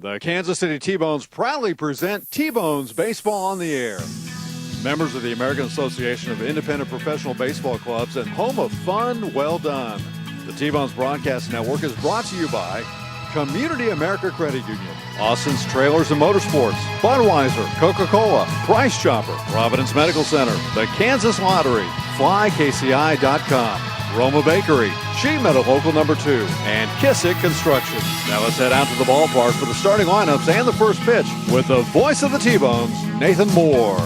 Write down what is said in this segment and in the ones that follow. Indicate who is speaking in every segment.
Speaker 1: The Kansas City T-Bones proudly present T-Bones Baseball on the Air. Members of the American Association of Independent Professional Baseball Clubs and home of fun well done. The T-Bones Broadcast Network is brought to you by Community America Credit Union, Austin's Trailers and Motorsports, Budweiser, Coca-Cola, Price Chopper, Providence Medical Center, the Kansas Lottery, FlyKCI.com, Roma Bakery, Sheet Metal Local Number 2, and Kissick Construction. Now let's head out to the ballpark for the starting lineups and the first pitch with the voice of the T-Bones, Nathan Moore.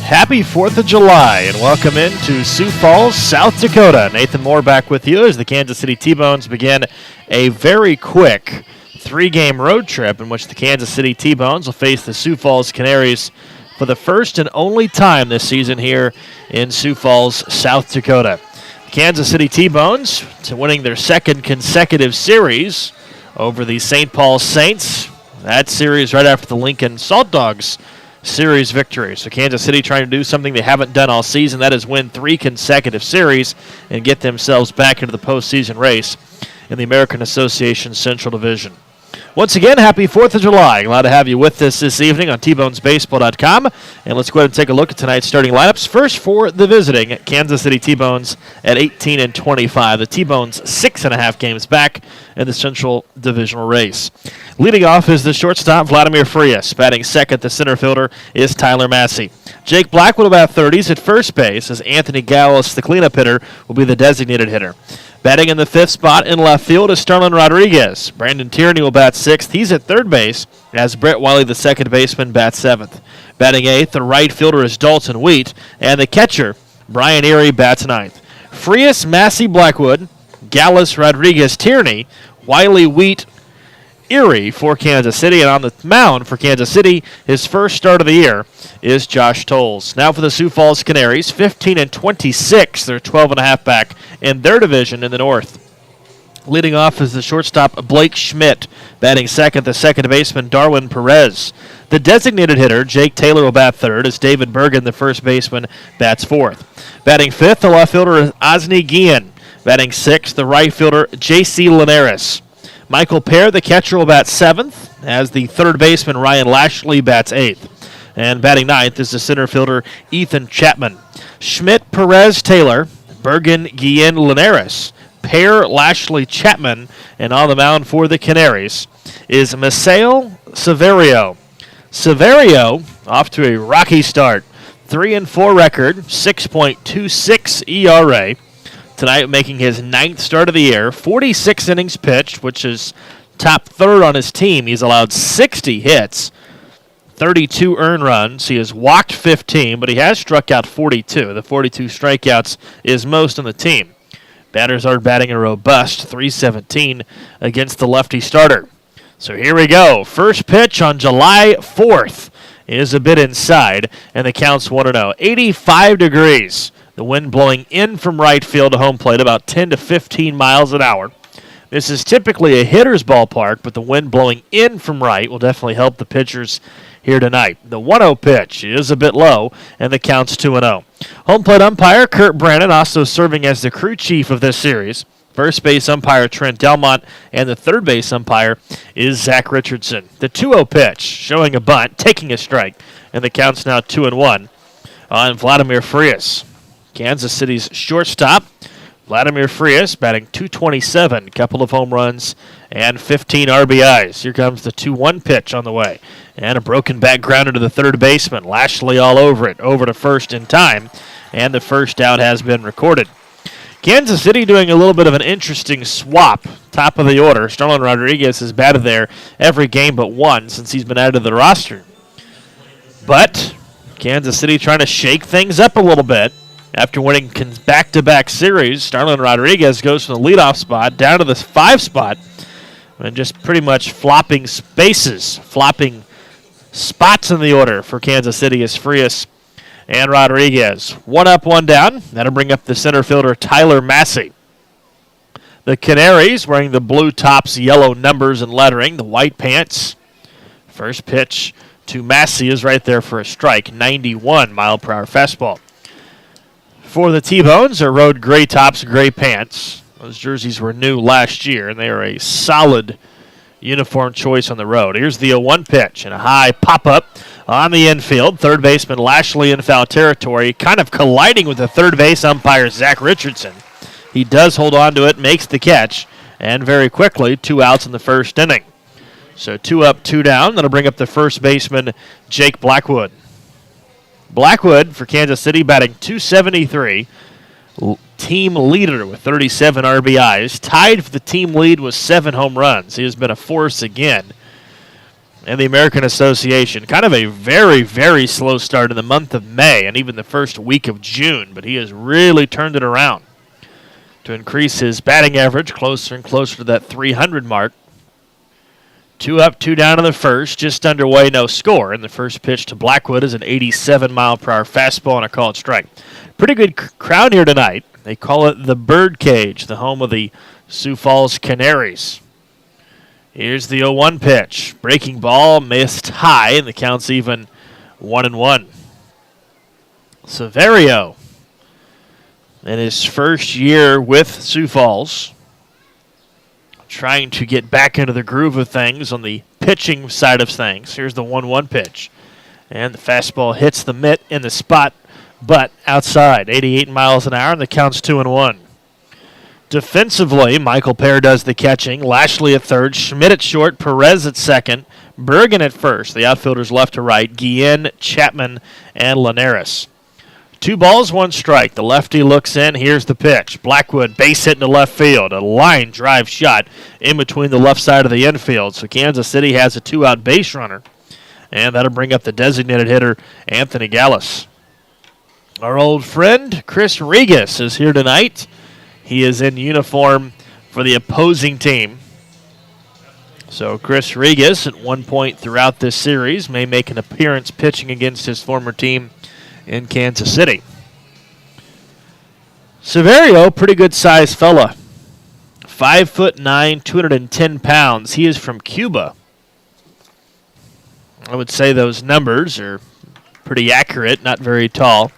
Speaker 2: Happy 4th of July and welcome into Sioux Falls, South Dakota. Nathan Moore back with you as the Kansas City T-Bones begin a very quick 3-game road trip in which the Kansas City T-Bones will face the Sioux Falls Canaries for the first and only time this season here in Sioux Falls, South Dakota. Kansas City T-Bones to winning their second consecutive series over the St. Paul Saints. That series right after the Lincoln Salt Dogs series victory. So Kansas City trying to do something they haven't done all season. That is win 3 consecutive series and get themselves back into the postseason race in the American Association Central Division. Once again, happy 4th of July. Glad to have you with us this evening on tbonesbaseball.com. And let's go ahead and take a look at tonight's starting lineups. First for the visiting Kansas City T-Bones at 18-25. The T-Bones 6.5 games back in the Central Divisional race. Leading off is the shortstop, Vladimir Frias. Batting second, the center fielder, is Tyler Massey. Jake Blackwood about 30s at first base as Anthony Gallis, the cleanup hitter, will be the designated hitter. Batting in the 5th spot in left field is Starlin Rodriguez. Brandon Tierney will bat 6th. He's at third base as Brett Wiley, the second baseman, bats 7th. Batting 8th, the right fielder is Dalton Wheat. And the catcher, Brian Erie, bats 9th. Frias, Massey, Blackwood, Gallis, Rodriguez, Tierney, Wiley, Wheat, Erie for Kansas City. And on the mound for Kansas City, his first start of the year is Josh Tolles. Now for the Sioux Falls Canaries, 15-26. They're 12.5 back in their division in the North. Leading off is the shortstop, Blake Schmidt. Batting second, the second baseman, Darwin Perez. The designated hitter, Jake Taylor, will bat third as David Bergen, the first baseman, bats fourth. Batting fifth, the left fielder is Osni Guillen. Batting sixth, the right fielder, J.C. Linares. Michael Pear, the catcher, will bat 7th, as the third baseman, Ryan Lashley, bats 8th. And batting 9th is the center fielder, Ethan Chapman. Schmidt, Perez, Taylor, Bergen, Guillen, Linares, Pear, Lashley, Chapman, and on the mound for the Canaries is Misael Severio. Severio, off to a rocky start. 3-4 record, 6.26 ERA. Tonight making his 9th start of the year, 46 innings pitched, which is top third on his team. He's allowed 60 hits, 32 earned runs. He has walked 15, but he has struck out 42. The 42 strikeouts is most on the team. Batters are batting a robust .317 against the lefty starter. So here we go. First pitch on July 4th is a bit inside, and the count's 1-0. 85 degrees. The wind blowing in from right field to home plate about 10 to 15 miles an hour. This is typically a hitter's ballpark, but the wind blowing in from right will definitely help the pitchers here tonight. The 1-0 pitch is a bit low, and the count's 2-0. Home plate umpire Kurt Brannon also serving as the crew chief of this series. First base umpire Trent Delmont, and the third base umpire is Zach Richardson. The 2-0 pitch showing a bunt, taking a strike, and the count's now 2-1 on Vladimir Frias. Kansas City's shortstop, Vladimir Frias, batting .227, couple of home runs and 15 RBIs. Here comes the 2-1 pitch on the way. And a broken back grounder to the third baseman. Lashley all over it, over to first in time, and the first out has been recorded. Kansas City doing a little bit of an interesting swap. Top of the order, Starlin Rodriguez has batted there every game but one since he's been added to the roster. But Kansas City trying to shake things up a little bit. After winning back-to-back series, Starlin Rodriguez goes from the leadoff spot down to the 5 spot and just pretty much flopping spaces, flopping spots in the order for Kansas City as Frias and Rodriguez. One up, one down. That'll bring up the center fielder, Tyler Massey. The Canaries wearing the blue tops, yellow numbers and lettering, the white pants. First pitch to Massey is right there for a strike, 91-mile-per-hour fastball. For the T-Bones, are rode gray tops, gray pants. Those jerseys were new last year, and they are a solid uniform choice on the road. Here's the 0-1 pitch and a high pop-up on the infield. Third baseman Lashley in foul territory, kind of colliding with the third base umpire, Zach Richardson. He does hold on to it, makes the catch, and very quickly, 2 outs in the first inning. So 2 up, 2 down. That'll bring up the first baseman, Jake Blackwood. Blackwood for Kansas City batting .273. Team leader with 37 RBIs. Tied for the team lead with 7 home runs. He has been a force again in the American Association. Kind of a very, very slow start in the month of May and even the first week of June, but he has really turned it around to increase his batting average closer and closer to that 300 mark. 2 up, 2 down in the first, just underway, no score. And the first pitch to Blackwood is an 87-mile-per-hour fastball and a called strike. Pretty good crowd here tonight. They call it the Bird Cage, the home of the Sioux Falls Canaries. Here's the 0-1 pitch. Breaking ball missed high, and the count's even 1-1. Severio, in his first year with Sioux Falls, trying to get back into the groove of things on the pitching side of things. Here's the 1-1 pitch. And the fastball hits the mitt in the spot, but outside, 88 miles an hour, and the count's 2-1. Defensively, Michael Pear does the catching. Lashley at third, Schmidt at short, Perez at second, Bergen at first. The outfielders left to right, Guillen, Chapman, and Linares. 2 balls, 1 strike. The lefty looks in. Here's the pitch. Blackwood base hit into left field. A line drive shot in between the left side of the infield. So Kansas City has a 2-out base runner. And that'll bring up the designated hitter, Anthony Gallus. Our old friend, Chris Regis, is here tonight. He is in uniform for the opposing team. So Chris Regis, at one point throughout this series, may make an appearance pitching against his former team in Kansas City. Severio, pretty good sized fella. 5'9", 210 pounds. He is from Cuba. I would say those numbers are pretty accurate, not very tall.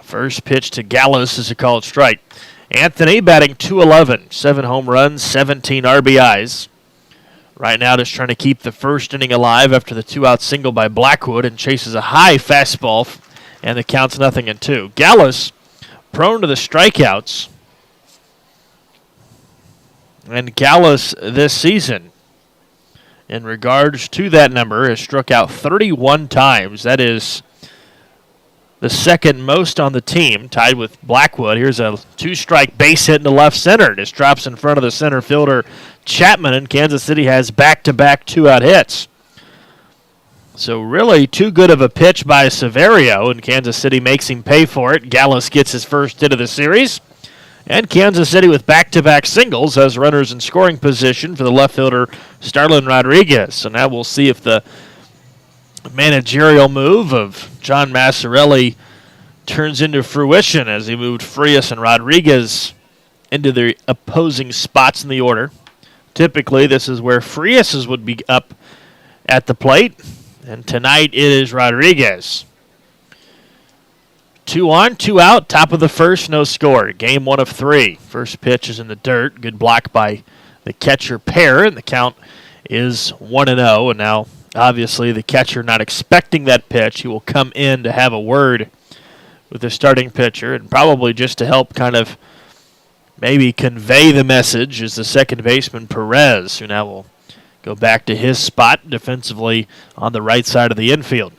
Speaker 2: First pitch to Gallus is a called strike. Anthony batting .211, 7 home runs, 17 RBIs. Right now just trying to keep the first inning alive after the 2-out single by Blackwood and chases a high fastball, and the count's 0-2. Gallus prone to the strikeouts. And Gallus this season, in regards to that number, has struck out 31 times. That is the second most on the team, tied with Blackwood. Here's a 2-strike base hit into left center. Just drops in front of the center fielder, Chapman, and Kansas City has back-to-back 2-out hits. So really too good of a pitch by Severio, and Kansas City makes him pay for it. Gallus gets his first hit of the series. And Kansas City with back-to-back singles has runners in scoring position for the left fielder, Starlin Rodriguez. So now we'll see if the managerial move of John Massarelli turns into fruition as he moved Frias and Rodriguez into the opposing spots in the order. Typically, this is where Frias would be up at the plate, and tonight it is Rodriguez. 2 on, 2 out, top of the first, no score. Game 1 of 3. First pitch is in the dirt. Good block by the catcher Pear, and the count is 1-0. And now, obviously, the catcher not expecting that pitch. He will come in to have a word with the starting pitcher, and probably just to help kind of maybe convey the message is the second baseman Perez, who now will go back to his spot defensively on the right side of the infield.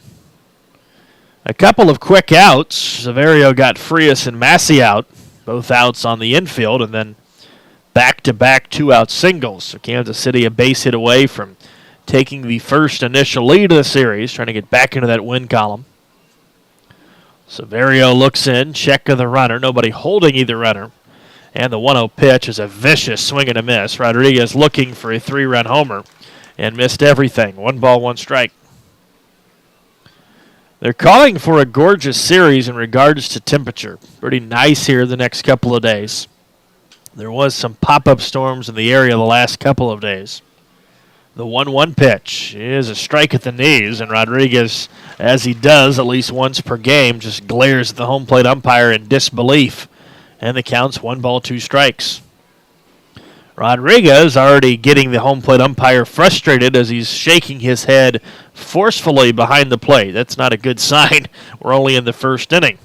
Speaker 2: A couple of quick outs. Severio got Frias and Massey out, both outs on the infield, and then back-to-back 2-out singles. So Kansas City a base hit away from taking the first initial lead of the series, trying to get back into that win column. Severio looks in, check of the runner, nobody holding either runner. And the 1-0 pitch is a vicious swing and a miss. Rodriguez looking for a 3-run homer and missed everything. 1 ball, 1 strike. They're calling for a gorgeous series in regards to temperature. Pretty nice here the next couple of days. There was some pop-up storms in the area the last couple of days. The 1-1 pitch is a strike at the knees, and Rodriguez, as he does at least once per game, just glares at the home plate umpire in disbelief. And the count's 1 ball, 2 strikes. Rodriguez already getting the home plate umpire frustrated as he's shaking his head forcefully behind the plate. That's not a good sign. We're only in the first inning.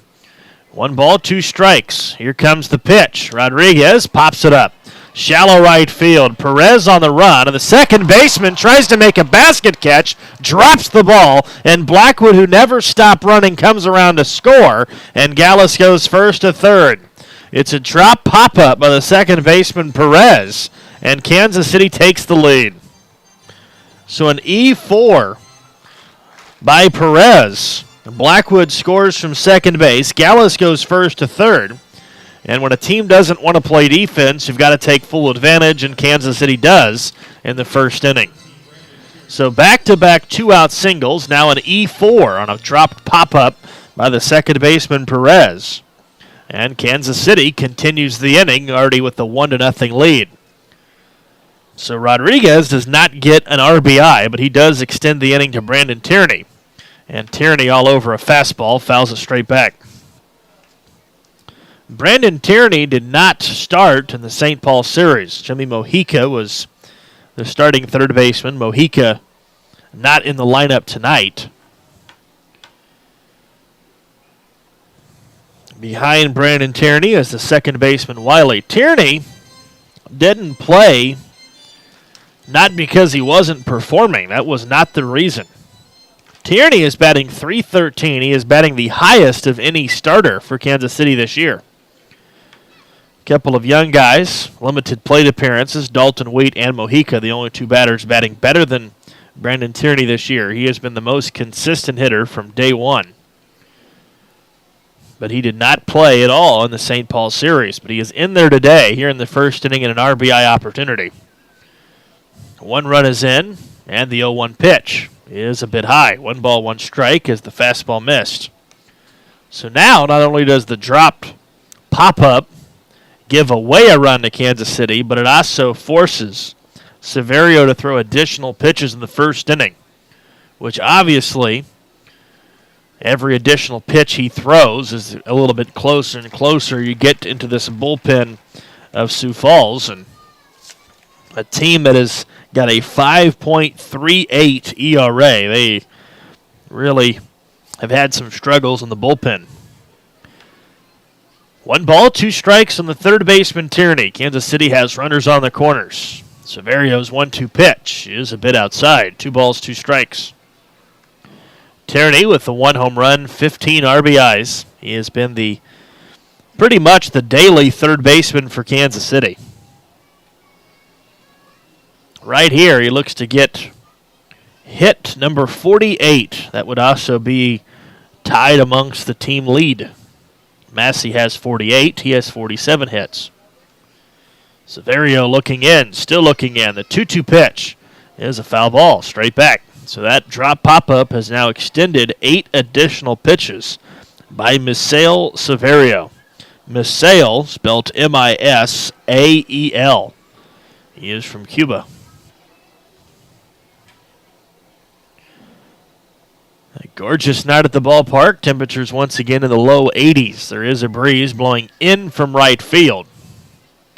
Speaker 2: 1 ball, 2 strikes. Here comes the pitch. Rodriguez pops it up. Shallow right field. Perez on the run, and the second baseman tries to make a basket catch, drops the ball, and Blackwood, who never stopped running, comes around to score, and Gallus goes first to third. It's a drop pop-up by the second baseman, Perez, and Kansas City takes the lead. So an E4 by Perez. Blackwood scores from second base. Gallus goes first to third. And when a team doesn't want to play defense, you've got to take full advantage, and Kansas City does in the first inning. So back-to-back 2-out singles, now an E4 on a dropped pop-up by the second baseman, Perez. And Kansas City continues the inning, already with the 1-0 lead. So Rodriguez does not get an RBI, but he does extend the inning to Brandon Tierney. And Tierney all over a fastball, fouls it straight back. Brandon Tierney did not start in the St. Paul series. Jimmy Mojica was the starting third baseman. Mojica not in the lineup tonight. Behind Brandon Tierney is the second baseman, Wiley. Tierney didn't play not because he wasn't performing. That was not the reason. Tierney is batting .313. He is batting the highest of any starter for Kansas City this year. Couple of young guys, limited plate appearances, Dalton Wheat and Mojica, the only 2 batters batting better than Brandon Tierney this year. He has been the most consistent hitter from day one. But he did not play at all in the St. Paul series. But he is in there today, here in the first inning, in an RBI opportunity. 1 run is in, and the 0-1 pitch is a bit high. 1 ball, 1 strike as the fastball missed. So now, not only does the dropped pop-up give away a run to Kansas City, but it also forces Severio to throw additional pitches in the first inning, which obviously every additional pitch he throws is a little bit closer and closer. You get into this bullpen of Sioux Falls, and a team that has got a 5.38 ERA. They really have had some struggles in the bullpen. 1 ball, 2 strikes on the third baseman, Tierney. Kansas City has runners on the corners. Severio's 1-2 pitch is a bit outside. 2 balls, 2 strikes. Tierney with the 1 home run, 15 RBIs. He has been pretty much the daily third baseman for Kansas City. Right here, he looks to get hit number 48. That would also be tied amongst the team lead. Massey has 48. He has 47 hits. Severio looking in, still looking in. The 2-2 pitch is a foul ball, straight back. So that drop pop-up has now extended 8 additional pitches by Misael Severio. Misael, spelled M-I-S-A-E-L. He is from Cuba. A gorgeous night at the ballpark. Temperatures once again in the low 80s. There is a breeze blowing in from right field.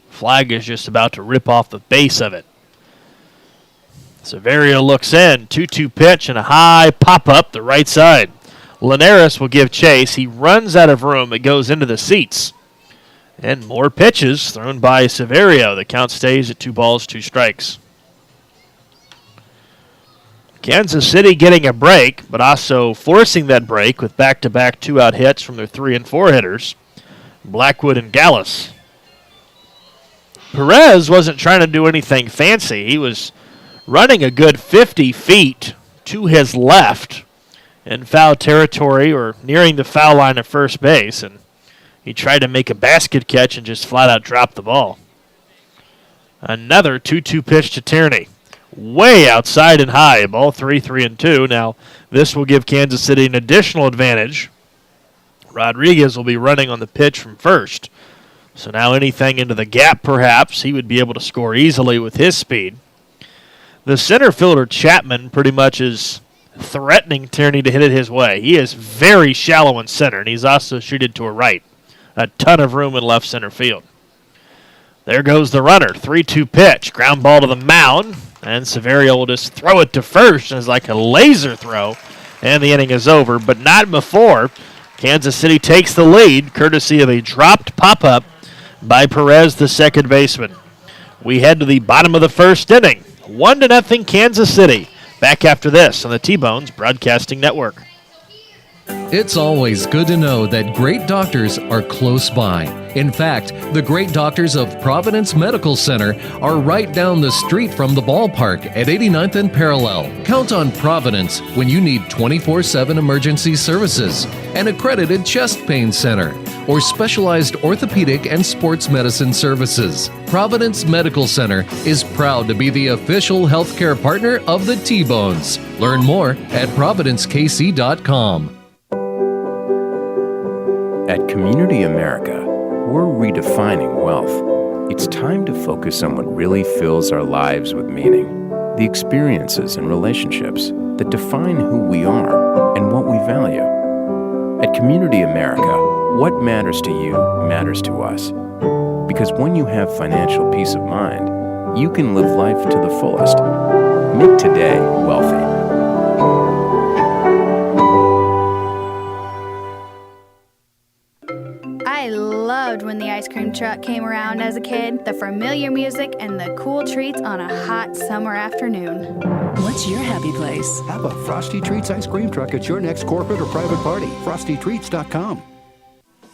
Speaker 2: Flag is just about to rip off the base of it. Severio looks in. 2-2 pitch and a high pop-up the right side. Linares will give chase. He runs out of room. It goes into the seats. And more pitches thrown by Severio. The count stays at 2 balls, 2 strikes. Kansas City getting a break, but also forcing that break with back-to-back 2-out hits from their 3 and 4 hitters, Blackwood and Gallus. Perez wasn't trying to do anything fancy. He was running a good 50 feet to his left in foul territory or nearing the foul line of first base, and he tried to make a basket catch and just flat-out dropped the ball. Another 2-2 pitch to Tierney. Way outside and high. Ball 3-2. Now, this will give Kansas City an additional advantage. Rodriguez will be running on the pitch from first. So now anything into the gap, perhaps, he would be able to score easily with his speed. The center fielder, Chapman, pretty much is threatening Tierney to hit it his way. He is very shallow in center, and he's also shooted to a right. A ton of room in left center field. There goes the runner. 3-2 pitch. Ground ball to the mound. And Severio will just throw it to first. It's like a laser throw. And the inning is over, but not before Kansas City takes the lead, courtesy of a dropped pop-up by Perez, the second baseman. We head to the bottom of the first inning. 1-0 Kansas City. Back after this on the T-Bones Broadcasting Network.
Speaker 3: It's always good to know that great doctors are close by. In fact, the great doctors of Providence Medical Center are right down the street from the ballpark at 89th and Parallel. Count on Providence when you need 24/7 emergency services, an accredited chest pain center, or specialized orthopedic and sports medicine services. Providence Medical Center is proud to be the official healthcare partner of the T-Bones. Learn more at providencekc.com.
Speaker 4: At Community America, we're redefining wealth. It's time to focus on what really fills our lives with meaning. The experiences and relationships that define who we are and what we value. At Community America, what matters to you matters to us. Because when you have financial peace of mind, you can live life to the fullest. Make today wealthy.
Speaker 5: I loved when the ice cream truck came around as a kid, the familiar music and the cool treats on a hot summer afternoon.
Speaker 6: What's your happy place?
Speaker 7: Have a Frosty Treats ice cream truck at your next corporate or private party. FrostyTreats.com.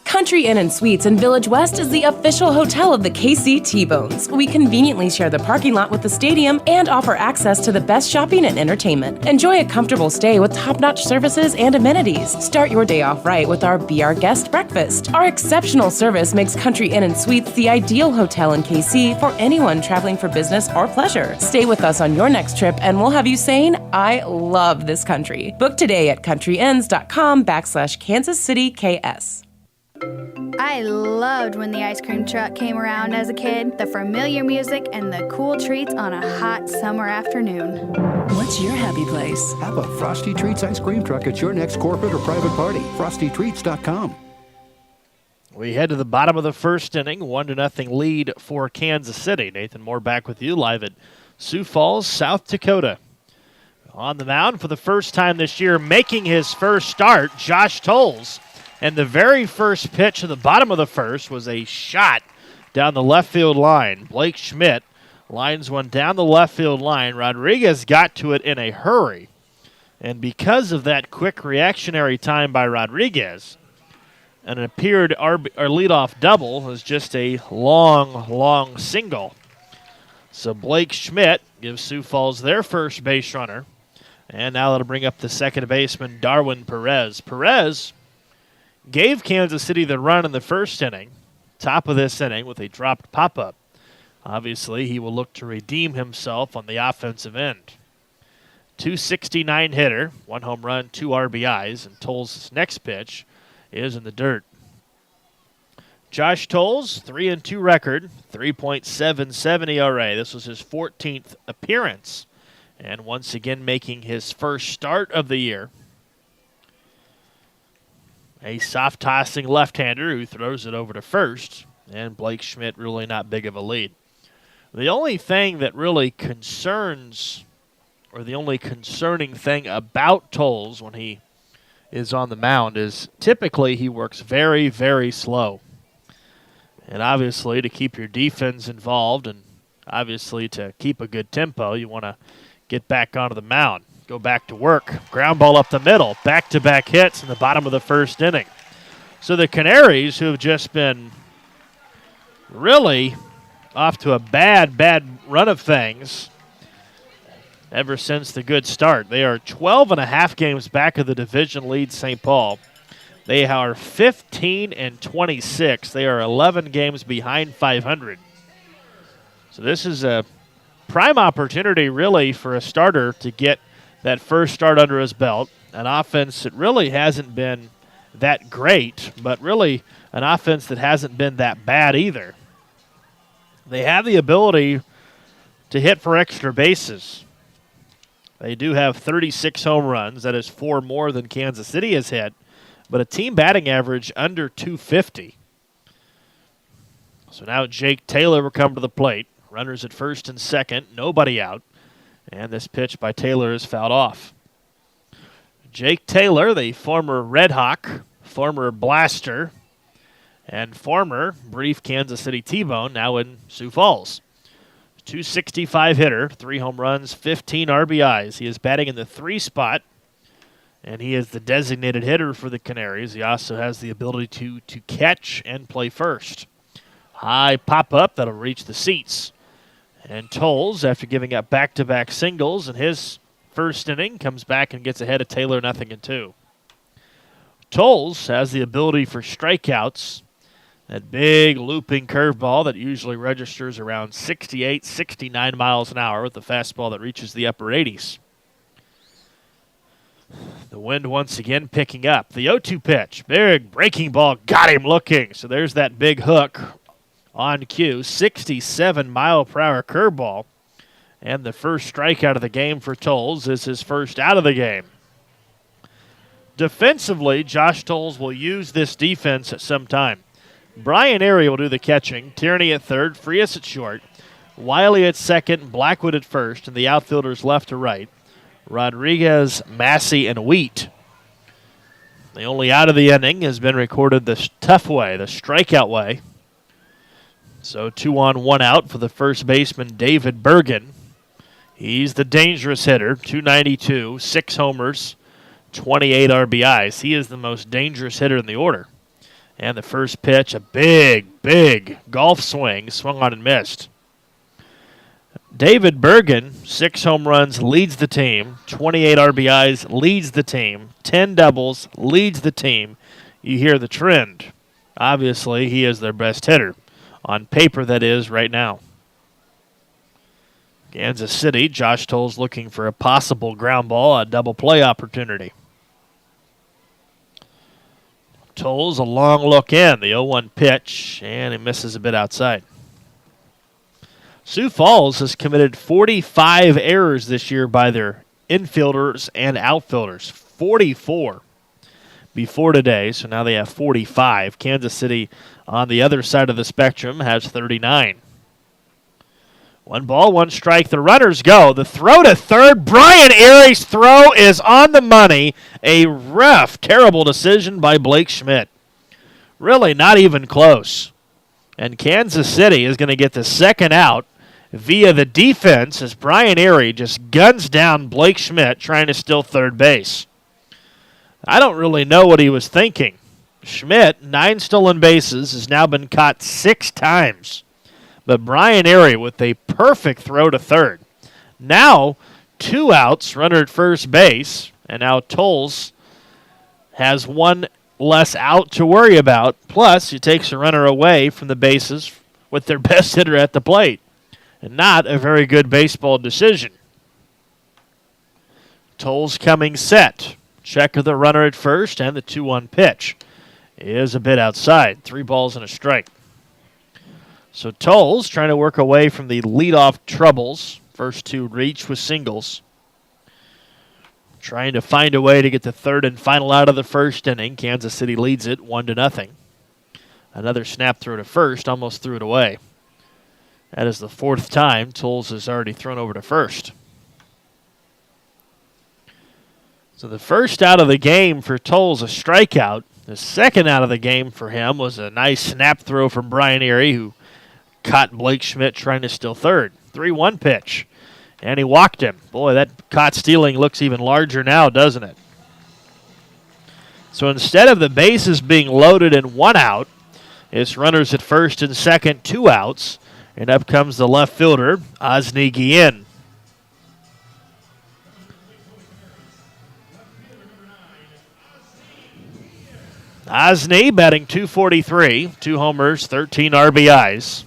Speaker 6: Country Inn & Suites in Village West is the official hotel of the KC T-Bones. We conveniently share the parking lot with the stadium and offer access to the best shopping and entertainment. Enjoy a comfortable stay with top-notch services and amenities. Start your day off right with our Be Our Guest breakfast. Our exceptional service makes Country Inn & Suites the ideal hotel in KC for anyone traveling for business or pleasure. Stay with us on your next trip and we'll have you saying, I love this country. Book today at countryinns.com/Kansas City KS.
Speaker 5: I loved when the ice cream truck came around as a kid, the familiar music and the cool treats on a hot summer afternoon.
Speaker 6: What's your happy place?
Speaker 7: Have a Frosty Treats ice cream truck at your next corporate or private party. FrostyTreats.com.
Speaker 2: We head to the bottom of the first inning, 1-0 lead for Kansas City. Nathan Moore back with you live at Sioux Falls, South Dakota. On the mound for the first time this year, making his first start, Josh Tolles. And the very first pitch at the bottom of the first was a shot down the left field line. Blake Schmidt lines one down the left field line. Rodriguez got to it in a hurry. And because of that quick reactionary time by Rodriguez, an appeared leadoff double was just a long single. So Blake Schmidt gives Sioux Falls their first base runner. And now that'll bring up the second baseman, Darwin Perez. Perez gave Kansas City the run in the first inning, top of this inning, with a dropped pop-up. Obviously, he will look to redeem himself on the offensive end. .269 hitter, 1 home run, 2 RBIs, and Tolles' next pitch is in the dirt. Josh Tolles, 3-2 record, 3.77 ERA. This was his 14th appearance, and once again making his first start of the year. A soft-tossing left-hander who throws it over to first, and Blake Schmidt really not big of a lead. The only thing that really concerns, or the only concerning thing about Tolles when he is on the mound is typically he works very, very slow. And obviously to keep your defense involved and obviously to keep a good tempo, you want to get back onto the mound. Go back to work. Ground ball up the middle. Back-to-back hits in the bottom of the first inning. So the Canaries, who have just been really off to a bad run of things ever since the good start. They are 12.5 games back of the division lead St. Paul. They are 15-26. They are 11 games behind 500. So this is a prime opportunity really for a starter to get that first start under his belt. An offense that really hasn't been that great, but really an offense that hasn't been that bad either. They have the ability to hit for extra bases. They do have 36 home runs. That is 4 more than Kansas City has hit, but a team batting average under 250. So now Jake Taylor will come to the plate. Runners at first and second, nobody out. And this pitch by Taylor is fouled off. Jake Taylor, the former Red Hawk, former Blaster, and former brief Kansas City T-Bone, now in Sioux Falls. 265 hitter, 3 home runs, 15 RBIs. He is batting in the 3 spot, and he is the designated hitter for the Canaries. He also has the ability to catch and play first. High pop-up that'll reach the seats. And Tolles, after giving up back-to-back singles in his first inning, comes back and gets ahead of Taylor 0-2. Tolles has the ability for strikeouts. That big looping curveball that usually registers around 68, 69 miles an hour with the fastball that reaches the upper 80s. The wind once again picking up. The 0-2 pitch. Big breaking ball. Got him looking. So there's that big hook on cue. 67-mile-per-hour curveball. And the first strikeout of the game for Tolles is his first out of the game. Defensively, Josh Tolles will use this defense at some time. Brian Airy will do the catching. Tierney at third. Frias at short. Wiley at second. Blackwood at first. And the outfielders left to right. Rodriguez, Massey, and Wheat. The only out of the inning has been recorded the tough way, the strikeout way. So 2 on, 1 out for the first baseman, David Bergen. He's the dangerous hitter, 292, 6 homers, 28 RBIs. He is the most dangerous hitter in the order. And the first pitch, a big golf swing, swung on and missed. David Bergen, 6 home runs, leads the team. 28 RBIs, leads the team. 10 doubles, leads the team. You hear the trend. Obviously, he is their best hitter. On paper, that is, right now. Kansas City, Josh Tolles looking for a possible ground ball, a double play opportunity. Tolles, a long look in, the 0-1 pitch, and he misses a bit outside. Sioux Falls has committed 45 errors this year by their infielders and outfielders. 44 before today, so now they have 45. Kansas City on the other side of the spectrum has 39. 1 ball, 1 strike. The runners go. The throw to third. Brian Airy's throw is on the money. A rough, terrible decision by Blake Schmidt. Really not even close. And Kansas City is going to get the second out via the defense as Brian Airy just guns down Blake Schmidt trying to steal third base. I don't really know what he was thinking. Schmidt, 9 stolen bases, has now been caught 6 times. But Brian Airy with a perfect throw to third. Now, 2 outs, runner at first base, and now Tolles has 1 less out to worry about. Plus, he takes a runner away from the bases with their best hitter at the plate. And not a very good baseball decision. Tolles coming set. Check of the runner at first, and the 2-1 pitch is a bit outside. 3 balls and a strike. So Tolles trying to work away from the leadoff troubles. First 2 reach with singles. Trying to find a way to get the third and final out of the first inning. Kansas City leads it 1-0. Another snap throw to first, almost threw it away. That is the 4th time Tolles has already thrown over to first. So the first out of the game for Tolles, a strikeout. The second out of the game for him was a nice snap throw from Brian Airy, who caught Blake Schmidt trying to steal third. 3-1 pitch. And he walked him. Boy, that caught stealing looks even larger now, doesn't it? So instead of the bases being loaded and 1 out, it's runners at first and second, 2 outs. And up comes the left fielder, Osni Guillen. Osni batting .243, 2 homers, 13 RBIs.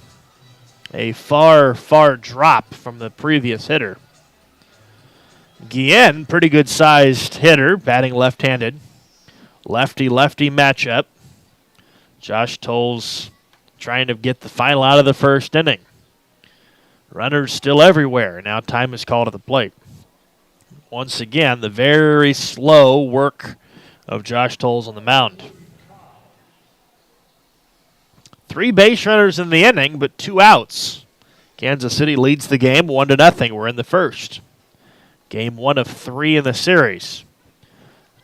Speaker 2: A far drop from the previous hitter. Guillen, pretty good-sized hitter, batting left-handed. Lefty-lefty matchup. Josh Tolles trying to get the final out of the first inning. Runners still everywhere. Now time is called at the plate. Once again, the very slow work of Josh Tolles on the mound. 3 base runners in the inning, but 2 outs. Kansas City leads the game 1-0. We're in the first. Game 1 of 3 in the series.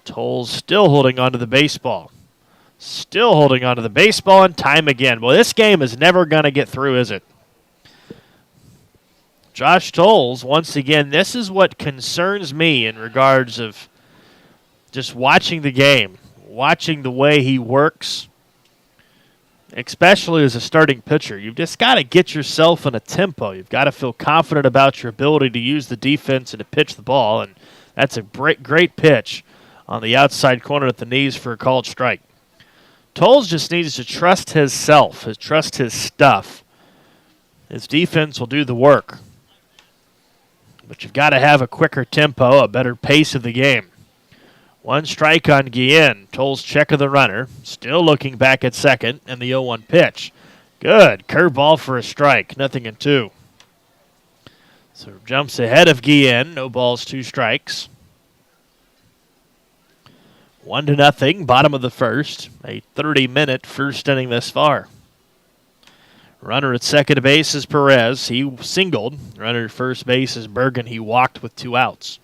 Speaker 2: Tolles still holding on to the baseball. Still holding on to the baseball, and time again. Well, this game is never going to get through, is it? Josh Tolles, once again, this is what concerns me in regards of just watching the game, watching the way he works, especially as a starting pitcher. You've just got to get yourself in a tempo. You've got to feel confident about your ability to use the defense and to pitch the ball, and that's a great pitch on the outside corner at the knees for a called strike. Tolles just needs to trust himself, trust his stuff. His defense will do the work. But you've got to have a quicker tempo, a better pace of the game. 1 strike on Guillen. Tolles check of the runner. Still looking back at second, and the 0-1 pitch. Good. Curveball for a strike. 0-2. So jumps ahead of Guillen. No balls, 2 strikes. 1-0, bottom of the first. A 30-minute first inning thus far. Runner at second base is Perez. He singled. Runner at first base is Bergen. He walked with 2 outs.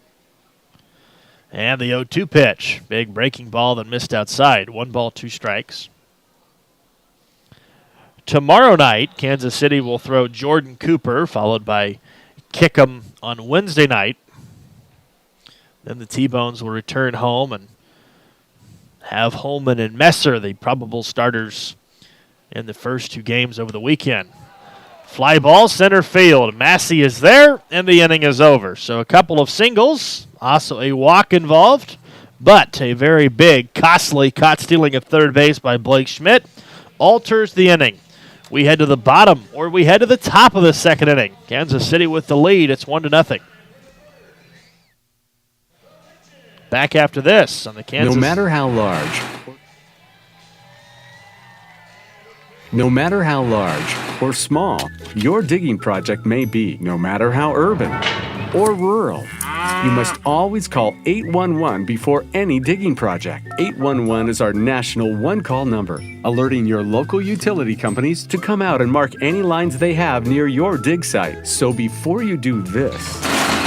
Speaker 2: And the 0-2 pitch. Big breaking ball that missed outside. 1 ball, 2 strikes. Tomorrow night, Kansas City will throw Jordan Cooper, followed by Kickham on Wednesday night. Then the T-Bones will return home and have Holman and Messer, the probable starters in the first 2 games over the weekend. Fly ball, center field. Massey is there, and the inning is over. So a couple of singles, also a walk involved, but a very big, costly caught stealing at third base by Blake Schmidt alters the inning. We head to the bottom, or we head to the top of the second inning. Kansas City with the lead. It's 1-0. Back after this on the Kansas.
Speaker 4: No matter how large or small your digging project may be, no matter how urban or rural, you must always call 811 before any digging project. 811 is our national one-call number, alerting your local utility companies to come out and mark any lines they have near your dig site. So before you do this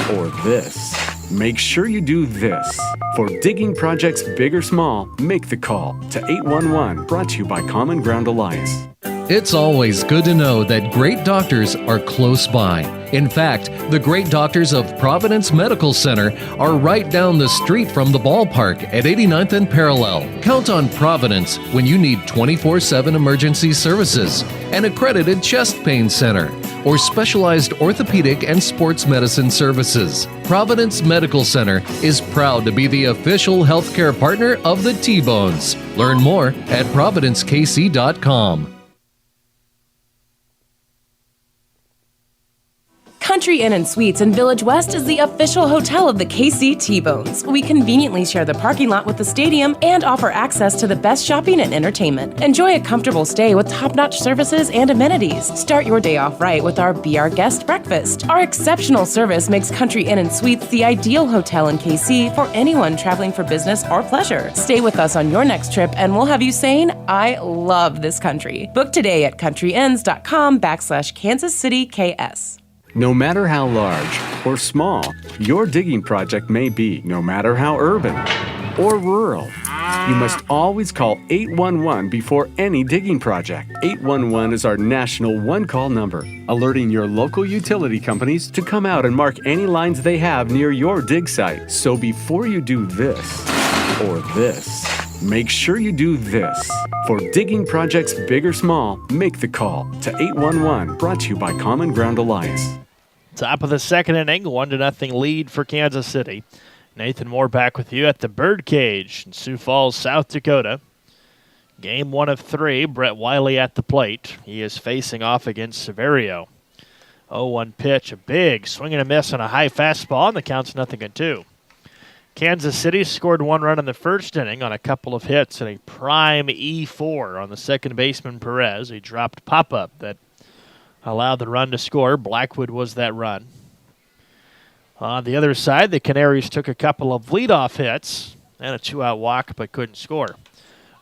Speaker 4: or this, make sure you do this. For digging projects big or small, make the call to 811, brought to you by Common Ground Alliance.
Speaker 3: It's always good to know that great doctors are close by. In fact, the great doctors of Providence Medical Center are right down the street from the ballpark at 89th and Parallel. Count on Providence when you need 24/7 emergency services, an accredited chest pain center, or specialized orthopedic and sports medicine services. Providence Medical Center is proud to be the official healthcare partner of the T-Bones. Learn more at providencekc.com.
Speaker 6: Country Inn & Suites in Village West is the official hotel of the KC T-Bones. We conveniently share the parking lot with the stadium and offer access to the best shopping and entertainment. Enjoy a comfortable stay with top-notch services and amenities. Start your day off right with our Be Our Guest breakfast. Our exceptional service makes Country Inn & Suites the ideal hotel in KC for anyone traveling for business or pleasure. Stay with us on your next trip and we'll have you saying, I love this country. Book today at countryinns.com/Kansas City KS.
Speaker 4: No matter how large or small your digging project may be, no matter how urban or rural, you must always call 811 before any digging project. 811 is our national one-call number, alerting your local utility companies to come out and mark any lines they have near your dig site. So before you do this or this, make sure you do this. For digging projects big or small, make the call to 811, brought to you by Common Ground Alliance.
Speaker 2: Top of the second inning, 1-0 lead for Kansas City. Nathan Moore back with you at the Birdcage in Sioux Falls, South Dakota. Game 1 of 3, Brett Wiley at the plate. He is facing off against Severio. 0-1 pitch, a big swing and a miss on a high fastball, and the count's 0-2. Kansas City scored 1 run in the first inning on a couple of hits and a prime E4 on the second baseman Perez. He dropped pop-up that allowed the run to score. Blackwood was that run. On the other side, the Canaries took a couple of leadoff hits and a 2-out walk, but couldn't score.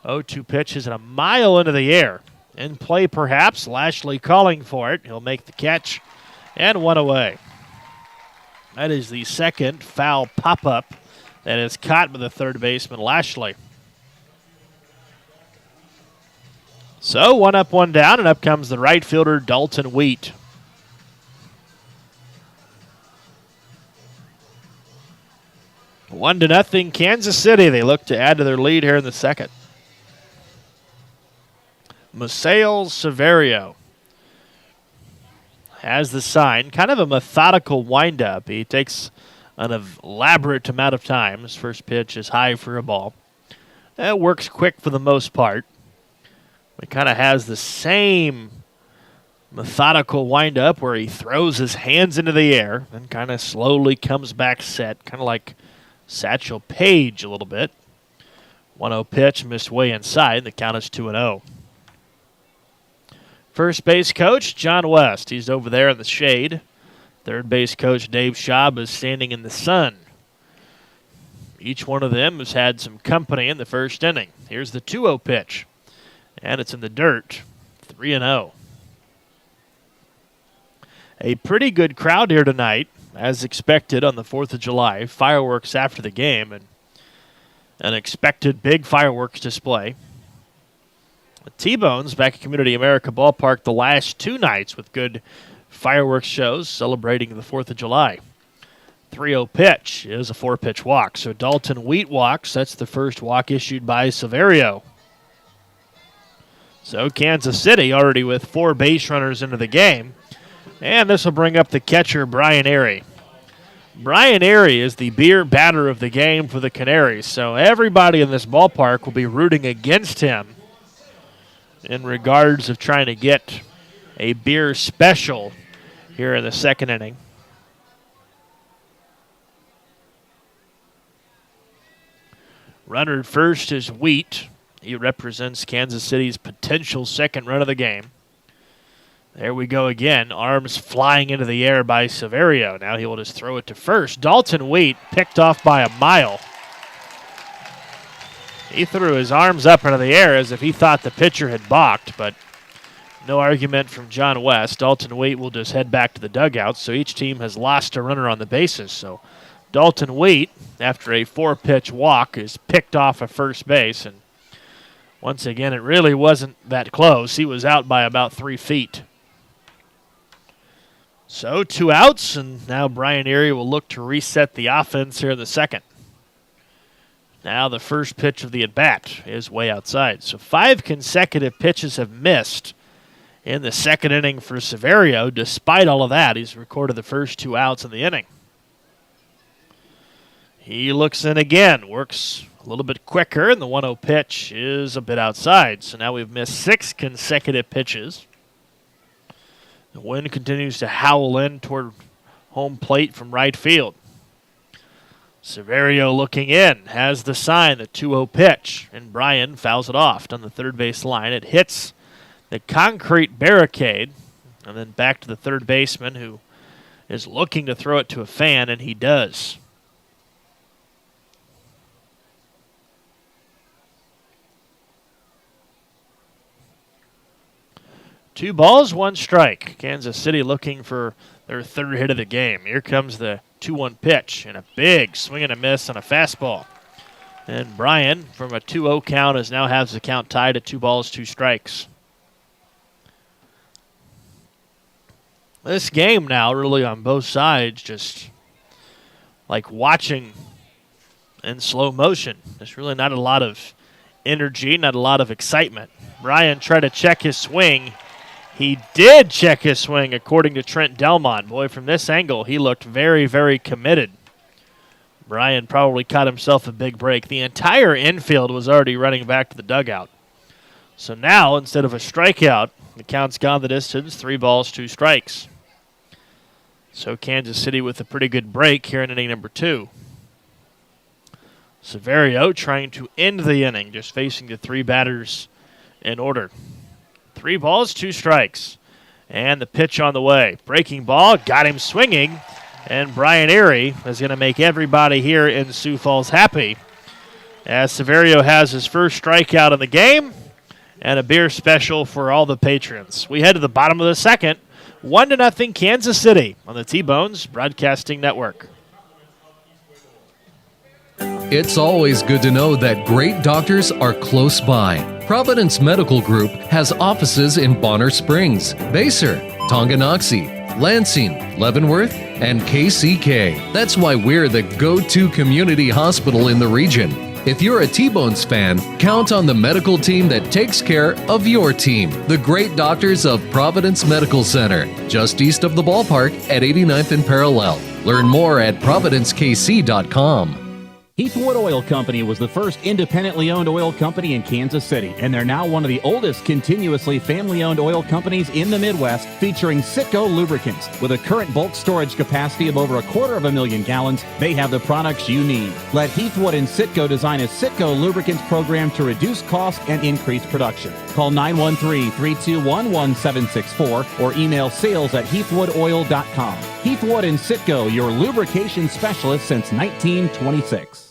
Speaker 2: 0-2 pitches and a mile into the air. In play, perhaps. Lashley calling for it. He'll make the catch and one away. That is the second foul pop-up that is caught by the third baseman, Lashley. So, one up, one down, and up comes the right fielder, Dalton Wheat. One to nothing, Kansas City. They look to add to their lead here in the second. Misael Severio has the sign. Kind of a methodical windup. He takes an elaborate amount of time. His first pitch is high for a ball. That works quick for the most part. He kind of has the same methodical windup where he throws his hands into the air and kind of slowly comes back set, kind of like Satchel Paige a little bit. 1-0 pitch, missed way inside. The count is 2-0. First base coach, John West. He's over there in the shade. Third base coach, Dave Schaub, is standing in the sun. Each one of them has had some company in the first inning. Here's the 2-0 pitch. And it's in the dirt, 3-0. A pretty good crowd here tonight, as expected on the 4th of July. Fireworks after the game and an expected big fireworks display. The T-Bones back at Community America Ballpark the last two nights with good fireworks shows celebrating the 4th of July. 3-0 pitch is a 4-pitch walk. So Dalton Wheat walks. That's the first walk issued by Severio. So Kansas City already with 4 base runners into the game. And this will bring up the catcher, Brian Airy. Brian Airy is the beer batter of the game for the Canaries. So everybody in this ballpark will be rooting against him in regards of trying to get a beer special here in the second inning. Runner at first is Wheat. He represents Kansas City's potential second run of the game. There we go again. Arms flying into the air by Severio. Now he will just throw it to first. Dalton Wheat picked off by a mile. He threw his arms up into the air as if he thought the pitcher had balked, but no argument from John West. Dalton Wheat will just head back to the dugout, so each team has lost a runner on the bases. So Dalton Wheat, after a 4-pitch walk, is picked off at first base, and once again, it really wasn't that close. He was out by about 3 feet. So 2 outs, and now Brian Airy will look to reset the offense here in the second. Now the first pitch of the at-bat is way outside. So 5 consecutive pitches have missed in the second inning for Severio. Despite all of that, he's recorded the first 2 outs in the inning. He looks in again, works a little bit quicker, and the 1-0 pitch is a bit outside. So now we've missed 6 consecutive pitches. The wind continues to howl in toward home plate from right field. Severio looking in, has the sign, the 2-0 pitch, and Brian fouls it off on the third base line. It hits the concrete barricade, and then back to the third baseman who is looking to throw it to a fan, and he does. Two balls, 1 strike. Kansas City looking for their third hit of the game. Here comes the 2-1 pitch and a big swing and a miss on a fastball. And Brian, from a 2-0 count, now has the count tied at 2 balls, 2 strikes. This game now really on both sides just like watching in slow motion. There's really not a lot of energy, not a lot of excitement. Brian tried to check his swing. He did check his swing, according to Trent Delmont. Boy, from this angle, he looked very, very committed. Brian probably caught himself a big break. The entire infield was already running back to the dugout. So now, instead of a strikeout, the count's gone the distance, 3 balls, 2 strikes. So Kansas City with a pretty good break here in inning number 2. Severio trying to end the inning, just facing the 3 batters in order. 3 balls, 2 strikes. And the pitch on the way. Breaking ball, got him swinging. And Brian Airy is going to make everybody here in Sioux Falls happy, as Severio has his first strikeout in the game. and a beer special for all the patrons. We head to the bottom of the second, 1-0 Kansas City on the T-Bones Broadcasting Network.
Speaker 3: It's always good to know that great doctors are close by. Providence Medical Group has offices in Bonner Springs, Basehor, Tonganoxie, Lansing, Leavenworth, and KCK. That's why we're the go-to community hospital in the region. If you're a T-Bones fan, count on the medical team that takes care of your team. The great doctors of Providence Medical Center, just east of the ballpark at 89th and Parallel. Learn more at providencekc.com.
Speaker 8: Heathwood Oil Company was the first independently owned oil company in Kansas City, and they're now one of the oldest continuously family-owned oil companies in the Midwest, featuring Citgo lubricants. With a current bulk storage capacity of over 250,000 gallons, they have the products you need. Let Heathwood and Citgo design a Citgo lubricants program to reduce cost and increase production. Call 913-321-1764 or email sales@heathwoodoil.com. Heathwood and Citgo, your lubrication specialist since 1926.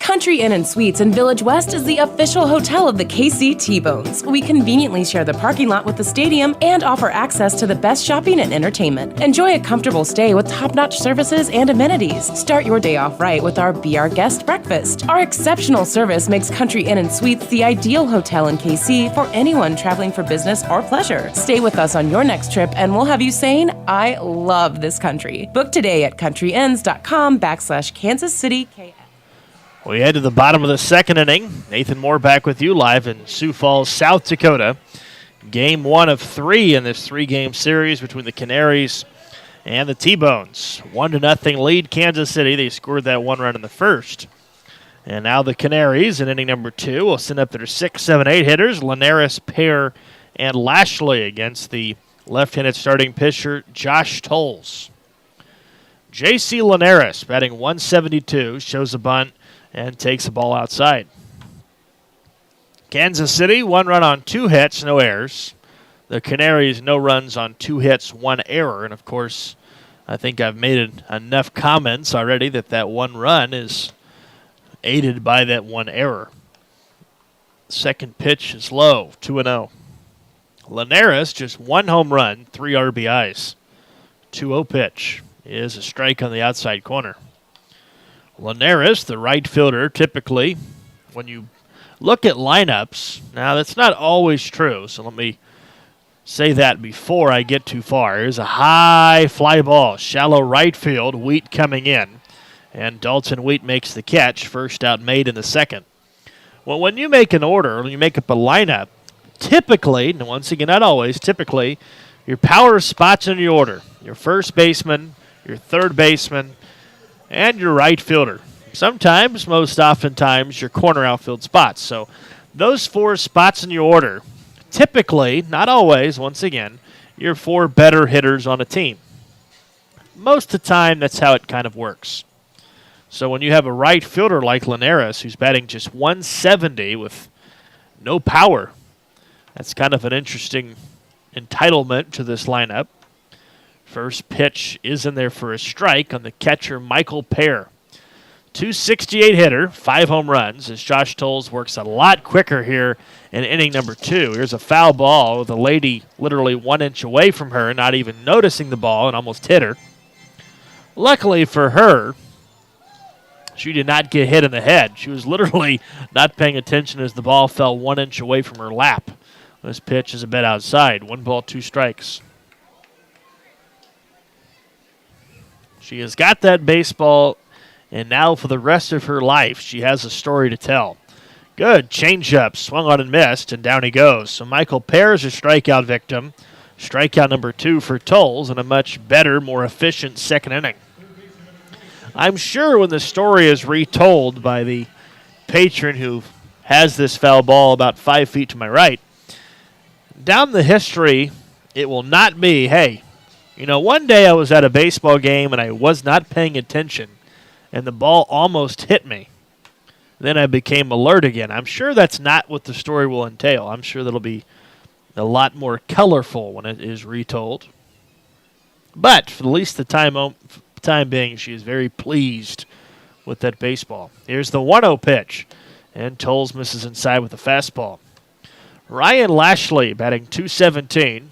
Speaker 6: Country Inn and Suites in Village West is the official hotel of the KC T-Bones. We conveniently share the parking lot with the stadium and offer access to the best shopping and entertainment. Enjoy a comfortable stay with top-notch services and amenities. Start your day off right with our Be Our Guest breakfast. Our exceptional service makes Country Inn and Suites the ideal hotel in KC for anyone traveling for business or pleasure. Stay with us on your next trip and we'll have you saying, I love this country. Book today at countryinns.com/Kansas City KS.
Speaker 2: We head to the bottom of the second inning. Nathan Moore back with you live in Sioux Falls, South Dakota. Game 1 of 3 in this 3-game series between the Canaries and the T-Bones. 1-0 lead Kansas City. They scored that 1 run in the first. And now the Canaries in inning number 2 will send up their 6, 7, 8 hitters, Linares, Pear, and Lashley against the left-handed starting pitcher, Josh Tolles. J.C. Linares batting 172, shows a bunt, and takes the ball outside. Kansas City, 1 run on 2 hits, no errors. The Canaries, no runs on 2 hits, 1 error. And, of course, I think I've made enough comments already that 1 run is aided by that 1 error. Second pitch is low, 2-0. Linares, just 1 home run, 3 RBIs. 2-0 pitch is a strike on the outside corner. Linares, the right fielder, typically, when you look at lineups, now that's not always true, so let me say that before I get too far. Here's a high fly ball, shallow right field, Wheat coming in, and Dalton Wheat makes the catch, first out made in the second. Well, when you make an order, when you make up a lineup, typically, and once again, not always, typically, your power spots in your order, your first baseman, your third baseman, and your right fielder. Sometimes, most oftentimes, your corner outfield spots. So those 4 spots in your order, typically, not always, once again, your 4 better hitters on a team. Most of the time, that's how it kind of works. So when you have a right fielder like Linares, who's batting just 170 with no power, that's kind of an interesting entitlement to this lineup. First pitch is in there for a strike on the catcher, Michael Pear. 268 hitter, 5 home runs, as Josh Tolles works a lot quicker here in inning number 2. Here's a foul ball with a lady literally 1 inch away from her, not even noticing the ball, and almost hit her. Luckily for her, she did not get hit in the head. She was literally not paying attention as the ball fell 1 inch away from her lap. This pitch is a bit outside. 1 ball, 2 strikes. She has got that baseball, and now for the rest of her life, she has a story to tell. Good changeup, swung on and missed, and down he goes. So Michael Pear is a strikeout victim. Strikeout number 2 for Tolles, and a much better, more efficient second inning. I'm sure when the story is retold by the patron who has this foul ball about 5 feet to my right, down the history, it will not be, hey, you know, one day I was at a baseball game and I was not paying attention and the ball almost hit me. Then I became alert again. I'm sure that's not what the story will entail. I'm sure that'll be a lot more colorful when it is retold. But for at least the time being, she is very pleased with that baseball. Here's the 1-0 pitch, and Tolles misses inside with a fastball. Ryan Lashley batting .217,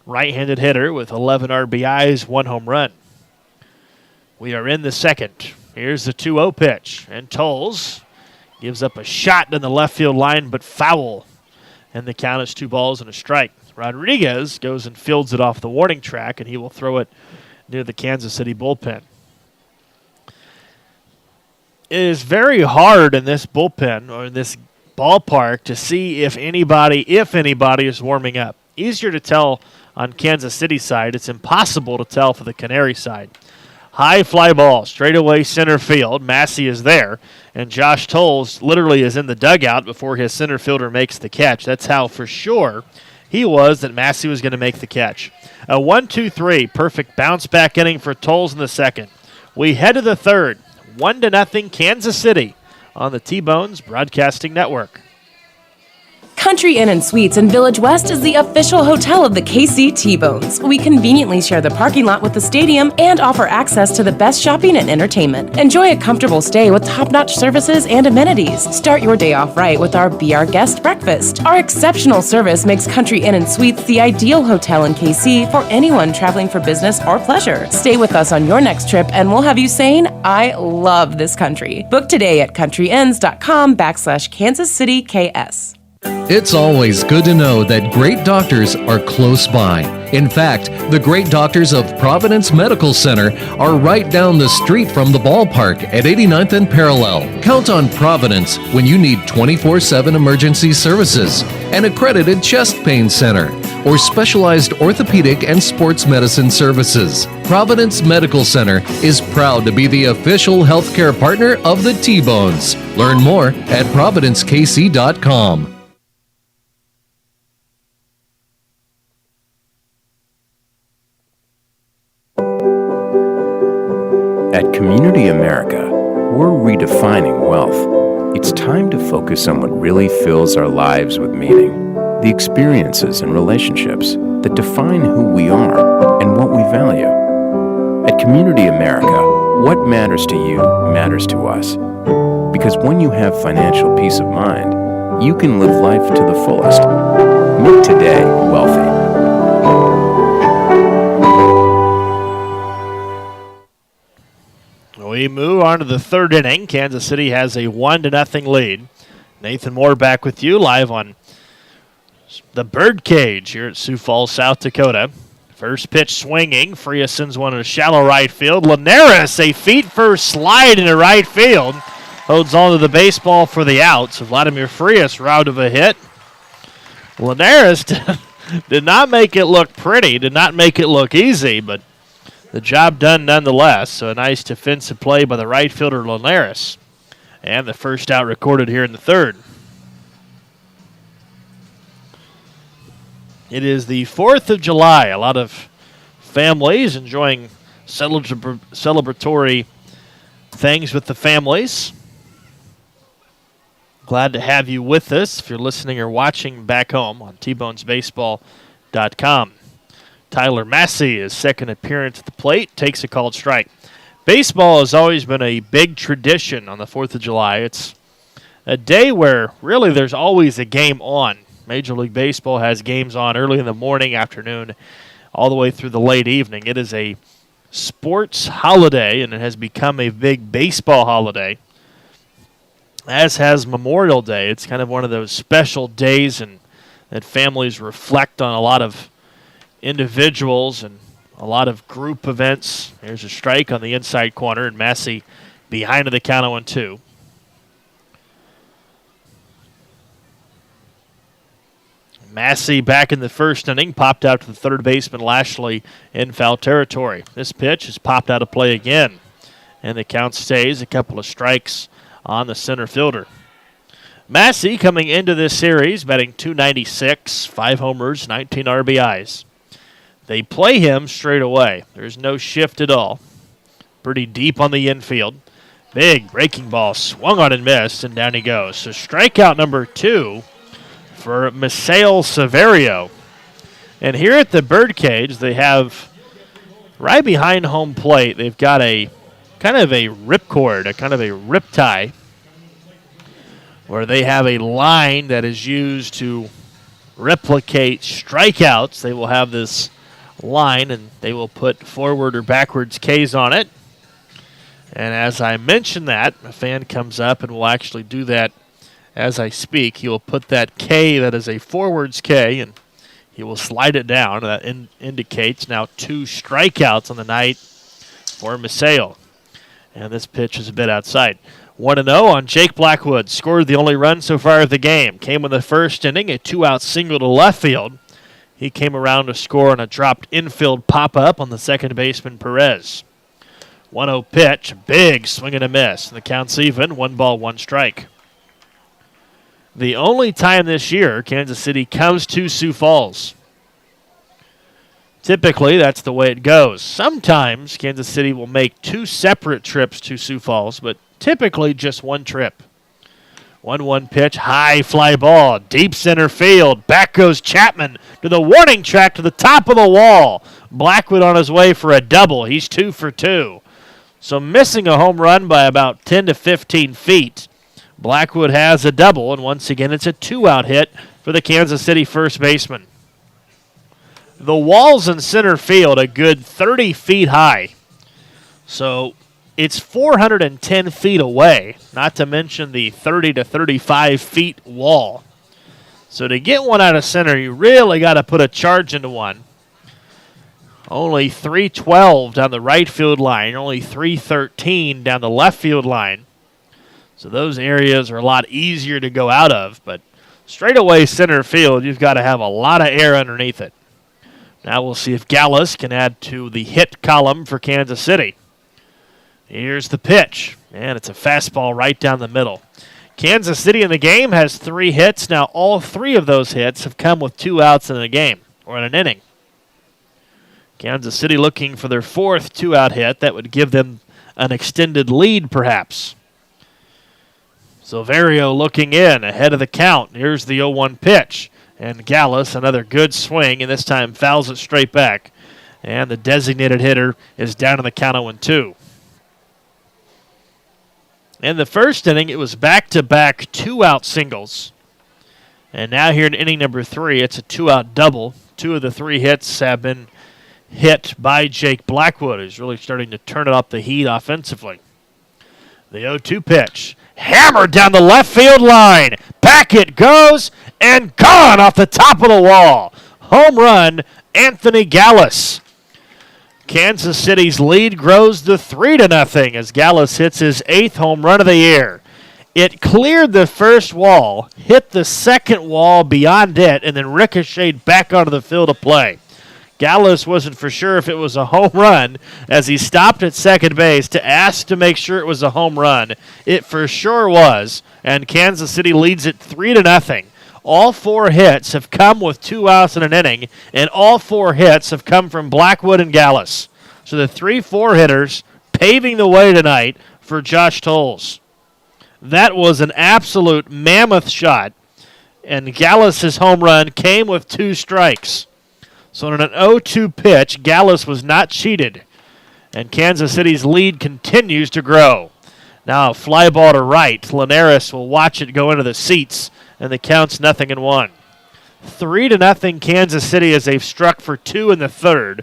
Speaker 2: right-handed hitter with 11 RBIs, 1 home run. We are in the second. Here's the 2-0 pitch, and Tolles gives up a shot down the left field line, but foul. And the count is 2 balls and a strike. Rodriguez goes and fields it off the warning track, and he will throw it near the Kansas City bullpen. It is very hard in this bullpen or in this ballpark to see if anybody is warming up. Easier to tell on Kansas City side. It's impossible to tell for the Canary side. High fly ball, straightaway center field. Massey is there, and Josh Tolles literally is in the dugout before his center fielder makes the catch. That's how for sure he was that Massey was going to make the catch. A 1-2-3, perfect bounce back inning for Tolles in the second. We head to the third, 1-0 Kansas City on the T-Bones Broadcasting Network.
Speaker 6: Country Inn & Suites in Village West is the official hotel of the KC T-Bones. We conveniently share the parking lot with the stadium and offer access to the best shopping and entertainment. Enjoy a comfortable stay with top-notch services and amenities. Start your day off right with our Be Our Guest breakfast. Our exceptional service makes Country Inn & Suites the ideal hotel in KC for anyone traveling for business or pleasure. Stay with us on your next trip and we'll have you saying, I love this country. Book today at countryinns.com/Kansas City KS.
Speaker 3: It's always good to know that great doctors are close by. In fact, the great doctors of Providence Medical Center are right down the street from the ballpark at 89th and Parallel. Count on Providence when you need 24/7 emergency services, an accredited chest pain center, or specialized orthopedic and sports medicine services. Providence Medical Center is proud to be the official healthcare partner of the T-Bones. Learn more at providencekc.com.
Speaker 4: At Community America, we're redefining wealth. It's time to focus on what really fills our lives with meaning. The experiences and relationships that define who we are and what we value. At Community America, what matters to you matters to us. Because when you have financial peace of mind, you can live life to the fullest. Make today wealthy.
Speaker 2: We move on to the third inning. Kansas City has a 1-0 lead. Nathan Moore back with you live on the Birdcage here at Sioux Falls, South Dakota. First pitch swinging. Frias sends one in a shallow right field. Linares, a feet-first slide into right field. Holds on to the baseball for the out. So Vladimir Frias robbed of a hit. Linares did not make it look pretty, did not make it look easy, but the job done nonetheless. So a nice defensive play by the right fielder Linares. And the first out recorded here in the third. It is the 4th of July. A lot of families enjoying celebratory things with the families. Glad to have you with us if you're listening or watching back home on tbonesbaseball.com. Tyler Massey, his second appearance at the plate, takes a called strike. Baseball has always been a big tradition on the 4th of July. It's a day where really there's always a game on. Major League Baseball has games on early in the morning, afternoon, all the way through the late evening. It is a sports holiday, and it has become a big baseball holiday, as has Memorial Day. It's kind of one of those special days and that families reflect on a lot of individuals and a lot of group events. There's a strike on the inside corner, and Massey behind the count of 1-2. Massey back in the first inning, popped out to the third baseman Lashley in foul territory. This pitch is popped out of play again, and the count stays. A couple of strikes on the center fielder. Massey coming into this series, batting .296, 5 homers, 19 RBIs. They play him straight away. There's no shift at all. Pretty deep on the infield. Big breaking ball swung on and missed, and down he goes. So strikeout number 2 for Misael Severio. And here at the Birdcage, they have right behind home plate, they've got a kind of a ripcord, a kind of a rip tie, where they have a line that is used to replicate strikeouts. They will have this line, and they will put forward or backwards Ks on it. And as I mention that, a fan comes up and will actually do that as I speak. He will put that K that is a forwards K, and he will slide it down. That indicates now 2 strikeouts on the night for Maceo. And this pitch is a bit outside. 1-0 on Jake Blackwood. Scored the only run so far of the game. Came in the first inning, a 2-out single to left field. He came around to score on a dropped infield pop-up on the second baseman, Perez. 1-0 pitch, big swing and a miss. And the count's even, 1 ball, 1 strike. The only time this year Kansas City comes to Sioux Falls. Typically, that's the way it goes. Sometimes Kansas City will make 2 separate trips to Sioux Falls, but typically just 1 trip. 1-1 pitch, high fly ball, deep center field. Back goes Chapman to the warning track to the top of the wall. Blackwood on his way for a double. He's 2 for 2. So missing a home run by about 10 to 15 feet. Blackwood has a double, and once again it's a 2-out hit for the Kansas City first baseman. The wall's in center field a good 30 feet high. So it's 410 feet away, not to mention the 30 to 35 feet wall. So to get one out of center, you really got to put a charge into one. Only 312 down the right field line, only 313 down the left field line. So those areas are a lot easier to go out of, but straightaway center field, you've got to have a lot of air underneath it. Now we'll see if Gallus can add to the hit column for Kansas City. Here's the pitch, and it's a fastball right down the middle. Kansas City in the game has 3 hits. Now all 3 of those hits have come with 2 outs in the game, or in an inning. Kansas City looking for their 4th 2-out hit. That would give them an extended lead, perhaps. Silverio looking in, ahead of the count. Here's the 0-1 pitch. And Gallus, another good swing, and this time fouls it straight back. And the designated hitter is down in the count 0-2. In the first inning, it was back-to-back 2-out singles. And now here in inning number 3, it's a 2-out double. 2 of the 3 hits have been hit by Jake Blackwood, who's really starting to turn it up the heat offensively. The 0-2 pitch, hammered down the left field line. Back it goes, and gone off the top of the wall. Home run, Anthony Gallus. Kansas City's lead grows to 3-0 as Gallus hits his 8th home run of the year. It cleared the first wall, hit the second wall beyond it, and then ricocheted back onto the field of play. Gallus wasn't for sure if it was a home run as he stopped at second base to ask to make sure it was a home run. It for sure was, and Kansas City leads it 3-0. All 4 hits have come with 2 outs in an inning, and all 4 hits have come from Blackwood and Gallus. So the 3-4 hitters paving the way tonight for Josh Tolles. That was an absolute mammoth shot, and Gallus' home run came with 2 strikes. So in an 0-2 pitch, Gallus was not cheated, and Kansas City's lead continues to grow. Now a fly ball to right. Linares will watch it go into the seats, and the count's 0-1. 3-0 Kansas City as they've struck for 2 in the 3rd,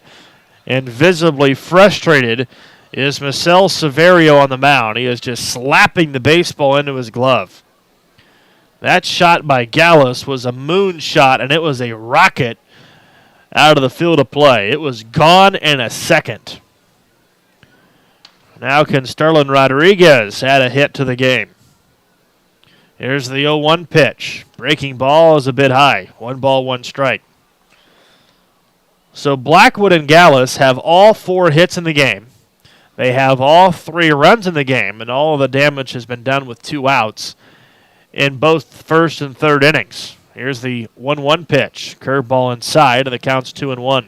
Speaker 2: and visibly frustrated is Marcel Severio on the mound. He is just slapping the baseball into his glove. That shot by Gallus was a moon shot, and it was a rocket out of the field of play. It was gone in a second. Now can Sterling Rodriguez add a hit to the game? Here's the 0-1 pitch. Breaking ball is a bit high. 1 ball, 1 strike. So Blackwood and Gallus have all 4 hits in the game. They have all 3 runs in the game, and all of the damage has been done with 2 outs in both first and third innings. Here's the 1-1 pitch. Curveball inside, and the count's 2-1.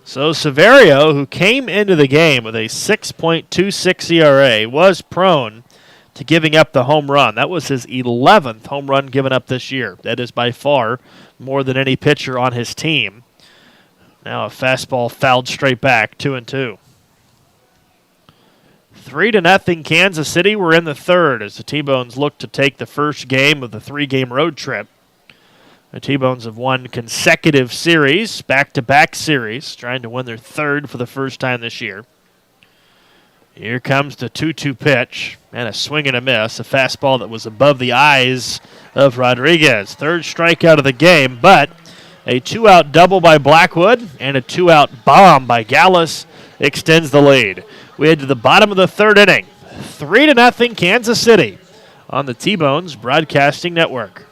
Speaker 2: So Severio, who came into the game with a 6.26 ERA, was prone to giving up the home run. That was his 11th home run given up this year. That is by far more than any pitcher on his team. Now a fastball fouled straight back, 2-2. 3-0 Kansas City. We're in the third as the T-Bones look to take the first game of the 3-game road trip. The T-Bones have won consecutive series, back-to-back series, trying to win their third for the first time this year. Here comes the 2-2 pitch, and a swing and a miss, a fastball that was above the eyes of Rodriguez. Third strikeout of the game, but a 2-out double by Blackwood and a 2-out bomb by Gallus extends the lead. We head to the bottom of the third inning. 3-0 Kansas City on the T-Bones Broadcasting Network.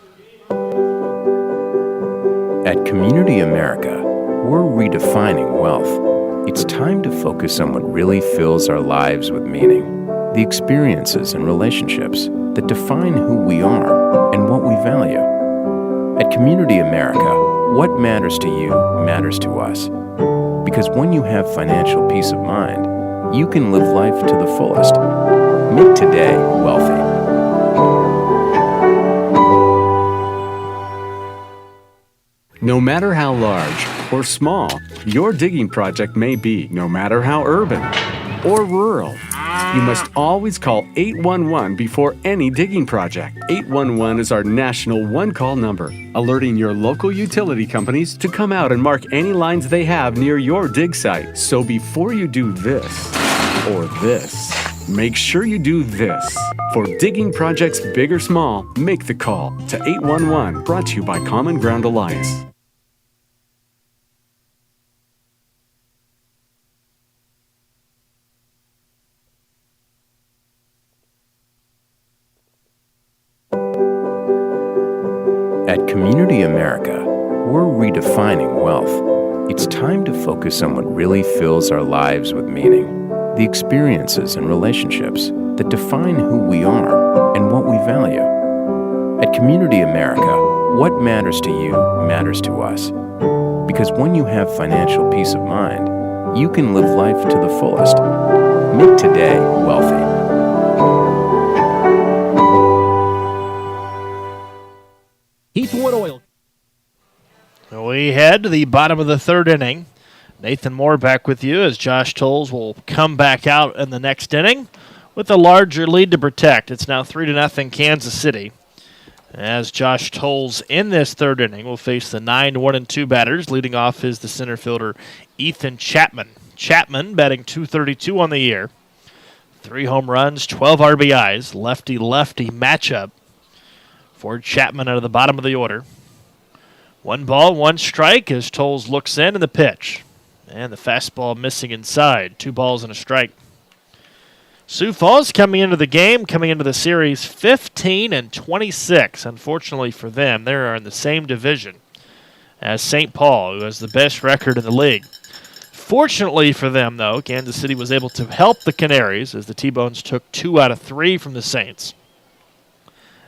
Speaker 4: At Community America, we're redefining wealth. It's time to focus on what really fills our lives with meaning. The experiences and relationships that define who we are and what we value. At Community America, what matters to you matters to us. Because when you have financial peace of mind, you can live life to the fullest. Make today wealthy.
Speaker 9: No matter how large or small your digging project may be, no matter how urban or rural, you must always call 811 before any digging project. 811 is our national one-call number, alerting your local utility companies to come out and mark any lines they have near your dig site. So before you do this or this, make sure you do this. For digging projects big or small, make the call to 811, brought to you by Common Ground Alliance.
Speaker 4: At Community America, we're redefining wealth. It's time to focus on what really fills our lives with meaning. The experiences and relationships that define who we are and what we value. At Community America, what matters to you matters to us. Because when you have financial peace of mind, you can live life to the fullest. Make today wealthy.
Speaker 8: Heathwood Oil.
Speaker 2: We head to the bottom of the third inning. Nathan Moore back with you as Josh Tolles will come back out in the next inning with a larger lead to protect. It's now 3-0 Kansas City. As Josh Tolles in this third inning will face the 9-1-2 batters. Leading off is the center fielder Ethan Chapman. Chapman batting .232 on the year. 3 home runs, 12 RBIs, lefty-lefty matchup for Chapman out of the bottom of the order. 1 ball, 1 strike as Tolles looks in and the pitch. And the fastball missing inside. 2 balls and a strike. Sioux Falls coming into the game, coming into the series 15-26. Unfortunately for them, they are in the same division as St. Paul, who has the best record in the league. Fortunately for them, though, Kansas City was able to help the Canaries as the T-Bones took 2 out of 3 from the Saints.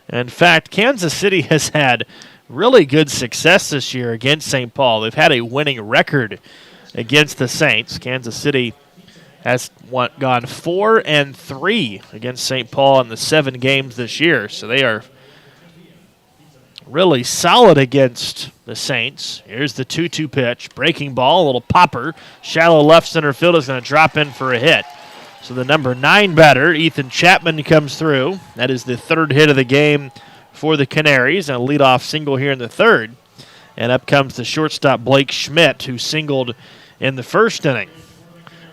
Speaker 2: In fact, Kansas City has had really good success this year against St. Paul. They've had a winning record against the Saints. Kansas City has gone 4-3 against St. Paul in the 7 games this year. So they are really solid against the Saints. Here's the 2-2 pitch. Breaking ball, a little popper. Shallow left center field is going to drop in for a hit. So the number 9 batter, Ethan Chapman, comes through. That is the 3rd hit of the game for the Canaries, and a leadoff single here in the 3rd. And up comes the shortstop, Blake Schmidt, who singled in the 1st inning.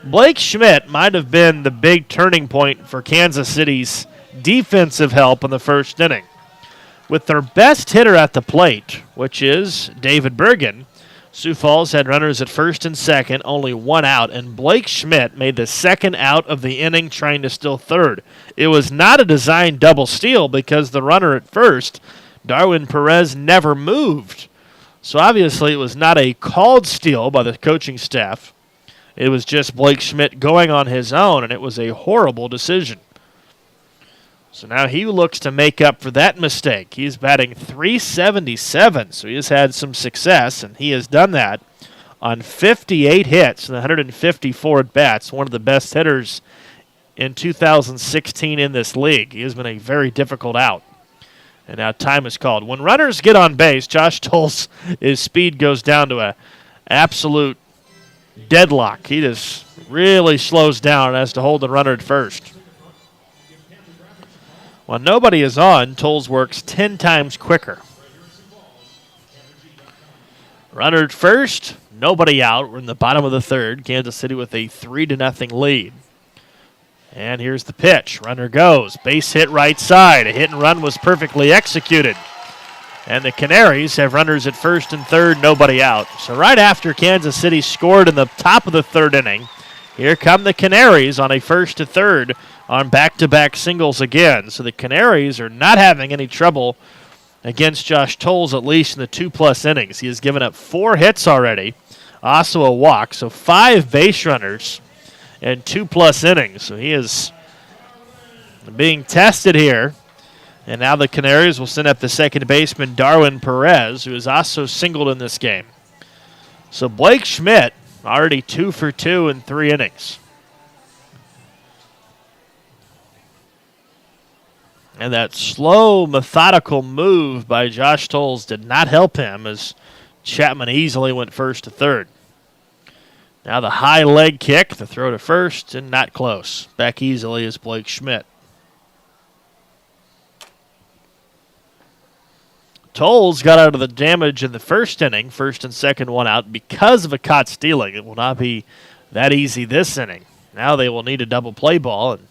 Speaker 2: Blake Schmidt might have been the big turning point for Kansas City's defensive help in the 1st inning. With their best hitter at the plate, which is David Bergen, Sioux Falls had runners at 1st and 2nd, only 1 out, and Blake Schmidt made the 2nd out of the inning trying to steal 3rd. It was not a designed double steal because the runner at 1st, Darwin Perez, never moved. So obviously it was not a called steal by the coaching staff. It was just Blake Schmidt going on his own, and it was a horrible decision. So now he looks to make up for that mistake. He's batting .377, so he has had some success, and he has done that on 58 hits and 154 at-bats, one of the best hitters in 2016 in this league. He has been a very difficult out. And now time is called. When runners get on base, Josh Tolles, his speed goes down to an absolute deadlock. He just really slows down and has to hold the runner at first. When nobody is on, Tolles works 10 times quicker. Runner at first, nobody out. We're in the bottom of the third. Kansas City with a 3-0 lead. And here's the pitch. Runner goes. Base hit right side. A hit and run was perfectly executed. And the Canaries have runners at first and third, nobody out. So right after Kansas City scored in the top of the third inning, here come the Canaries on a first to third on back-to-back singles again. So the Canaries are not having any trouble against Josh Tolles, at least in the 2+ innings. He has given up 4 hits already, also a walk, so 5 base runners in 2+ innings. So he is being tested here. And now the Canaries will send up the second baseman, Darwin Perez, who is also singled in this game. So Blake Schmidt already 2 for 2 in 3 innings. And that slow, methodical move by Josh Tolles did not help him as Chapman easily went first to third. Now the high leg kick, the throw to first, and not close. Back easily is Blake Schmidt. Tolles got out of the damage in the first inning, first and second one out, because of a caught stealing. It will not be that easy this inning. Now they will need a double play ball, and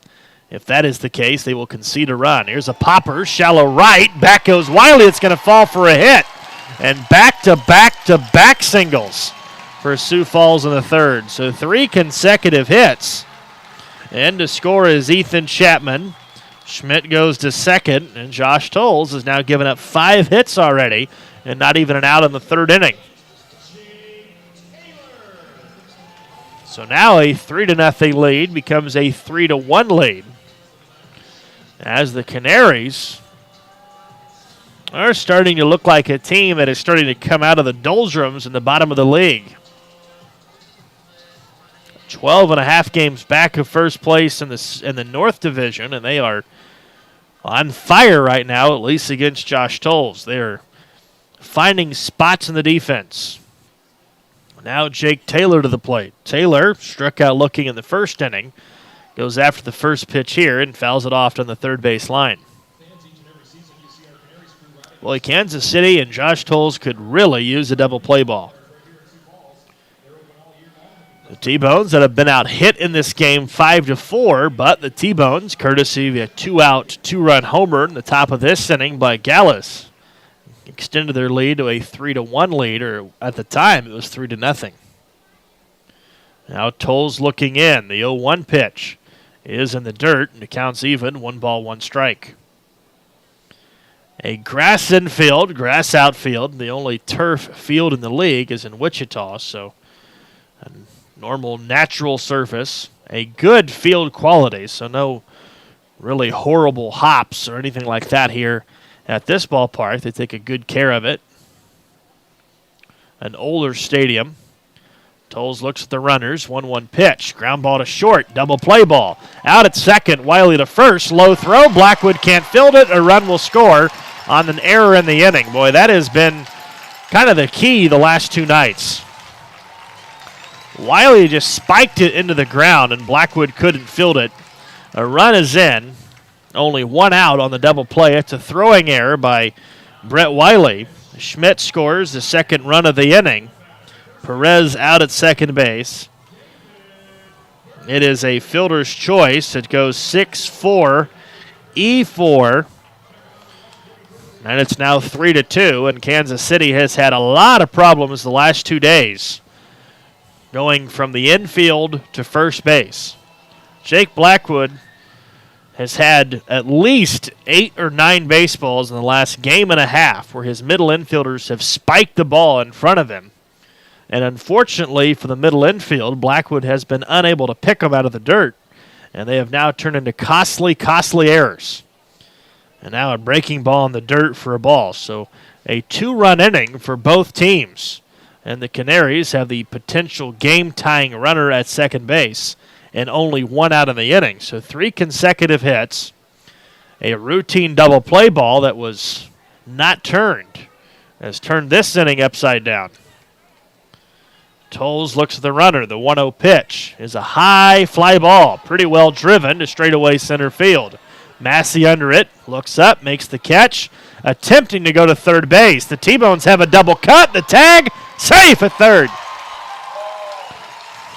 Speaker 2: if that is the case, they will concede a run. Here's a popper, shallow right. Back goes Wiley. It's going to fall for a hit. And back-to-back-to-back singles for Sioux Falls in the third. So 3 consecutive hits. And to score is Ethan Chapman. Schmidt goes to second, and Josh Tolles has now given up 5 hits already and not even an out in the third inning. So now a 3-0 lead becomes a 3-1 lead as the Canaries are starting to look like a team that is starting to come out of the doldrums in the bottom of the league. 12.5 games back of first place in the North Division, and they are on fire right now, at least against Josh Tolles. They're finding spots in the defense. Now Jake Taylor to the plate. Taylor struck out looking in the first inning, goes after the first pitch here and fouls it off on the third base line. Well, Kansas City and Josh Tolles could really use a double play ball. The T-Bones that have been out hit in this game 5-4, but the T-Bones, courtesy of a 2-out, 2-run homer in the top of this inning by Gallus, extended their lead to a 3-1 lead, or at the time it was 3-0. Now Tolles looking in. The 0-1 pitch is in the dirt, and the count's even, 1 ball, 1 strike. A grass infield, grass outfield. The only turf field in the league is in Wichita, so a normal natural surface. A good field quality, so no really horrible hops or anything like that here at this ballpark. They take a good care of it. An older stadium. Tolles looks at the runners. 1-1 pitch. Ground ball to short. Double play ball. Out at second. Wiley to first. Low throw. Blackwood can't field it. A run will score on an error in the inning. Boy, that has been kind of the key the last 2 nights. Wiley just spiked it into the ground, and Blackwood couldn't field it. A run is in. Only 1 out on the double play. It's a throwing error by Brett Wiley. Schmidt scores the second run of the inning. Perez out at second base. It is a fielder's choice. It goes 6-4, E4. And it's now 3-2, and Kansas City has had a lot of problems the last 2 days, going from the infield to first base. Jake Blackwood has had at least 8 or 9 baseballs in the last game and a half where his middle infielders have spiked the ball in front of him. And unfortunately for the middle infield, Blackwood has been unable to pick them out of the dirt, and they have now turned into costly errors. And now a breaking ball in the dirt for a ball. So a 2-run inning for both teams. And the Canaries have the potential game-tying runner at second base and only 1 out in the inning. So 3 consecutive hits, a routine double play ball that was not turned, has turned this inning upside down. Tolles looks at the runner. The 1-0 pitch is a high fly ball, pretty well driven to straightaway center field. Massey under it, looks up, makes the catch, attempting to go to third base. The T-Bones have a double cut. The tag, safe at third.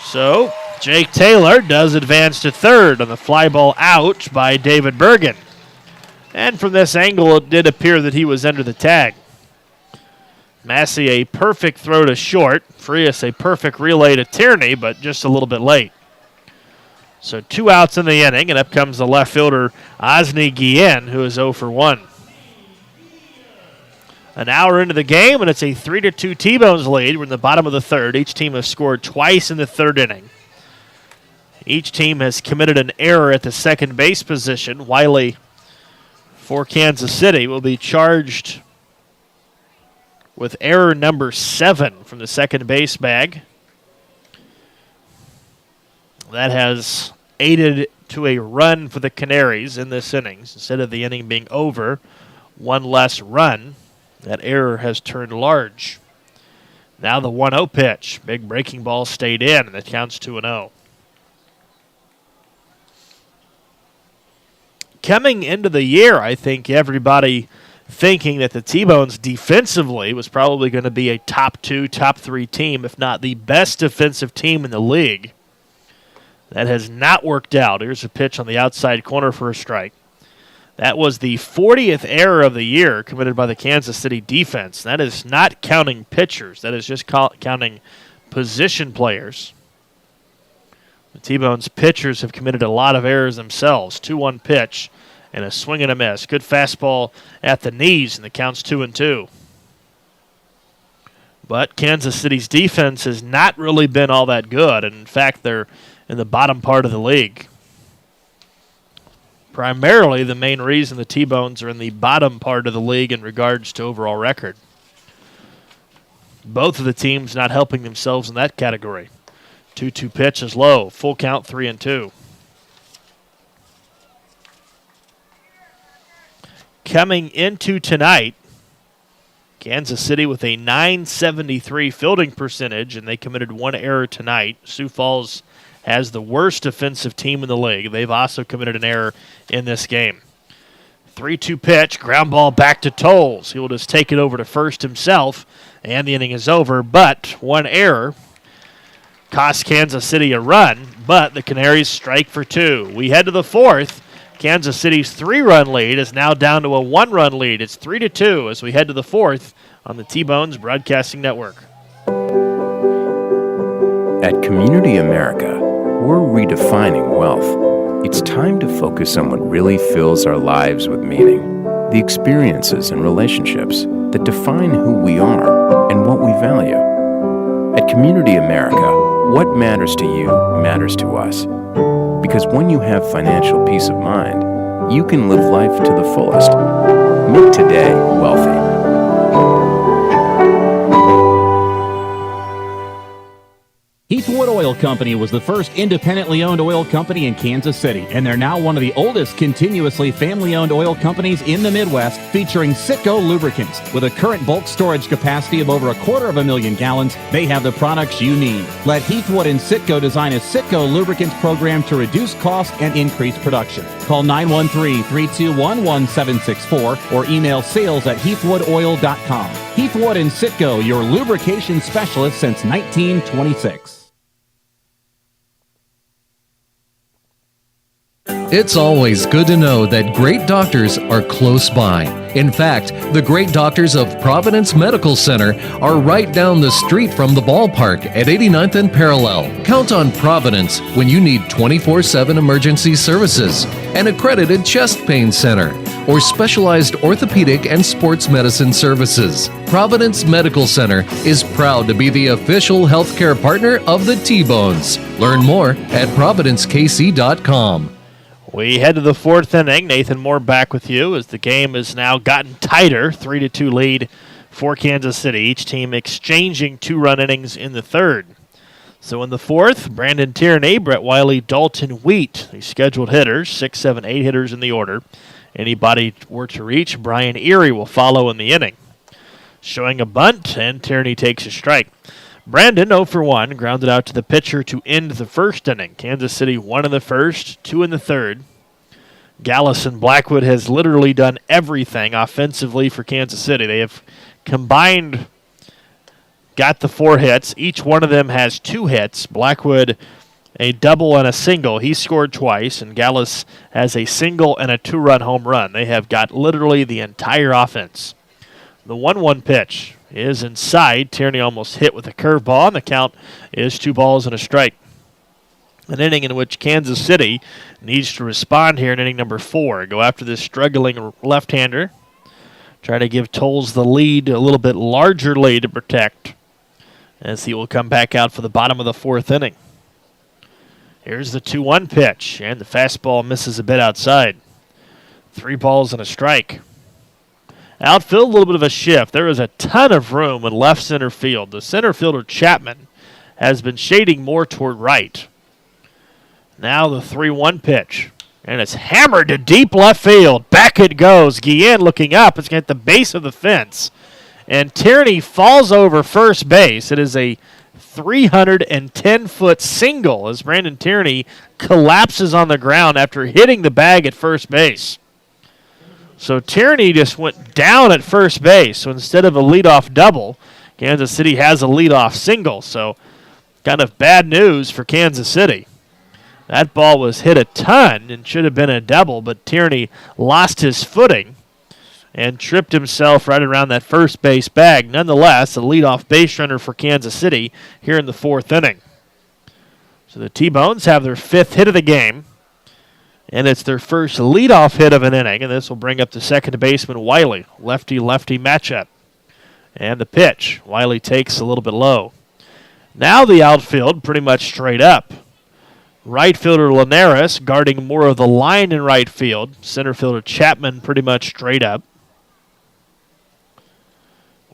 Speaker 2: So Jake Taylor does advance to third on the fly ball out by David Bergen. And from this angle, it did appear that he was under the tag. Massey a perfect throw to short. Frias a perfect relay to Tierney, but just a little bit late. So 2 outs in the inning, and up comes the left fielder, Osni Guillen, who is 0 for 1. An hour into the game, and it's a 3-2 T-Bones lead. We're in the bottom of the third. Each team has scored twice in the third inning. Each team has committed an error at the second base position. Wiley, for Kansas City, will be charged with error number 7 from the second base bag. That has aided to a run for the Canaries in this innings. Instead of the inning being over, one less run. That error has turned large. Now the 1-0 pitch. Big breaking ball stayed in, and it counts 2-0. Coming into the year, I think everybody thinking that the T-Bones defensively was probably going to be a top 2, top 3 team, if not the best defensive team in the league. That has not worked out. Here's a pitch on the outside corner for a strike. That was the 40th error of the year committed by the Kansas City defense. That is not counting pitchers. That is just counting position players. The T-Bones pitchers have committed a lot of errors themselves. 2-1 pitch and a swing and a miss. Good fastball at the knees, and the count's 2-2. But Kansas City's defense has not really been all that good. And in fact, they're in the bottom part of the league. Primarily the main reason the T-Bones are in the bottom part of the league in regards to overall record. Both of the teams not helping themselves in that category. 2-2 pitch is low. Full count, 3-2. Coming into tonight, Kansas City with a .973 fielding percentage, and they committed one error tonight. Sioux Falls has the worst defensive team in the league. They've also committed an error in this game. 3-2 pitch, ground ball back to Tolles. He will just take it over to first himself, and the inning is over. But one error cost Kansas City a run, but the Canaries strike for 2. We head to the fourth. Kansas City's 3-run lead is now down to a 1-run lead. It's 3-2 as we head to the fourth on the T-Bones Broadcasting Network.
Speaker 4: At Community America, we're redefining wealth. It's time to focus on what really fills our lives with meaning. The experiences and relationships that define who we are and what we value. At Community America, what matters to you matters to us. Because when you have financial peace of mind, you can live life to the fullest. Make today wealthy.
Speaker 8: Heathwood Oil Company was the first independently owned oil company in Kansas City, and they're now one of the oldest continuously family-owned oil companies in the Midwest, featuring Citgo lubricants. With a current bulk storage capacity of over 250,000 gallons, they have the products you need. Let Heathwood and Citgo design a Citgo lubricants program to reduce cost and increase production. Call 913-321-1764 or email sales@heathwoodoil.com. Heathwood and Citgo, your lubrication specialist since 1926.
Speaker 3: It's always good to know that great doctors are close by. In fact, the great doctors of Providence Medical Center are right down the street from the ballpark at 89th and Parallel. Count on Providence when you need 24/7 emergency services, an accredited chest pain center, or specialized orthopedic and sports medicine services. Providence Medical Center is proud to be the official healthcare partner of the T-Bones. Learn more at providencekc.com.
Speaker 2: We head to the fourth inning. Nathan Moore back with you as the game has now gotten tighter. 3-2 lead for Kansas City. Each team exchanging 2-run innings in the third. So in the fourth, Brandon Tierney, Brett Wiley, Dalton Wheat, the scheduled hitters, 6, 7, 8 hitters in the order. Anybody were to reach, Brian Erie will follow in the inning. Showing a bunt, and Tierney takes a strike. Brandon 0 for 1, grounded out to the pitcher to end the first inning. Kansas City 1 in the first, 2 in the third. Gallus and Blackwood has literally done everything offensively for Kansas City. They have combined, got the 4 hits. Each one of them has 2 hits. Blackwood a double and a single. He scored twice, and Gallus has a single and a 2-run home run. They have got literally the entire offense. The 1-1 pitch is inside. Tierney almost hit with a curveball, and the count is 2 balls and a strike. An inning in which Kansas City needs to respond here in inning number 4. Go after this struggling left-hander. Try to give Tolles the lead, a little bit larger lead to protect, as he will come back out for the bottom of the 4th inning. Here's the 2-1 pitch, and the fastball misses a bit outside. 3 balls and a strike. Outfield, a little bit of a shift. There is a ton of room in left center field. The center fielder, Chapman, has been shading more toward right. Now the 3-1 pitch, and it's hammered to deep left field. Back it goes. Guillen looking up. It's at the base of the fence, and Tierney falls over first base. It is a 310-foot single as Brandon Tierney collapses on the ground after hitting the bag at first base. So Tierney just went down at first base. So instead of a leadoff double, Kansas City has a leadoff single. So kind of bad news for Kansas City. That ball was hit a ton and should have been a double, but Tierney lost his footing and tripped himself right around that first base bag. Nonetheless, a leadoff base runner for Kansas City here in the 4th inning. So the T-Bones have their 5th hit of the game, and it's their first leadoff hit of an inning, and this will bring up the second baseman, Wiley. Lefty-lefty matchup. And the pitch. Wiley takes a little bit low. Now the outfield pretty much straight up. Right fielder Linares guarding more of the line in right field. Center fielder Chapman pretty much straight up.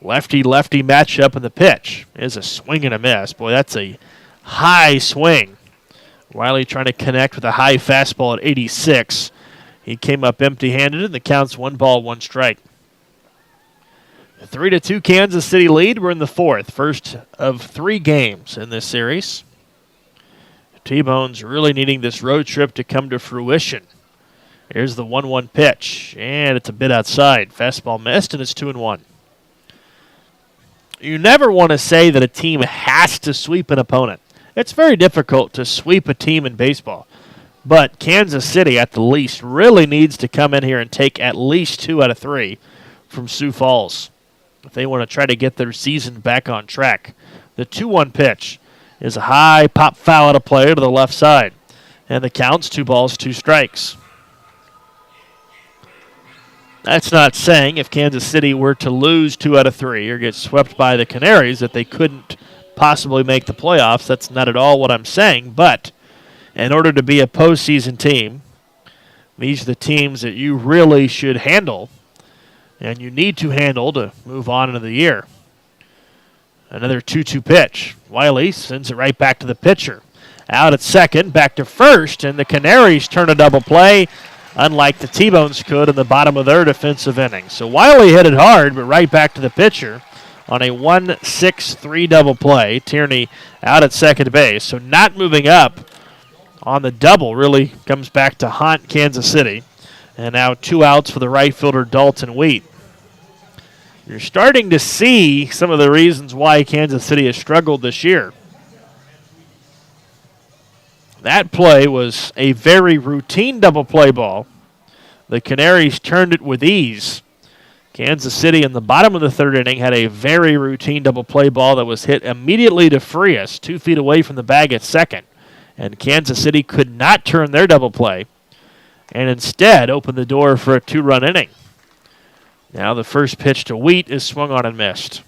Speaker 2: Lefty-lefty matchup in the pitch. Is a swing and a miss. Boy, that's a high swing. Wiley trying to connect with a high fastball at 86. He came up empty-handed, and the count's 1 ball, 1 strike. 3-2 Kansas City lead. We're in the 4th. First of 3 games in this series. T-Bones really needing this road trip to come to fruition. Here's the 1-1 pitch, and it's a bit outside. Fastball missed, and it's 2-1. You never want to say that a team has to sweep an opponent. It's very difficult to sweep a team in baseball. But Kansas City, at the least, really needs to come in here and take at least 2 out of 3 from Sioux Falls if they want to try to get their season back on track. The 2-1 pitch is a high pop foul out of play to the left side. And the count's 2 balls, 2 strikes. That's not saying if Kansas City were to lose 2 out of 3 or get swept by the Canaries that they couldn't possibly make the playoffs. That's not at all what I'm saying. But in order to be a postseason team, these are the teams that you really should handle and you need to handle to move on into the year. Another 2-2 pitch. Wiley sends it right back to the pitcher. Out at second, back to first, and the Canaries turn a double play, unlike the T-Bones could in the bottom of their defensive inning. So Wiley hit it hard, but right back to the pitcher on a 1-6-3 double play. Tierney out at second base, so not moving up on the double really comes back to haunt Kansas City. And now 2 outs for the right fielder Dalton Wheat. You're starting to see some of the reasons why Kansas City has struggled this year. That play was a very routine double play ball. The Canaries turned it with ease. Kansas City in the bottom of the 3rd inning had a very routine double play ball that was hit immediately to Frias, 2 feet away from the bag at second. And Kansas City could not turn their double play and instead opened the door for a 2-run inning. Now the first pitch to Wheat is swung on and missed.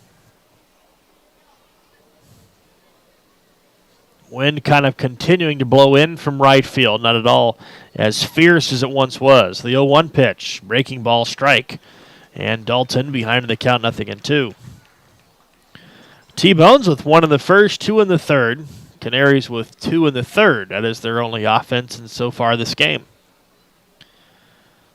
Speaker 2: Wind kind of continuing to blow in from right field, not at all as fierce as it once was. The 0-1 pitch, breaking ball strike, and Dalton behind the count 0-2. T-Bones with 1 in the first, 2 in the 3rd. Canaries with 2 in the 3rd. That is their only offense in so far this game.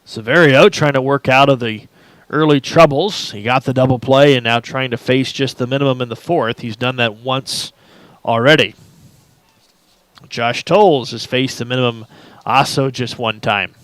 Speaker 2: Severio trying to work out of the early troubles. He got the double play and now trying to face just the minimum in the fourth. He's done that once already. Josh Tolles has faced the minimum also just one time.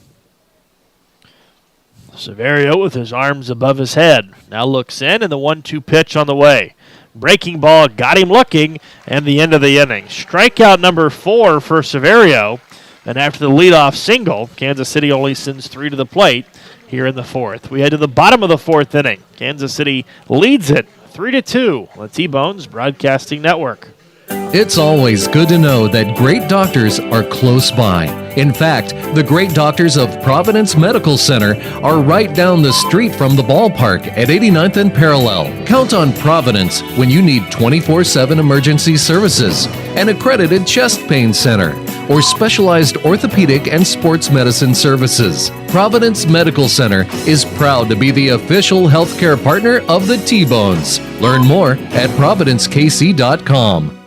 Speaker 2: Severio with his arms above his head. Now looks in, and the 1-2 pitch on the way. Breaking ball got him looking, and the end of the inning. Strikeout number 4 for Severio. And after the leadoff single, Kansas City only sends 3 to the plate here in the fourth. We head to the bottom of the fourth inning. Kansas City leads it 3-2 on the T-Bones Broadcasting Network.
Speaker 3: It's always good to know that great doctors are close by. In fact, the great doctors of Providence Medical Center are right down the street from the ballpark at 89th and Parallel. Count on Providence when you need 24/7 emergency services, an accredited chest pain center, or specialized orthopedic and sports medicine services. Providence Medical Center is proud to be the official healthcare partner of the T-Bones. Learn more at providencekc.com.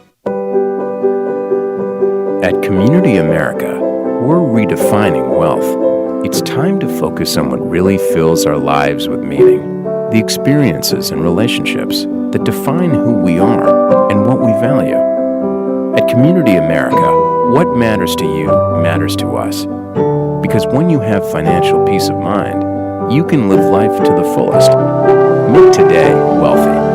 Speaker 4: At Community America, we're redefining wealth. It's time to focus on what really fills our lives with meaning. The experiences and relationships that define who we are and what we value. At Community America, what matters to you matters to us. Because when you have financial peace of mind, you can live life to the fullest. Make today wealthy.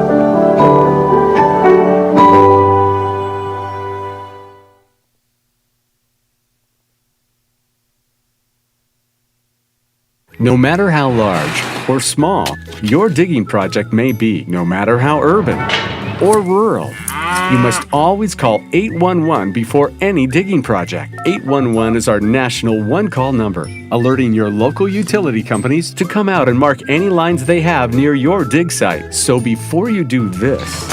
Speaker 9: No matter how large or small your digging project may be, no matter how urban or rural, you must always call 811 before any digging project. 811 is our national one-call number, alerting your local utility companies to come out and mark any lines they have near your dig site. So before you do this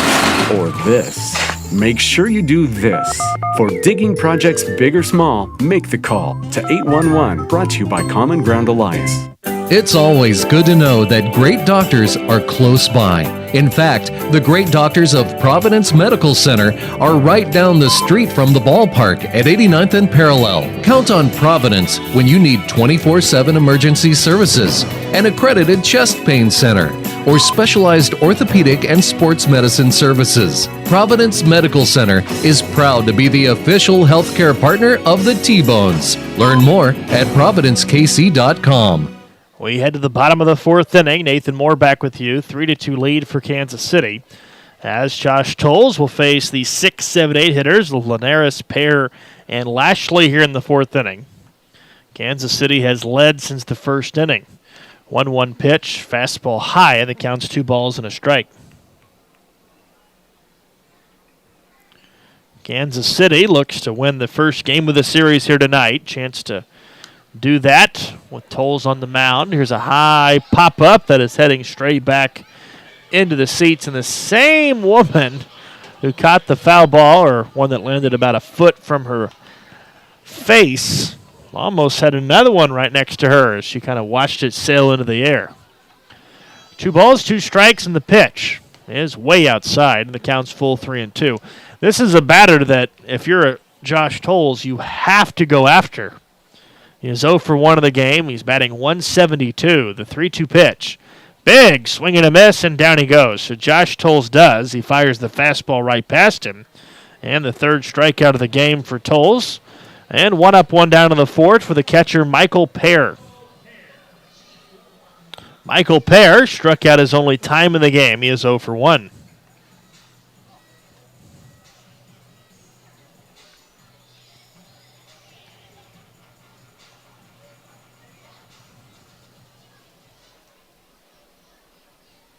Speaker 9: or this, make sure you do this. For digging projects big or small, make the call to 811, brought to you by Common Ground Alliance.
Speaker 3: It's always good to know that great doctors are close by. In fact, the great doctors of Providence Medical Center are right down the street from the ballpark at 89th and Parallel. Count on Providence when you need 24/7 emergency services, an accredited chest pain center, or specialized orthopedic and sports medicine services. Providence Medical Center is proud to be the official healthcare partner of the T-Bones. Learn more at providencekc.com.
Speaker 2: We head to the bottom of the fourth inning. Nathan Moore back with you. 3-2 lead for Kansas City. As Josh Tolles will face the 6, 7, 8 hitters, Linares, Pear, and Lashley here in the fourth inning. Kansas City has led since the first inning. 1-1 pitch, fastball high, and the count's 2 balls and a strike. Kansas City looks to win the first game of the series here tonight. Chance to do that with Tolles on the mound. Here's a high pop-up that is heading straight back into the seats. And the same woman who caught the foul ball, or one that landed about a foot from her face, almost had another one right next to her as she kind of watched it sail into the air. 2 balls, 2 strikes, and the pitch is way outside, and the count's full 3-2. This is a batter that, if you're a Josh Tolles, you have to go after. He is 0 for 1 in the game. He's batting 172, the 3-2 pitch. Big swing and a miss, and down he goes. So Josh Tolles does. He fires the fastball right past him. And the third strikeout of the game for Tolles. And 1 up, 1 down in the fourth for the catcher, Michael Pear. Michael Pear struck out his only time in the game. He is 0 for 1.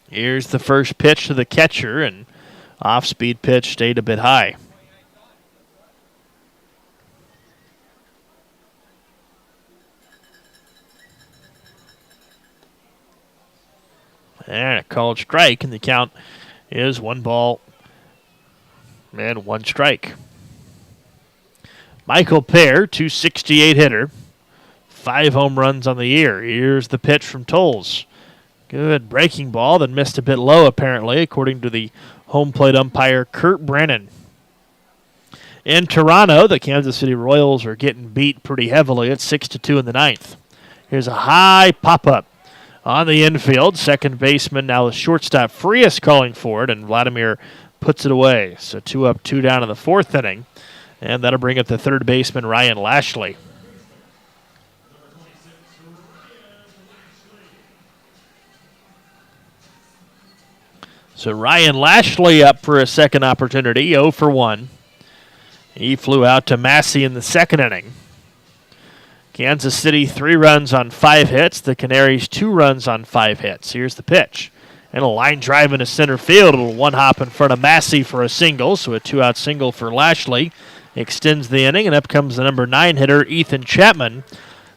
Speaker 2: Here's the first pitch to the catcher, and off-speed pitch stayed a bit high. And a called strike, and the count is 1 ball and 1 strike. Michael Pear, 268 hitter, 5 home runs on the year. Here's the pitch from Tolles. Good breaking ball that missed a bit low, apparently, according to the home plate umpire, Kurt Brennan. In Toronto, the Kansas City Royals are getting beat pretty heavily at 6-2 in the ninth. Here's a high pop-up. on the infield. Second baseman, now the shortstop Frias calling for it, and Vladimir puts it away. So 2 up, 2 down in the 4th inning, and that'll bring up the third baseman, Ryan Lashley. So Ryan Lashley up for a second opportunity, 0 for 1. He flew out to Massey in the 2nd inning. Kansas City 3 runs on 5 hits. The Canaries 2 runs on 5 hits. Here's the pitch. And a line drive into center field. A one hop in front of Massey for a single. So a 2-out single for Lashley. Extends the inning, and up comes the number 9 hitter, Ethan Chapman,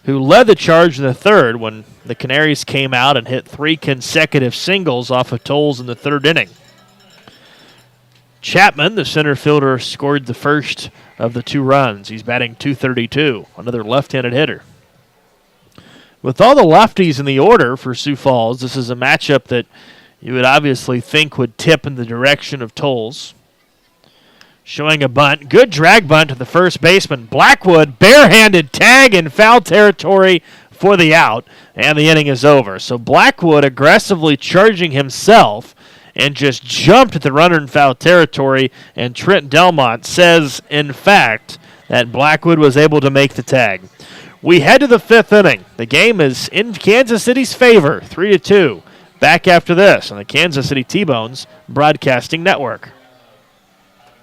Speaker 2: who led the charge in the 3rd when the Canaries came out and hit 3 consecutive singles off of Tolles in the 3rd inning. Chapman, the center fielder, scored the first of the 2 runs. He's batting .232, another left-handed hitter. With all the lefties in the order for Sioux Falls, this is a matchup that you would obviously think would tip in the direction of Tolles. Showing a bunt. Good drag bunt to the first baseman. Blackwood, barehanded tag in foul territory for the out, and the inning is over. So Blackwood aggressively charging himself and just jumped at the runner in foul territory, and Trent Delmont says, in fact, that Blackwood was able to make the tag. We head to the 5th inning. The game is in Kansas City's favor, 3-2. Back after this on the Kansas City T-Bones Broadcasting Network.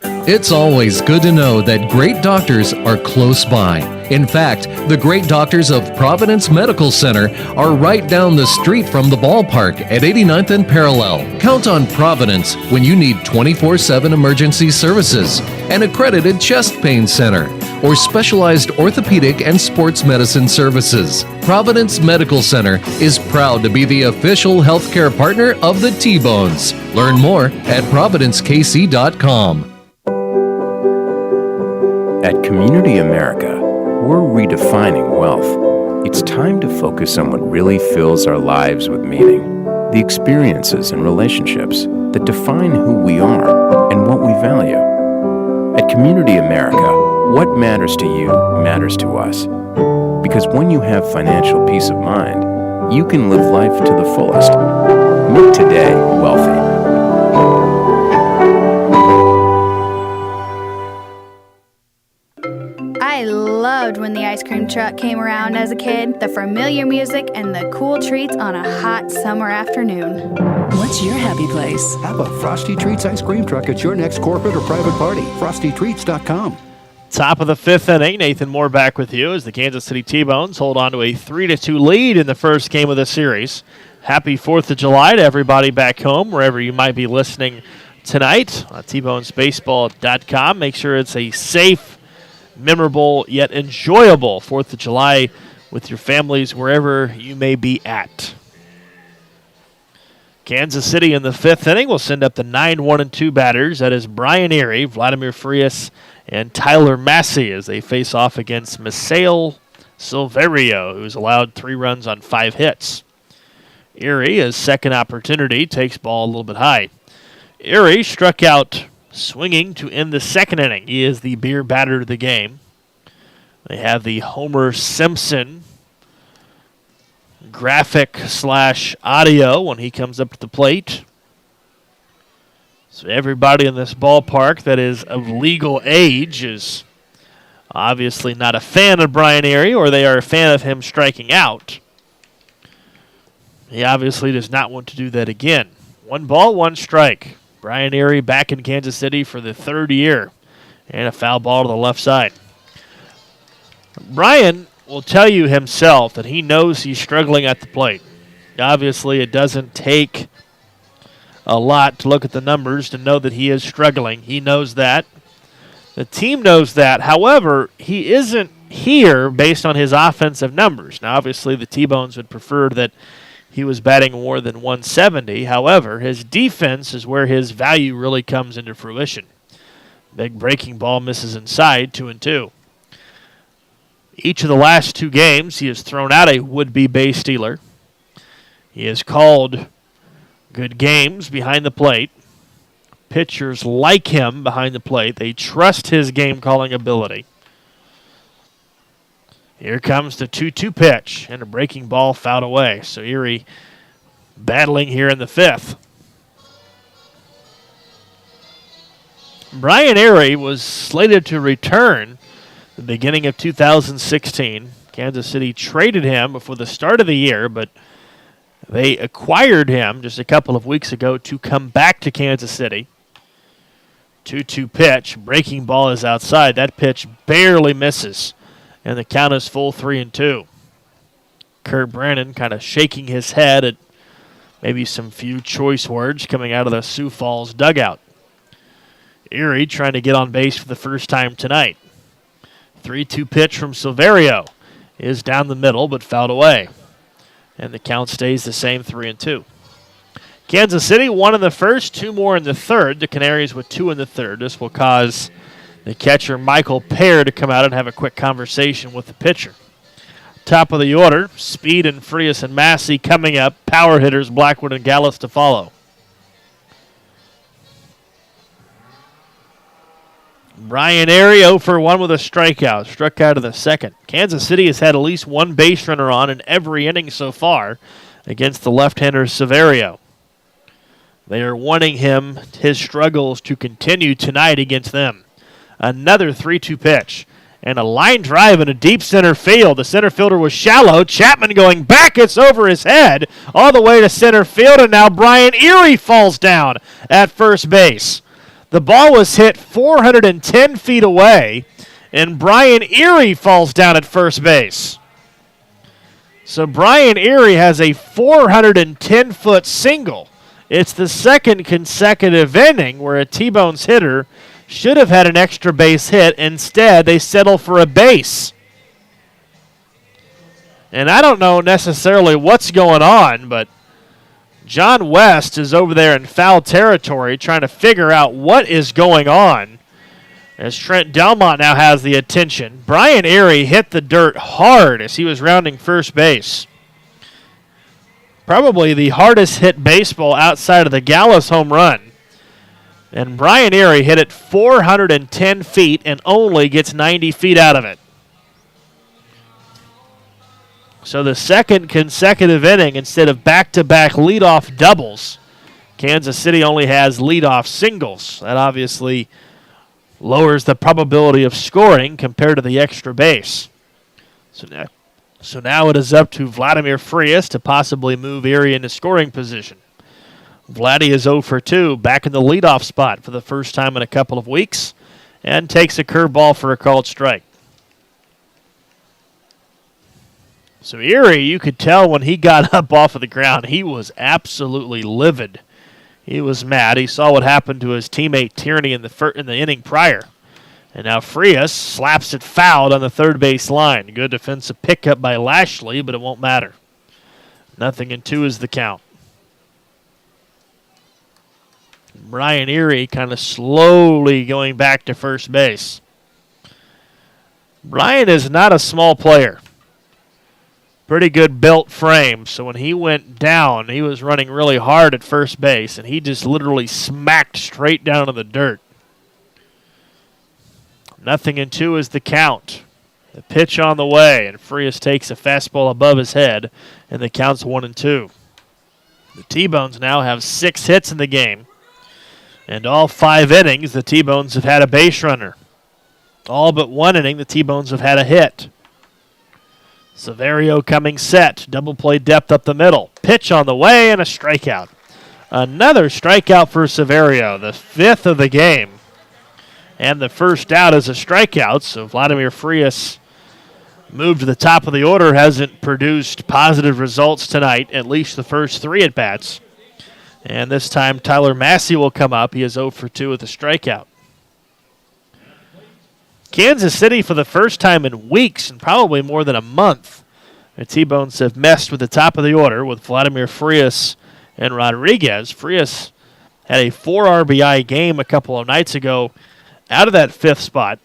Speaker 3: It's always good to know that great doctors are close by. In fact, the great doctors of Providence Medical Center are right down the street from the ballpark at 89th and Parallel. Count on Providence when you need 24/7 emergency services, an accredited chest pain center, or specialized orthopedic and sports medicine services. Providence Medical Center is proud to be the official healthcare partner of the T-Bones. Learn more at providencekc.com.
Speaker 4: At Community America, we're redefining wealth. It's time to focus on what really fills our lives with meaning. The experiences and relationships that define who we are and what we value. At Community America, what matters to you matters to us. Because when you have financial peace of mind, you can live life to the fullest. Make today wealthy.
Speaker 5: I loved when the ice cream truck came around as a kid, the familiar music and the cool treats on a hot summer afternoon.
Speaker 10: What's your happy place?
Speaker 7: Have a Frosty Treats ice cream truck at your next corporate or private party. FrostyTreats.com.
Speaker 2: Top of the 5th inning, Nathan Moore back with you as the Kansas City T-Bones hold on to a 3-2 lead in the first game of the series. Happy 4th of July to everybody back home, wherever you might be listening tonight on tbonesbaseball.com. Make sure it's a safe, memorable, yet enjoyable 4th of July with your families wherever you may be at. Kansas City in the 5th inning will send up the 9-1-2 batters. That is Brian Erie, Vladimir Frias, and Tyler Massey as they face off against Misael Silverio, who's allowed 3 runs on 5 hits. Erie, his second opportunity, takes ball a little bit high. Erie struck out swinging to end the 2nd inning. He is the beer batter of the game. They have the Homer Simpson graphic/audio when he comes up to the plate. So everybody in this ballpark that is of legal age is obviously not a fan of Brian Erie, or they are a fan of him striking out. He obviously does not want to do that again. 1 ball, 1 strike. Brian Erie back in Kansas City for the 3rd year. And a foul ball to the left side. Brian will tell you himself that he knows he's struggling at the plate. Obviously, it doesn't take a lot to look at the numbers to know that he is struggling. He knows that. The team knows that. However, he isn't here based on his offensive numbers. Now, obviously, the T-Bones would prefer that he was batting more than 170. However, his defense is where his value really comes into fruition. Big breaking ball misses inside, 2-2. Each of the last 2 games, he has thrown out a would-be base stealer. He has called good games behind the plate. Pitchers like him behind the plate. They trust his game-calling ability. Here comes the 2-2 pitch, and a breaking ball fouled away. So Erie battling here in the 5th. Brian Erie was slated to return at the beginning of 2016. Kansas City traded him before the start of the year, but they acquired him just a couple of weeks ago to come back to Kansas City. 2-2 pitch. Breaking ball is outside. That pitch barely misses, and the count is full 3-2. Kurt Brannon kind of shaking his head at maybe some few choice words coming out of the Sioux Falls dugout. Erie trying to get on base for the first time tonight. 3-2 pitch from Silverio is down the middle but fouled away. And the count stays the same, 3-2. Kansas City, 1 in the first, 2 more in the third. The Canaries with 2 in the third. This will cause the catcher Michael Pear to come out and have a quick conversation with the pitcher. Top of the order, Speed and Frias and Massey coming up. Power hitters Blackwood and Gallus to follow. Brian Erie 0 for 1 with a strikeout. Struck out of the second. Kansas City has had at least one base runner on in every inning so far against the left-hander Severio. They are wanting his struggles to continue tonight against them. Another 3-2 pitch. And a line drive in a deep center field. The center fielder was shallow. Chapman going back. It's over his head all the way to center field. And now Brian Erie falls down at first base. The ball was hit 410 feet away, and Brian Erie falls down at first base. So Brian Erie has a 410-foot single. It's the second consecutive inning where a T-Bones hitter should have had an extra base hit. Instead, they settle for a base. And I don't know necessarily what's going on, but John West is over there in foul territory trying to figure out what is going on as Trent Delmont now has the attention. Brian Erie hit the dirt hard as he was rounding first base. Probably the hardest hit baseball outside of the Gallus home run. And Brian Erie hit it 410 feet and only gets 90 feet out of it. So the second consecutive inning, instead of back-to-back leadoff doubles, Kansas City only has leadoff singles. That obviously lowers the probability of scoring compared to the extra base. So now it is up to Vladimir Frias to possibly move Erie into scoring position. Vladdy is 0 for 2, back in the leadoff spot for the first time in a couple of weeks, and takes a curveball for a called strike. So Erie, you could tell when he got up off of the ground, he was absolutely livid. He was mad. He saw what happened to his teammate Tierney in the inning prior. And now Frias slaps it foul on the third base line. Good defensive pickup by Lashley, but it won't matter. 0-2 is the count. Brian Erie kind of slowly going back to first base. Brian is not a small player. Pretty good built frame, so when he went down, he was running really hard at first base, and he just literally smacked straight down to the dirt. 0-2 is the count. The pitch on the way, and Frias takes a fastball above his head, and the count's 1-2. The T-Bones now have 6 hits in the game, and all 5 innings, the T-Bones have had a base runner. All but 1 inning, the T-Bones have had a hit. Severio coming set. Double play depth up the middle. Pitch on the way and a strikeout. Another strikeout for Severio, the 5th of the game. And the first out is a strikeout, so Vladimir Frias moved to the top of the order, hasn't produced positive results tonight, at least the first 3 at-bats. And this time Tyler Massey will come up. He is 0 for 2 with a strikeout. Kansas City, for the first time in weeks and probably more than a month, the T-Bones have messed with the top of the order with Vladimir Frias and Rodriguez. Frias had a 4 RBI game a couple of nights ago out of that 5th spot.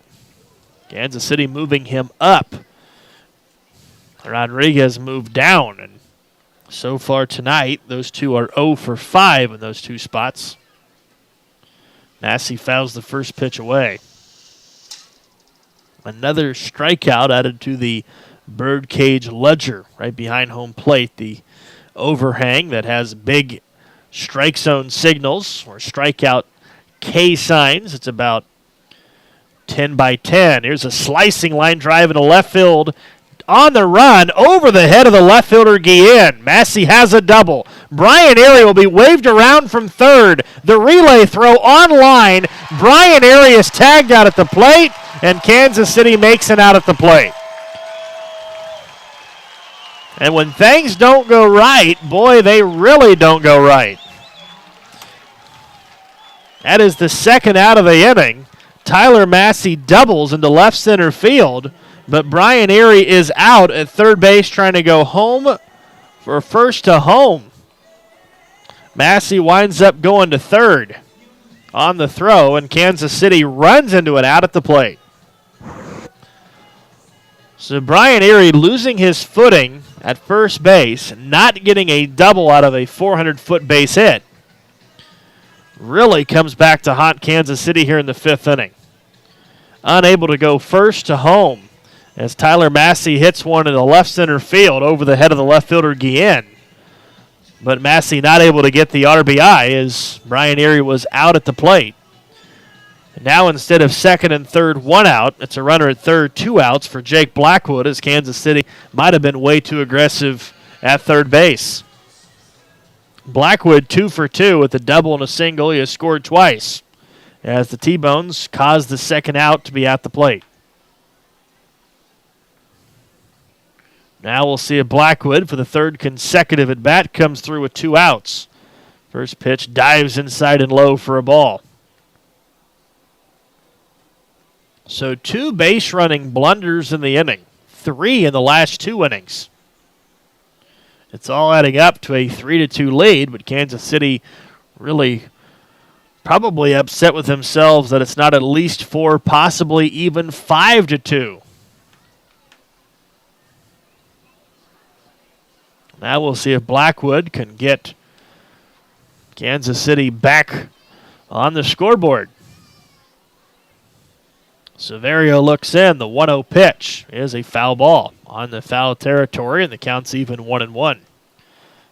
Speaker 2: Kansas City moving him up. Rodriguez moved down, and so far tonight, those two are 0 for 5 in those 2 spots. Massey fouls the first pitch away. Another strikeout added to the birdcage ledger right behind home plate. The overhang that has big strike zone signals or strikeout K signs. It's about 10 by 10. Here's a slicing line drive into left field. On the run, over the head of the left fielder, Guillen. Massey has a double. Brian Erie will be waved around from third. The relay throw on line. Brian Erie is tagged out at the plate, and Kansas City makes it out at the plate. And when things don't go right, boy, they really don't go right. That is the second out of the inning. Tyler Massey doubles into left center field, but Brian Erie is out at third base trying to go home for first to home. Massey winds up going to third on the throw, and Kansas City runs into an out at the plate. So Brian Erie losing his footing at first base, not getting a double out of a 400-foot base hit, really comes back to haunt Kansas City here in the fifth inning. Unable to go first to home as Tyler Massey hits one in the left center field over the head of the left fielder Guillen. But Massey not able to get the RBI as Brian Erie was out at the plate. And now instead of second and third, one out, it's a runner at third, 2 outs for Jake Blackwood as Kansas City might have been way too aggressive at third base. Blackwood 2 for 2 with a double and a single. He has scored twice as the T-Bones caused the second out to be at the plate. Now we'll see if Blackwood, for the third consecutive at-bat, comes through with 2 outs. First pitch dives inside and low for a ball. So 2 base-running blunders in the inning, 3 in the last 2 innings. It's all adding up to a 3-2 lead, but Kansas City really probably upset with themselves that it's not at least 4, possibly even 5-2. Now we'll see if Blackwood can get Kansas City back on the scoreboard. Severio looks in. The 1-0 pitch is a foul ball on the foul territory, and the count's even 1-1.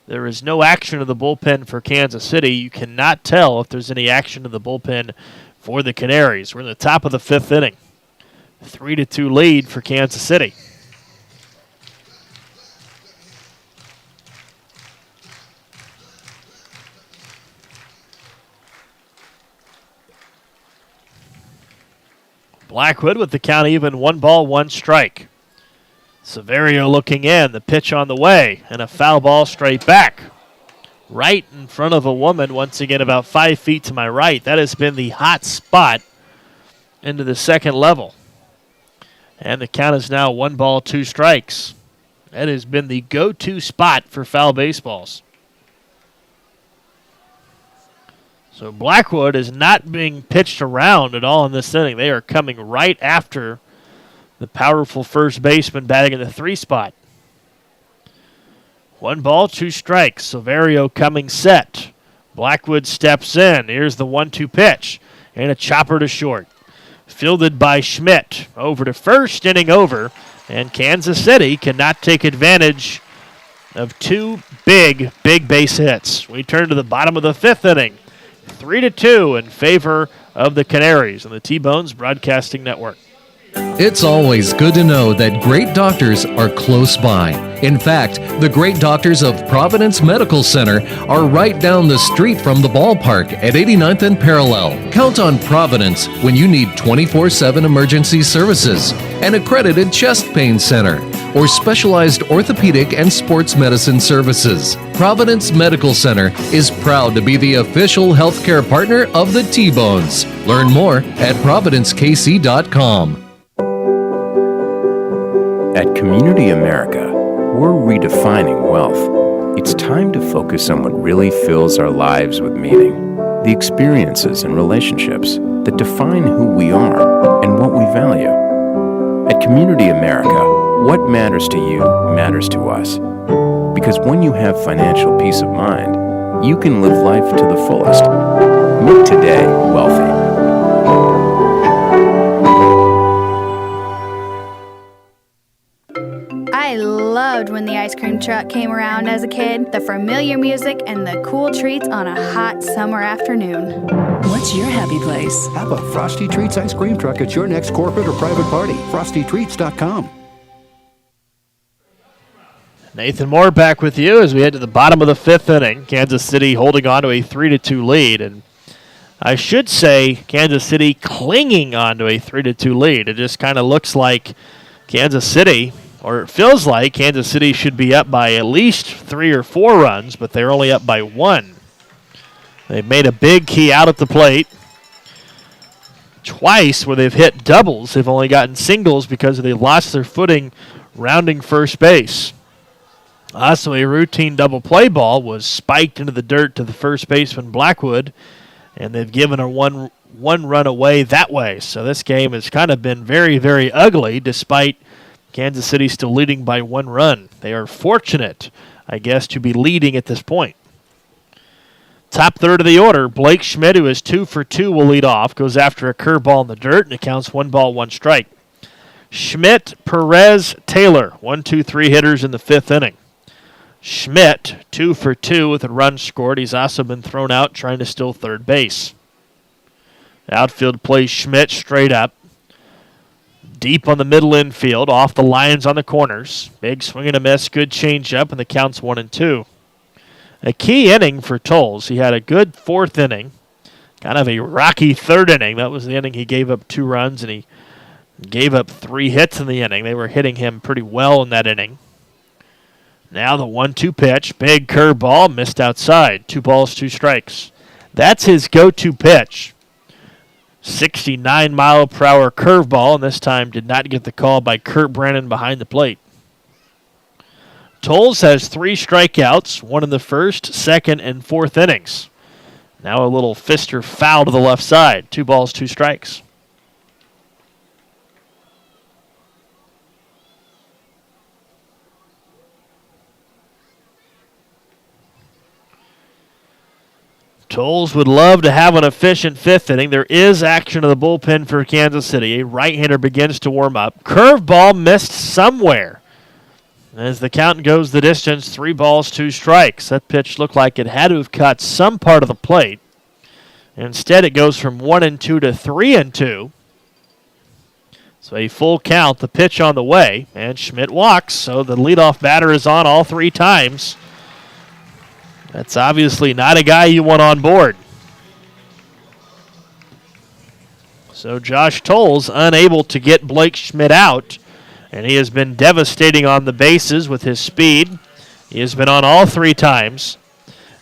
Speaker 2: There is no action of the bullpen for Kansas City. You cannot tell if there's any action of the bullpen for the Canaries. We're in the top of the 5th inning. 3-2 lead for Kansas City. Blackwood with the count even, 1 ball, 1 strike. Severio looking in, the pitch on the way, and a foul ball straight back. Right in front of a woman, once again about 5 feet to my right. That has been the hot spot into the second level. And the count is now 1 ball, 2 strikes. That has been the go-to spot for foul baseballs. So Blackwood is not being pitched around at all in this inning. They are coming right after the powerful first baseman batting in the 3 spot. 1 ball, 2 strikes. Severio coming set. Blackwood steps in. Here's the 1-2 pitch. And a chopper to short. Fielded by Schmidt. Over to first, inning over. And Kansas City cannot take advantage of 2 big base hits. We turn to the bottom of the 5th inning. 3-2 in favor of the Canaries on the T-Bones Broadcasting Network.
Speaker 3: It's always good to know that great doctors are close by. In fact, the great doctors of Providence Medical Center are right down the street from the ballpark at 89th and Parallel. Count on Providence when you need 24/7 emergency services, an accredited chest pain center, or specialized orthopedic and sports medicine services. Providence Medical Center is proud to be the official healthcare partner of the T-Bones. Learn more at providencekc.com.
Speaker 4: At Community America, we're redefining wealth. It's time to focus on what really fills our lives with meaning. The experiences and relationships that define who we are and what we value. At Community America, what matters to you matters to us. Because when you have financial peace of mind, you can live life to the fullest. Make today wealthy.
Speaker 5: I I loved when the ice cream truck came around as a kid, the familiar music and the cool treats on a hot summer afternoon.
Speaker 10: What's your happy place?
Speaker 7: Have a Frosty Treats ice cream truck at your next corporate or private party. FrostyTreats.com.
Speaker 2: Nathan Moore back with you as we head to the bottom of the fifth inning. Kansas City holding on to a 3-2 lead. And I should say Kansas City clinging on to a 3-2 lead. It just kind of looks like Kansas City, or it feels like Kansas City should be up by at least 3 or 4 runs, but they're only up by 1. They've made a big key out at the plate. Twice where they've hit doubles, they've only gotten singles because they've lost their footing rounding first base. Also, a routine double play ball was spiked into the dirt to the first baseman Blackwood, and they've given a one run away that way. So this game has kind of been very, very ugly, despite Kansas City still leading by 1 run. They are fortunate, I guess, to be leading at this point. Top third of the order, Blake Schmidt, who is 2 for 2, will lead off, goes after a curveball in the dirt, and it counts 1 ball, 1 strike. Schmidt, Perez, Taylor, 1-2-3 hitters in the fifth inning. Schmidt, 2 for 2 with a run scored. He's also been thrown out trying to steal third base. Outfield plays Schmidt straight up. Deep on the middle infield, off the lines on the corners. Big swing and a miss, good changeup, and the count's 1-2. A key inning for Tolles. He had a good fourth inning. Kind of a rocky third inning. That was the inning he gave up 2 runs, and he gave up 3 hits in the inning. They were hitting him pretty well in that inning. Now the 1-2 pitch, big curveball, missed outside. 2 balls, 2 strikes. That's his go-to pitch. 69-mile-per-hour curveball, and this time did not get the call by Kurt Brannon behind the plate. Tolles has 3 strikeouts, 1 in the first, second, and fourth innings. Now a little fister foul to the left side. 2 balls, 2 strikes. Tolles would love to have an efficient fifth inning. There is action in the bullpen for Kansas City. A right-hander begins to warm up. Curveball missed somewhere. As the count goes the distance, 3 balls, 2 strikes. That pitch looked like it had to have cut some part of the plate. Instead, it goes from 1-2 to 3-2. So a full count, the pitch on the way, and Schmidt walks, so the leadoff batter is on all 3 times. That's obviously not a guy you want on board. So Josh Tolles unable to get Blake Schmidt out, and he has been devastating on the bases with his speed. He has been on all 3 times.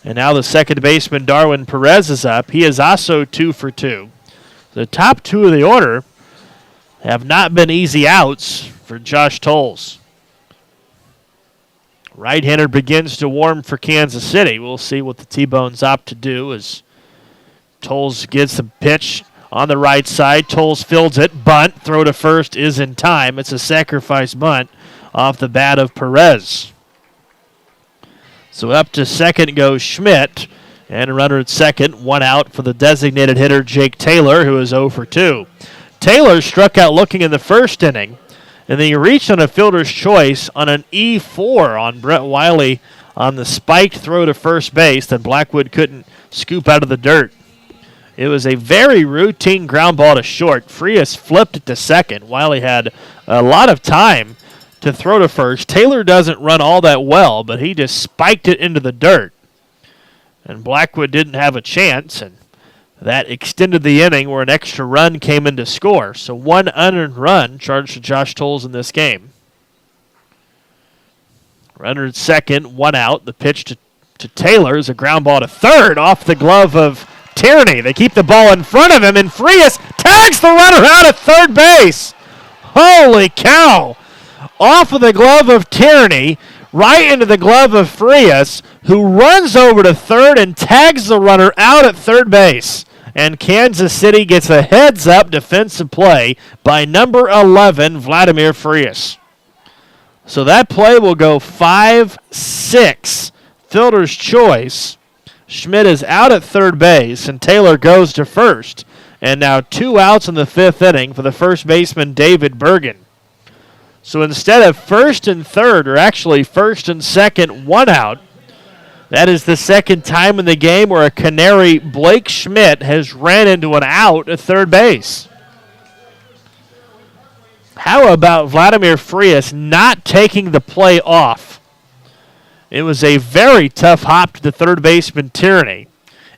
Speaker 2: And now the second baseman, Darwin Perez, is up. He is also 2 for 2. The top 2 of the order have not been easy outs for Josh Tolles. Right-hander begins to warm for Kansas City. We'll see what the T-Bones opt to do as Tolles gets the pitch on the right side. Tolles fields it. Bunt. Throw to first is in time. It's a sacrifice bunt off the bat of Perez. So up to second goes Schmidt. And a runner at second. 1 out for the designated hitter, Jake Taylor, who is 0 for 2. Taylor struck out looking in the first inning. And then he reached on a fielder's choice on an E4 on Brett Wiley on the spiked throw to first base that Blackwood couldn't scoop out of the dirt. It was a very routine ground ball to short. Frias flipped it to second. Wiley had a lot of time to throw to first. Taylor doesn't run all that well, but he just spiked it into the dirt. And Blackwood didn't have a chance, and that extended the inning where an extra run came in to score. So 1 unearned run charged to Josh Tolles in this game. Runner at second, 1 out. The pitch to Taylor is a ground ball to third off the glove of Tierney. They keep the ball in front of him, and Frias tags the runner out at third base. Holy cow! Off of the glove of Tierney, right into the glove of Frias, who runs over to third and tags the runner out at third base. And Kansas City gets a heads-up defensive play by number 11, Vladimir Frias. So that play will go 5-6. Fielder's choice. Schmidt is out at third base, and Taylor goes to first. And now 2 outs in the fifth inning for the first baseman, David Bergen. So instead of first and third, or actually first and second, one out, that is the second time in the game where a Canary, Blake Schmidt, has ran into an out at third base. How about Vladimir Frias not taking the play off? It was a very tough hop to the third baseman, Tierney.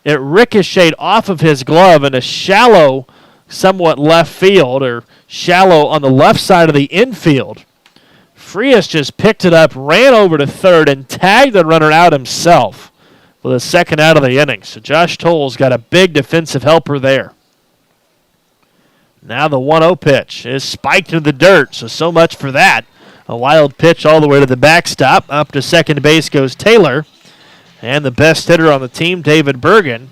Speaker 2: It ricocheted off of his glove in a shallow, somewhat left field, or shallow on the left side of the infield. Frias just picked it up, ran over to third, and tagged the runner out himself for the second out of the inning. So Josh Tolles got a big defensive helper there. Now the 1-0 pitch is spiked into the dirt, so much for that. A wild pitch all the way to the backstop. Up to second base goes Taylor. And the best hitter on the team, David Bergen,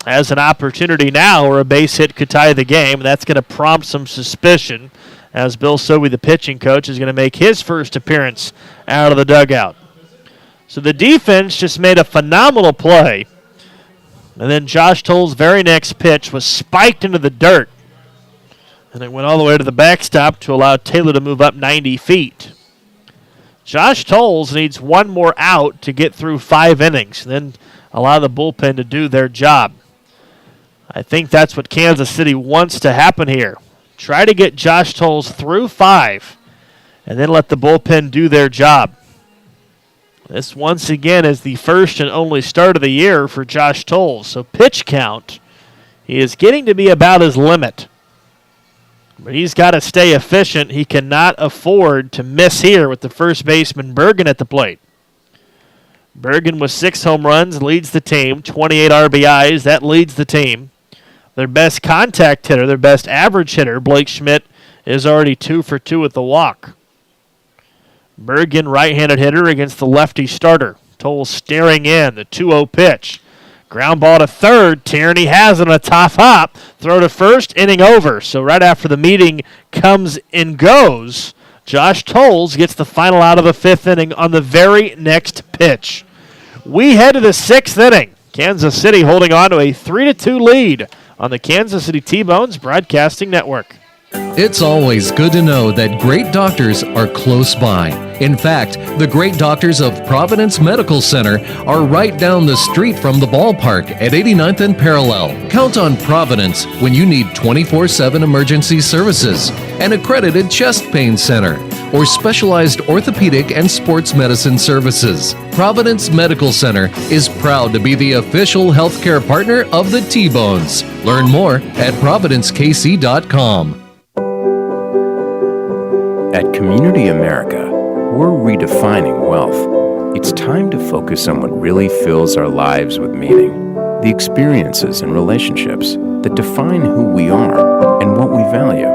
Speaker 2: has an opportunity now where a base hit could tie the game. That's going to prompt some suspicion as Bill Sobey, the pitching coach, is going to make his first appearance out of the dugout. So the defense just made a phenomenal play. And then Josh Tolles' very next pitch was spiked into the dirt. And it went all the way to the backstop to allow Taylor to move up 90 feet. Josh Tolles needs one more out to get through 5 innings, then allow the bullpen to do their job. I think that's what Kansas City wants to happen here. Try to get Josh Tolles through 5, and then let the bullpen do their job. This, once again, is the first and only start of the year for Josh Tolles. So pitch count, he is getting to be about his limit. But he's got to stay efficient. He cannot afford to miss here with the first baseman Bergen at the plate. Bergen with 6 home runs leads the team, 28 RBIs. That leads the team. Their best contact hitter, their best average hitter, Blake Schmidt, is already 2 for 2 with the walk. Bergen, right-handed hitter against the lefty starter. Tolles staring in, the 2-0 pitch. Ground ball to third. Tierney has it on a top hop. Throw to first, inning over. So right after the meeting comes and goes, Josh Tolles gets the final out of the 5th inning on the very next pitch. We head to the 6th inning. Kansas City holding on to a 3-2 lead on the Kansas City T-Bones Broadcasting Network.
Speaker 3: It's always good to know that great doctors are close by. In fact, the great doctors of Providence Medical Center are right down the street from the ballpark at 89th and Parallel. Count on Providence when you need 24/7 emergency services, an accredited chest pain center, or specialized orthopedic and sports medicine services. Providence Medical Center is proud to be the official healthcare partner of the T-Bones. Learn more at providencekc.com.
Speaker 4: At Community America, we're redefining wealth. It's time to focus on what really fills our lives with meaning. The experiences and relationships that define who we are and what we value.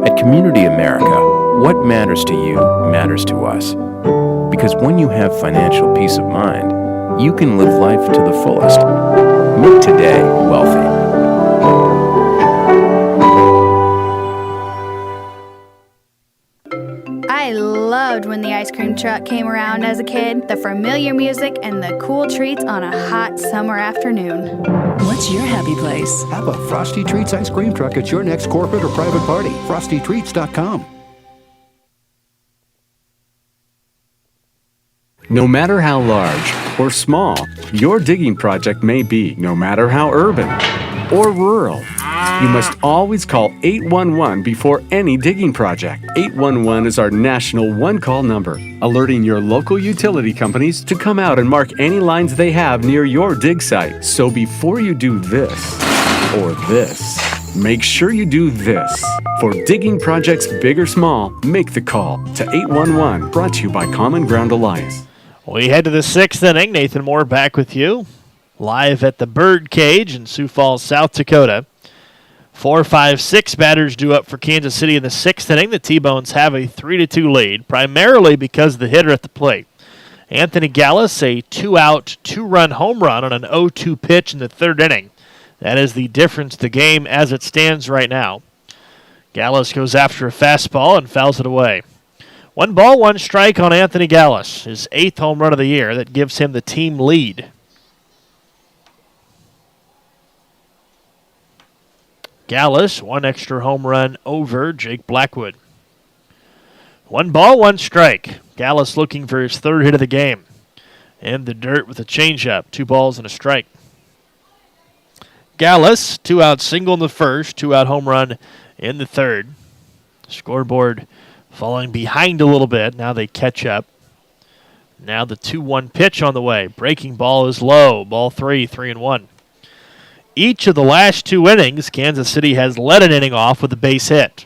Speaker 4: At Community America, what matters to you matters to us. Because when you have financial peace of mind, you can live life to the fullest. Make today wealthy.
Speaker 5: I loved when the ice cream truck came around as a kid. The familiar music and the cool treats on a hot summer afternoon.
Speaker 10: What's your happy place?
Speaker 7: Have a Frosty Treats ice cream truck at your next corporate or private party. FrostyTreats.com.
Speaker 9: No matter how large or small your digging project may be, no matter how urban or rural, you must always call 811 before any digging project. 811 is our national one-call number, alerting your local utility companies to come out and mark any lines they have near your dig site. So before you do this or this, make sure you do this. For digging projects big or small, make the call to 811, brought to you by Common Ground Alliance.
Speaker 2: We head to the 6th inning. Nathan Moore back with you, live at the Bird Cage in Sioux Falls, South Dakota. 4, 5, 6 batters due up for Kansas City in the 6th inning. The T-Bones have a 3-2 lead, primarily because of the hitter at the plate. Anthony Gallus, a 2-out, 2-run home run on an 0-2 pitch in the 3rd inning. That is the difference in the game as it stands right now. Gallus goes after a fastball and fouls it away. 1 ball, 1 strike on Anthony Gallus, his 8th home run of the year. That gives him the team lead. Gallus, 1 extra home run over Jake Blackwood. 1 ball, 1 strike. Gallus looking for his 3rd hit of the game. In the dirt with a changeup. 2 balls and a strike. Gallus, 2-out single in the 1st, 2-out home run in the 3rd. Scoreboard falling behind a little bit. Now they catch up. Now the 2-1 pitch on the way. Breaking ball is low. Ball 3, 3-1. Each of the last 2 innings, Kansas City has led an inning off with a base hit.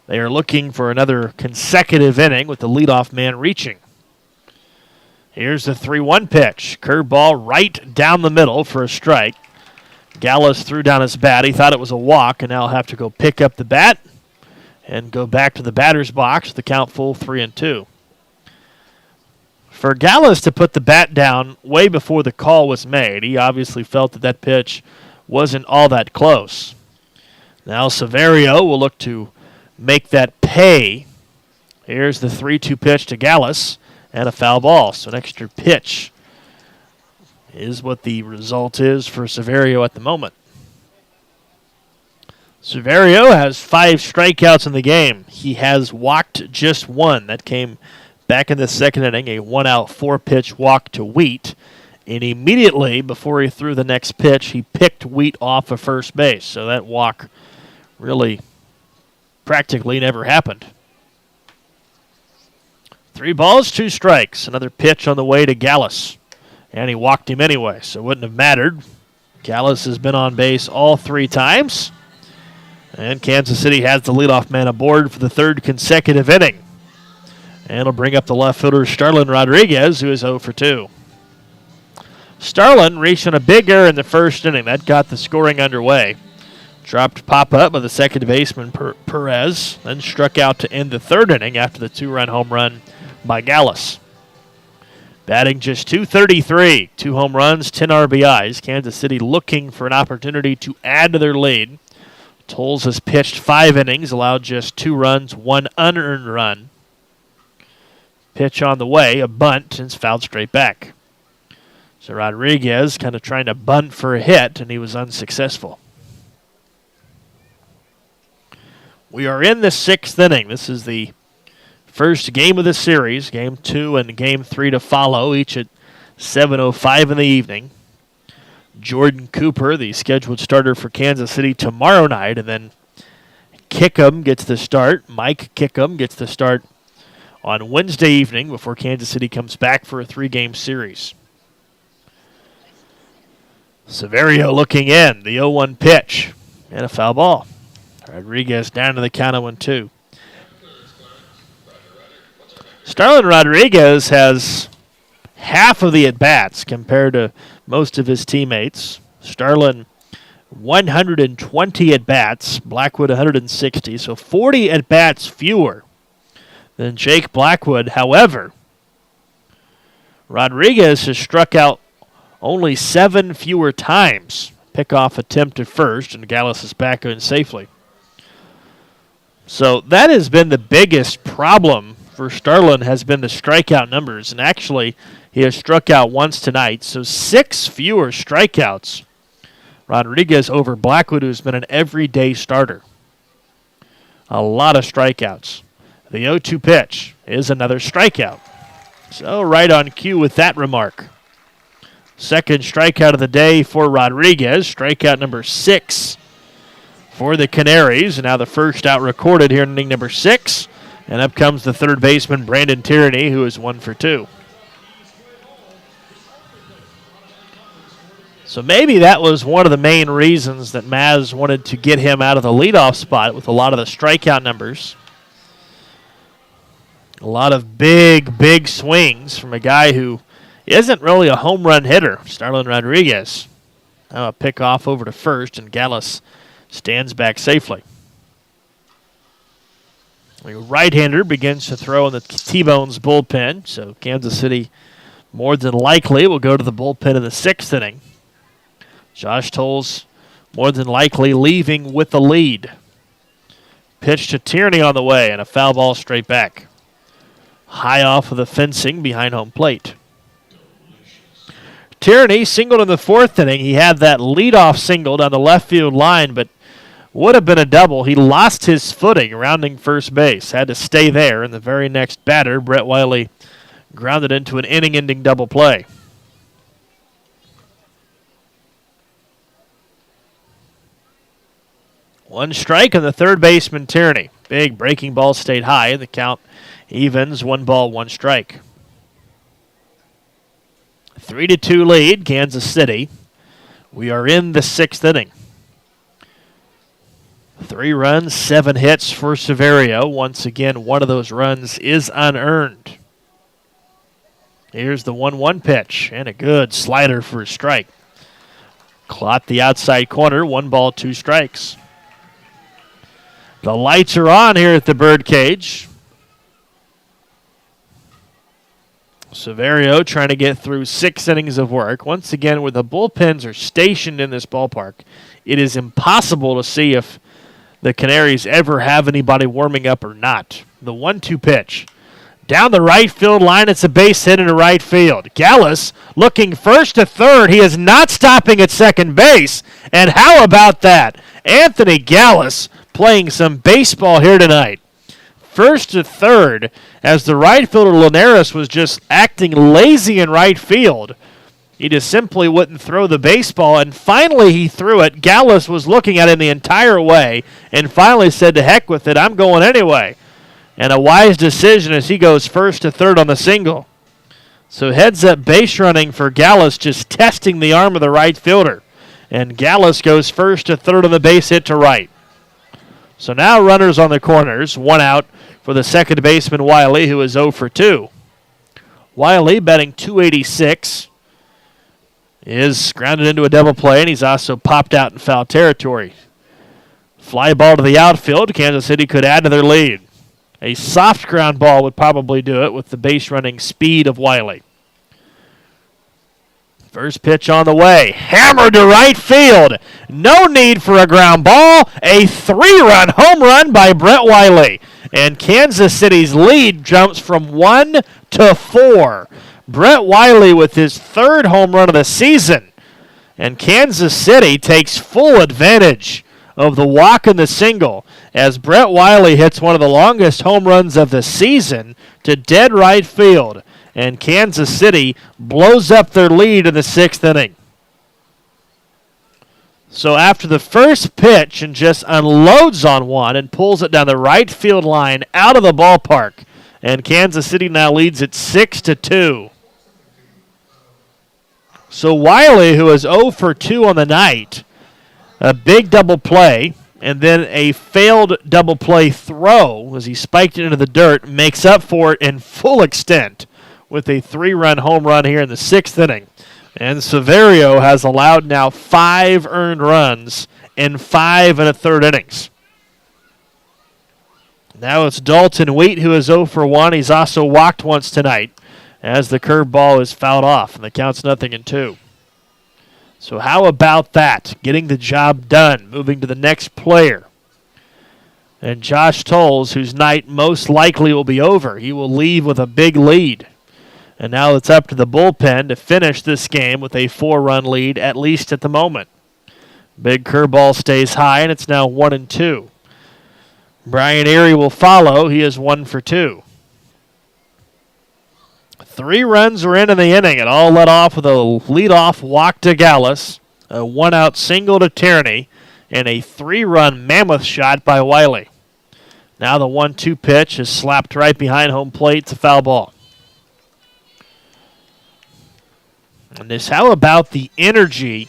Speaker 2: They are looking for another consecutive inning with the leadoff man reaching. Here's the 3-1 pitch. Curveball right down the middle for a strike. Gallus threw down his bat. He thought it was a walk, and now he'll have to go pick up the bat and go back to the batter's box. The count full 3-2. For Gallus to put the bat down way before the call was made, he obviously felt that that pitch wasn't all that close. Now Severio will look to make that pay. Here's the 3-2 pitch to Gallus and a foul ball. So an extra pitch is what the result is for Severio at the moment. Severio has 5 strikeouts in the game. He has walked just 1. That came back in the 2nd inning, a 1-out 4-pitch walk to Wheat. And immediately before he threw the next pitch, he picked Wheat off of first base. So that walk really practically never happened. 3 balls, 2 strikes. Another pitch on the way to Gallus. And he walked him anyway, so it wouldn't have mattered. Gallus has been on base all 3 times. And Kansas City has the leadoff man aboard for the 3rd consecutive inning. And it'll bring up the left fielder, Starlin Rodriguez, who is 0 for 2. Starlin reached on a big error in the 1st inning. That got the scoring underway. Dropped pop-up by the second baseman, Perez, then struck out to end the 3rd inning after the 2-run home run by Gallus. Batting just .233, 2 home runs, 10 RBIs. Kansas City looking for an opportunity to add to their lead. Tolles has pitched 5 innings, allowed just 2 runs, 1 unearned run. Pitch on the way, a bunt, and it's fouled straight back. So Rodriguez kind of trying to bunt for a hit, and he was unsuccessful. We are in the 6th inning. This is the first game of the series, Game 2 and Game 3 to follow, each at 7:05 in the evening. Jordan Cooper, the scheduled starter for Kansas City tomorrow night, and then Kickham gets the start. Mike Kickham gets the start on Wednesday evening before Kansas City comes back for a 3-game series. Severio looking in, the 0-1 pitch, and a foul ball. Rodriguez down to the count of 1-2. Starlin Rodriguez has half of the at-bats compared to most of his teammates. Starlin, 120 at-bats, Blackwood 160, so 40 at-bats fewer than Jake Blackwood. However, Rodriguez has struck out only 7 fewer times. Pickoff attempt at first, and Gallus is back in safely. So that has been the biggest problem for Starlin, has been the strikeout numbers. And actually, he has struck out once tonight, so 6 fewer strikeouts. Rodriguez over Blackwood, who's been an everyday starter. A lot of strikeouts. The 0-2 pitch is another strikeout. So right on cue with that remark. Second strikeout of the day for Rodriguez. Strikeout number 6 for the Canaries. And now the first out recorded here in inning number 6. And up comes the third baseman, Brandon Tierney, who is 1 for 2. So maybe that was one of the main reasons that Maz wanted to get him out of the leadoff spot with a lot of the strikeout numbers. A lot of big swings from a guy who isn't really a home run hitter, Starlin Rodriguez. Now a pick off over to first, and Gallus stands back safely. The right-hander begins to throw in the T-Bones bullpen, so Kansas City more than likely will go to the bullpen in the 6th inning. Josh Tolles more than likely leaving with the lead. Pitch to Tierney on the way, and a foul ball straight back. High off of the fencing behind home plate. Tierney singled in the 4th inning. He had that leadoff single down the left field line, but Would have been a double. He lost his footing rounding first base. Had to stay there, and the very next batter, Brett Wiley, grounded into an inning-ending double play. One strike on the third baseman, Tierney. Big breaking ball stayed high. The count evens, 1 ball, 1 strike. 3-2 lead, Kansas City. We are in the 6th inning. 3 runs, 7 hits for Severio. Once again, one of those runs is unearned. Here's the 1-1 pitch, and a good slider for a strike. Caught the outside corner, 1 ball, 2 strikes. The lights are on here at the Birdcage. Severio trying to get through 6 innings of work. Once again, where the bullpens are stationed in this ballpark, it is impossible to see if the Canaries ever have anybody warming up or not. The 1-2 pitch. Down the right field line, it's a base hit into right field. Gallus looking first to third. He is not stopping at second base. And how about that? Anthony Gallus playing some baseball here tonight. First to third, as the right fielder Linares was just acting lazy in right field. He just simply wouldn't throw the baseball, and finally he threw it. Gallus was looking at him the entire way, and finally said, to heck with it, I'm going anyway. And a wise decision as he goes first to third on the single. So heads up base running for Gallus, just testing the arm of the right fielder. And Gallus goes first to third on the base hit to right. So now runners on the corners, 1 out for the second baseman Wiley, who is 0 for 2. Wiley batting .286. Is grounded into a double play, and he's also popped out in foul territory. Fly ball to the outfield. Kansas City could add to their lead. A soft ground ball would probably do it with the base running speed of Wiley. First pitch on the way. Hammered to right field. No need for a ground ball. A 3-run home run by Brett Wiley. And Kansas City's lead jumps from 1 to 4. Brett Wiley with his 3rd home run of the season. And Kansas City takes full advantage of the walk and the single as Brett Wiley hits one of the longest home runs of the season to dead right field. And Kansas City blows up their lead in the 6th inning. So after the first pitch and just unloads on one and pulls it down the right field line out of the ballpark. And Kansas City now leads it 6-2. So Wiley, who is 0 for 2 on the night, a big double play, and then a failed double play throw as he spiked it into the dirt, makes up for it in full extent with a 3-run home run here in the 6th inning. And Severio has allowed now 5 earned runs in 5 1/3 innings. Now it's Dalton Wheat, who is 0 for 1. He's also walked once tonight as the curveball is fouled off, and the count's 0-2. So how about that? Getting the job done, moving to the next player. And Josh Tolles, whose night most likely will be over, he will leave with a big lead. And now it's up to the bullpen to finish this game with a 4-run lead, at least at the moment. Big curveball stays high, and it's now 1-2. Brian Erie will follow. He is 1 for 2. 3 runs were in the inning. It all led off with a leadoff walk to Gallus, a 1-out single to Tierney, and a 3-run mammoth shot by Wiley. Now the 1-2 pitch is slapped right behind home plate. It's a foul ball. And this, how about the energy?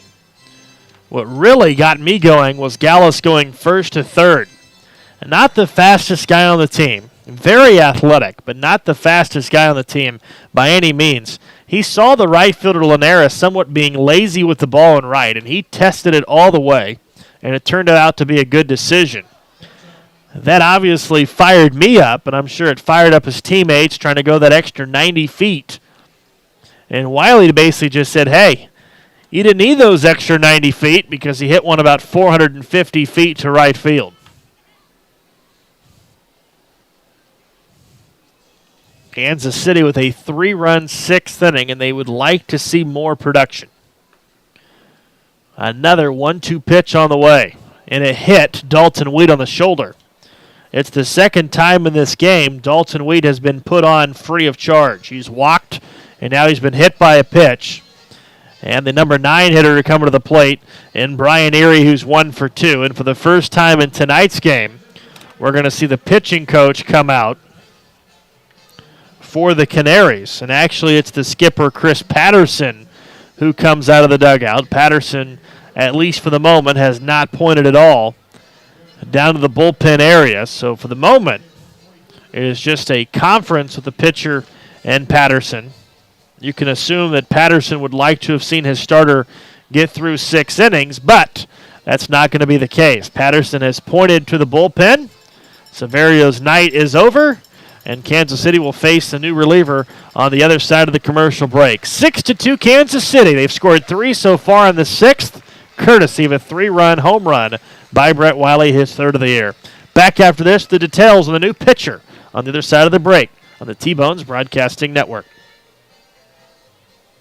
Speaker 2: What really got me going was Gallus going first to third. And not the fastest guy on the team. Very athletic, but not the fastest guy on the team by any means. He saw the right fielder Linares somewhat being lazy with the ball in right, and he tested it all the way, and it turned out to be a good decision. That obviously fired me up, and I'm sure it fired up his teammates trying to go that extra 90 feet. And Wiley basically just said, hey, you didn't need those extra 90 feet because he hit one about 450 feet to right field. Kansas City with a 3-run 6th inning, and they would like to see more production. Another 1-2 pitch on the way. and it hit Dalton Wheat on the shoulder. It's the second time in this game Dalton Wheat has been put on free of charge. He's walked, and now he's been hit by a pitch. And the number 9 hitter to come to the plate, and Brian Erie, who's 1 for 2. And for the first time in tonight's game, we're going to see the pitching coach come out for the Canaries. And actually, it's the skipper, Chris Patterson, who comes out of the dugout. Patterson, at least for the moment, has not pointed at all down to the bullpen area. So for the moment, it is just a conference with the pitcher and Patterson. You can assume that Patterson would like to have seen his starter get through 6 innings, but that's not going to be the case. Patterson has pointed to the bullpen. Severio's night is over, and Kansas City will face the new reliever on the other side of the commercial break. 6-2 Kansas City. They've scored 3 so far in the 6th, courtesy of a 3-run home run by Brett Wiley, his 3rd of the year. Back after this, the details on the new pitcher on the other side of the break on the T-Bones Broadcasting Network.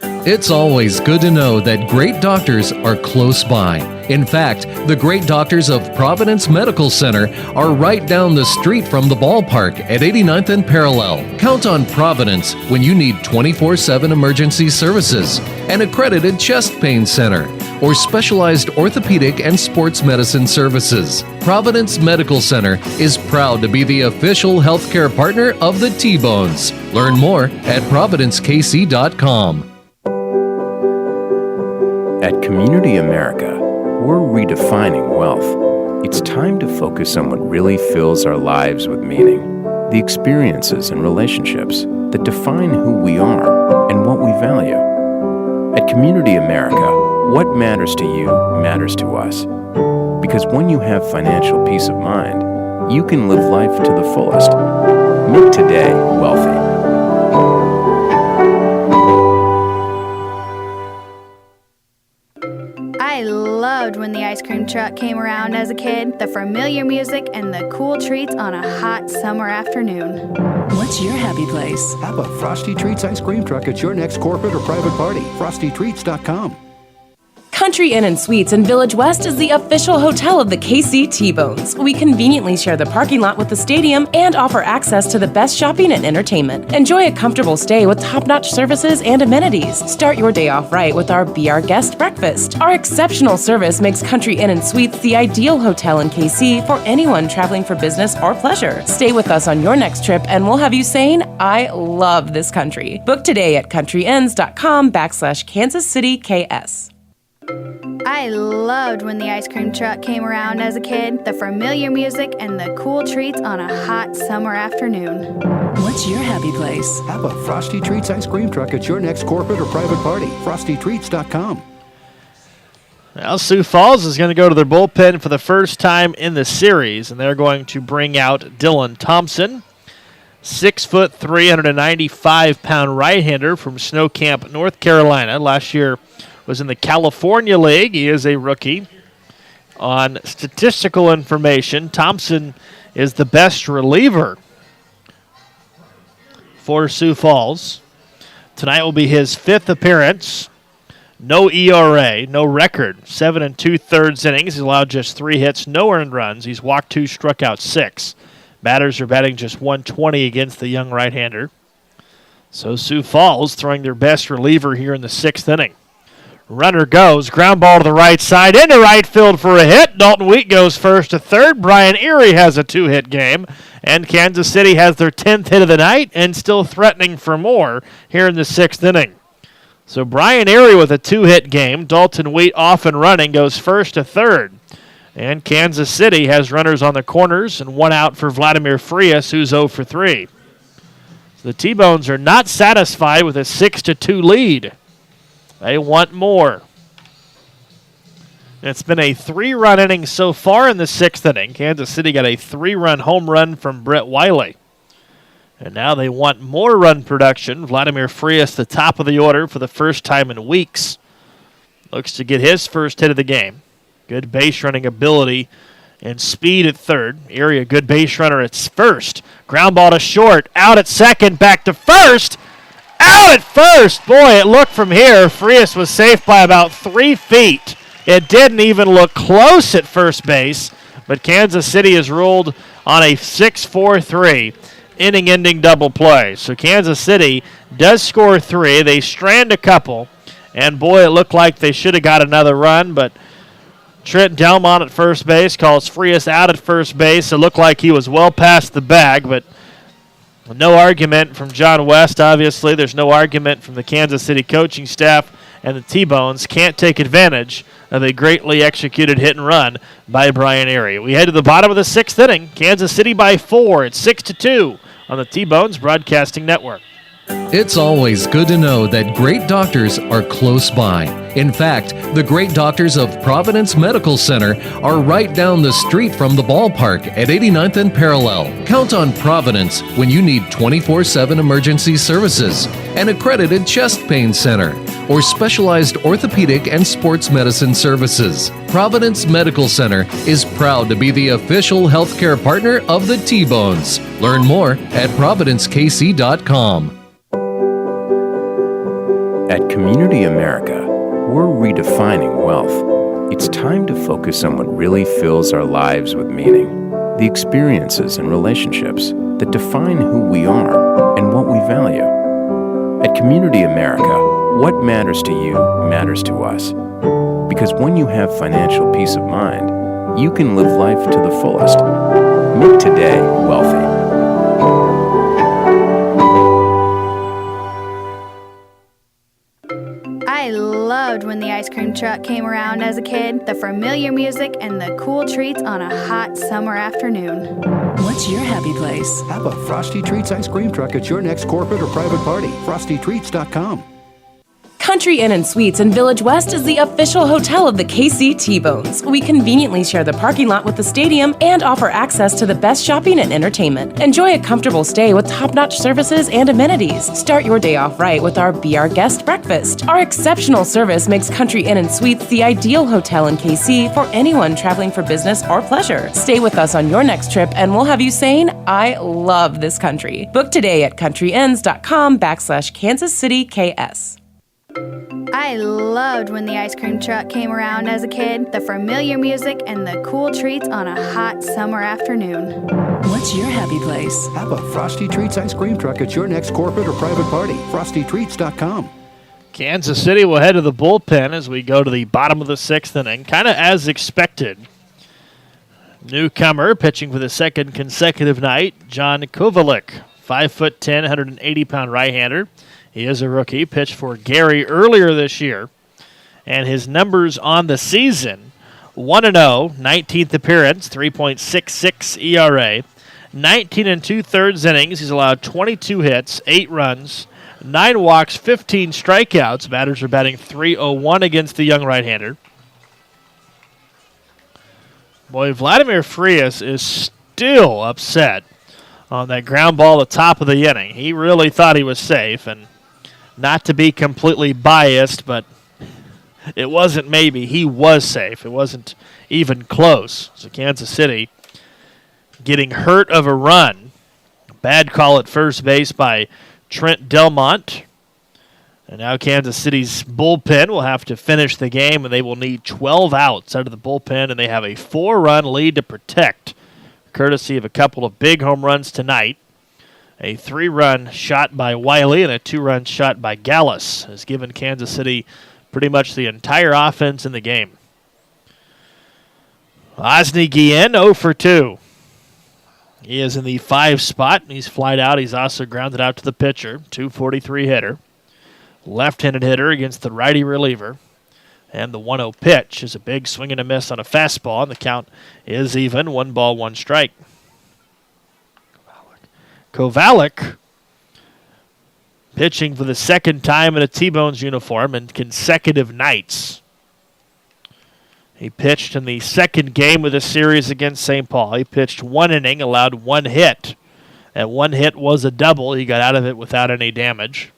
Speaker 3: It's always good to know that great doctors are close by. In fact, the great doctors of Providence Medical Center are right down the street from the ballpark at 89th and Parallel. Count on Providence when you need 24/7 emergency services, an accredited chest pain center, or specialized orthopedic and sports medicine services. Providence Medical Center is proud to be the official healthcare partner of the T-Bones. Learn more at providencekc.com.
Speaker 4: At Community America, we're redefining wealth. It's time to focus on what really fills our lives with meaning. The experiences and relationships that define who we are and what we value. At Community America, what matters to you matters to us. Because when you have financial peace of mind, you can live life to the fullest. Make today wealthy.
Speaker 5: I loved when the ice cream truck came around as a kid. The familiar music and the cool treats on a hot summer afternoon.
Speaker 10: What's your happy place?
Speaker 7: Have a Frosty Treats ice cream truck at your next corporate or private party. FrostyTreats.com.
Speaker 6: Country Inn & Suites in Village West is the official hotel of the KC T-Bones. We conveniently share the parking lot with the stadium and offer access to the best shopping and entertainment. Enjoy a comfortable stay with top-notch services and amenities. Start your day off right with our Be Our Guest breakfast. Our exceptional service makes Country Inn & Suites the ideal hotel in KC for anyone traveling for business or pleasure. Stay with us on your next trip and we'll have you saying, I love this country. Book today at countryinns.com/Kansas City KS.
Speaker 5: I loved when the ice cream truck came around as a kid. The familiar music and the cool treats on a hot summer afternoon.
Speaker 10: What's your happy place?
Speaker 7: Have a Frosty Treats ice cream truck at your next corporate or private party. FrostyTreats.com.
Speaker 2: Well, Sioux Falls is going to go to their bullpen for the first time in the series, and they're going to bring out Dylan Thompson, 6'3", 395-pound right-hander from Snow Camp, North Carolina. Last year was in the California League. He is a rookie. On statistical information, Thompson is the best reliever for Sioux Falls. Tonight will be his 5th appearance. No ERA, no record. 7 2/3 innings. He's allowed just 3 hits, no earned runs. He's walked 2, struck out 6. Batters are batting just 120 against the young right-hander. So Sioux Falls throwing their best reliever here in the 6th inning. Runner goes, ground ball to the right side, into right field for a hit. Dalton Wheat goes first to third. Brian Erie has a 2-hit game, and Kansas City has their 10th hit of the night and still threatening for more here in the 6th inning. So Brian Erie with a 2-hit game. Dalton Wheat off and running, goes first to third. And Kansas City has runners on the corners and 1 out for Vladimir Frias, who's 0 for 3. So the T-Bones are not satisfied with a 6-2 lead. They want more. It's been a 3-run inning so far in the 6th inning. Kansas City got a 3-run home run from Brett Wiley. And now they want more run production. Vladimir Frias, the top of the order for the first time in weeks. Looks to get his first hit of the game. Good base running ability and speed at third. Erie, a good base runner at first. Ground ball to short. Out at second. Back to first. Out at first. Boy, it looked from here. Frias was safe by about 3 feet. It didn't even look close at first base, but Kansas City is ruled on a 6-4-3 inning-ending double play. So Kansas City does score 3. They strand a couple, and boy, it looked like they should have got another run, but Trent Delmont at first base calls Frias out at first base. It looked like he was well past the bag, but no argument from John West, obviously. There's no argument from the Kansas City coaching staff, and the T-Bones can't take advantage of a greatly executed hit and run by Brian Erie. We head to the bottom of the 6th inning. Kansas City by 4. It's 6-2 on the T-Bones Broadcasting Network.
Speaker 3: It's always good to know that great doctors are close by. In fact, the great doctors of Providence Medical Center are right down the street from the ballpark at 89th and Parallel. Count on Providence when you need 24/7 emergency services, an accredited chest pain center, or specialized orthopedic and sports medicine services. Providence Medical Center is proud to be the official healthcare partner of the T-Bones. Learn more at providencekc.com.
Speaker 4: At Community America, we're redefining wealth. It's time to focus on what really fills our lives with meaning. The experiences and relationships that define who we are and what we value. At Community America, what matters to you matters to us. Because when you have financial peace of mind, you can live life to the fullest. Make today wealthy.
Speaker 5: I loved when the ice cream truck came around as a kid, the familiar music and the cool treats on a hot summer afternoon.
Speaker 10: What's your happy place?
Speaker 7: Have a Frosty Treats ice cream truck at your next corporate or private party. FrostyTreats.com.
Speaker 6: Country Inn & Suites in Village West is the official hotel of the KC T-Bones. We conveniently share the parking lot with the stadium and offer access to the best shopping and entertainment. Enjoy a comfortable stay with top-notch services and amenities. Start your day off right with our Be Our Guest breakfast. Our exceptional service makes Country Inn & Suites the ideal hotel in KC for anyone traveling for business or pleasure. Stay with us on your next trip and we'll have you saying, I love this country. Book today at countryinns.com/Kansas City KS.
Speaker 5: I loved when the ice cream truck came around as a kid, the familiar music and the cool treats on a hot summer afternoon.
Speaker 10: What's your happy place?
Speaker 7: Have a Frosty Treats ice cream truck at your next corporate or private party. FrostyTreats.com.
Speaker 2: Kansas City will head to the bullpen as we go to the bottom of the 6th inning, kind of as expected. Newcomer pitching for the second consecutive night, John Kovalik, 5'10", 180-pound right-hander. He is a rookie, pitched for Gary earlier this year. And his numbers on the season, 1-0, 19th appearance, 3.66 ERA, 19 2/3 innings. He's allowed 22 hits, 8 runs, 9 walks, 15 strikeouts. Batters are batting .301 against the young right-hander. Boy, Vladimir Frias is still upset on that ground ball at the top of the inning. He really thought he was safe, and not to be completely biased, but it wasn't maybe. He was safe. It wasn't even close. So Kansas City getting hurt of a run. Bad call at first base by Trent Delmont. And now Kansas City's bullpen will have to finish the game, and they will need 12 outs out of the bullpen, and they have a 4-run lead to protect, courtesy of a couple of big home runs tonight. A 3-run shot by Wiley and a 2-run shot by Gallus has given Kansas City pretty much the entire offense in the game. Osni Guillen, 0 for 2. He is in the 5 spot. He's flied out. He's also grounded out to the pitcher, 243 hitter. Left-handed hitter against the righty reliever. And the 1-0 pitch is a big swing and a miss on a fastball, and the count is even, 1 ball, 1 strike. Kovalik pitching for the second time in a T-Bones uniform in consecutive nights. He pitched in the second game of the series against St. Paul. He pitched 1 inning, allowed 1 hit. That 1 hit was a double. He got out of it without any damage.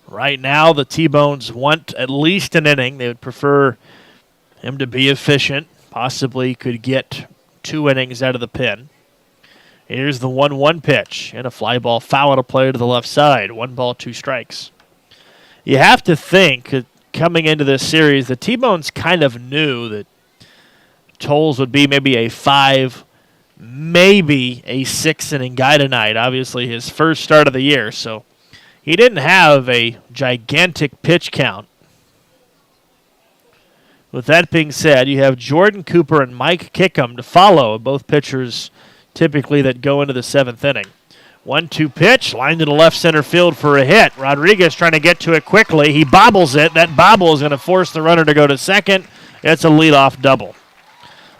Speaker 2: Right now, the T-Bones want at least an inning. They would prefer him to be efficient. Possibly could get 2 innings out of the pen. Here's the 1-1 pitch. And a fly ball foul to play to the left side. 1 ball, 2 strikes. you have to think that coming into this series, the T-Bones kind of knew that Tolles would be maybe a 5, maybe a 6-inning guy tonight. Obviously, his first start of the year, so he didn't have a gigantic pitch count. With that being said, you have Jordan Cooper and Mike Kickham to follow, both pitchers typically that go into the 7th inning. 1-2 pitch, lined to the left center field for a hit. Rodriguez trying to get to it quickly. He bobbles it. That bobble is going to force the runner to go to second. It's a leadoff double.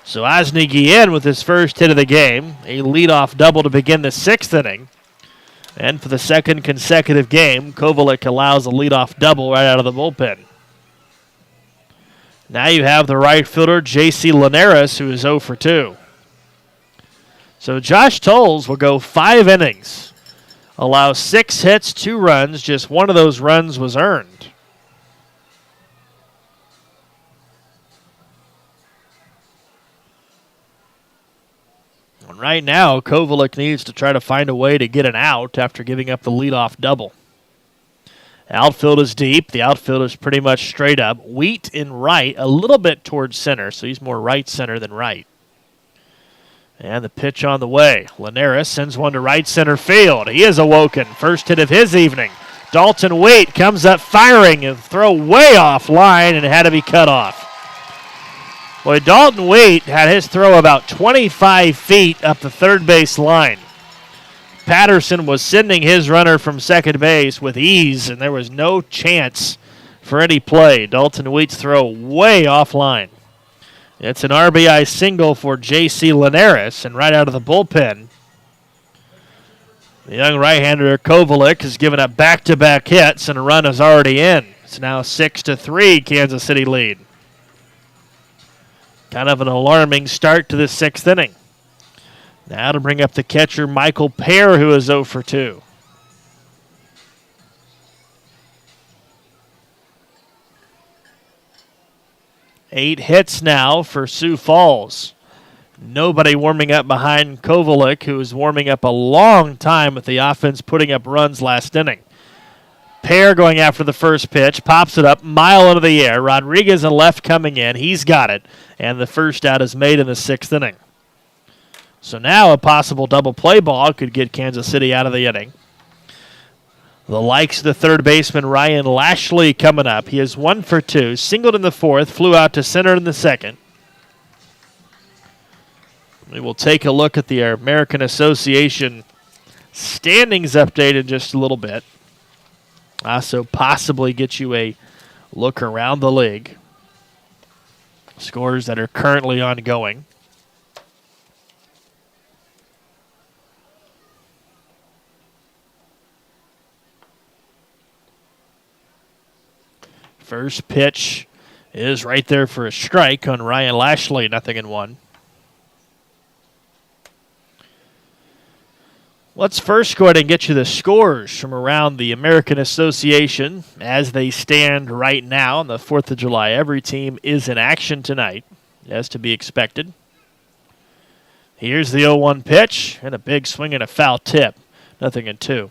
Speaker 2: So Osni Guillen with his first hit of the game, a leadoff double to begin the 6th inning. And for the second consecutive game, Kovalik allows a leadoff double right out of the bullpen. Now you have the right fielder, J.C. Linares, who is 0 for 2. So Josh Tolles will go 5 innings, allow 6 hits, 2 runs. Just one of those runs was earned. And right now, Kovalik needs to try to find a way to get an out after giving up the leadoff double. Outfield is deep. The outfield is pretty much straight up. Wheat in right, a little bit towards center, so he's more right center than right. And the pitch on the way. Linares sends one to right center field. He is awoken. First hit of his evening. Dalton Wheat comes up firing and throw way off line and had to be cut off. Boy, Dalton Wheat had his throw about 25 feet up the third base line. Patterson was sending his runner from second base with ease, and there was no chance for any play. Dalton Wheat's throw way offline. It's an RBI single for J.C. Linares, and right out of the bullpen, the young right-hander Kovalik has given up back-to-back hits, and a run is already in. It's now 6-3 Kansas City lead. Kind of an alarming start to the 6th inning. Now to bring up the catcher, Michael Pear, who is 0 for 2. Eight hits now for Sioux Falls. Nobody warming up behind Kovalik, who was warming up a long time with the offense putting up runs last inning. Pear going after the first pitch, pops it up, mile into the air. Rodriguez and left coming in. He's got it. And the first out is made in the 6th inning. So now a possible double play ball could get Kansas City out of the inning. The likes of the third baseman Ryan Lashley coming up. He is 1 for 2, singled in the 4th, flew out to center in the 2nd. We will take a look at the American Association standings update in just a little bit. Also possibly get you a look around the league. Scores that are currently ongoing. First pitch is right there for a strike on Ryan Lashley, 0-1. Let's first go ahead and get you the scores from around the American Association as they stand right now on the 4th of July. Every team is in action tonight, as to be expected. Here's the 0-1 pitch, and a big swing and a foul tip, 0-2.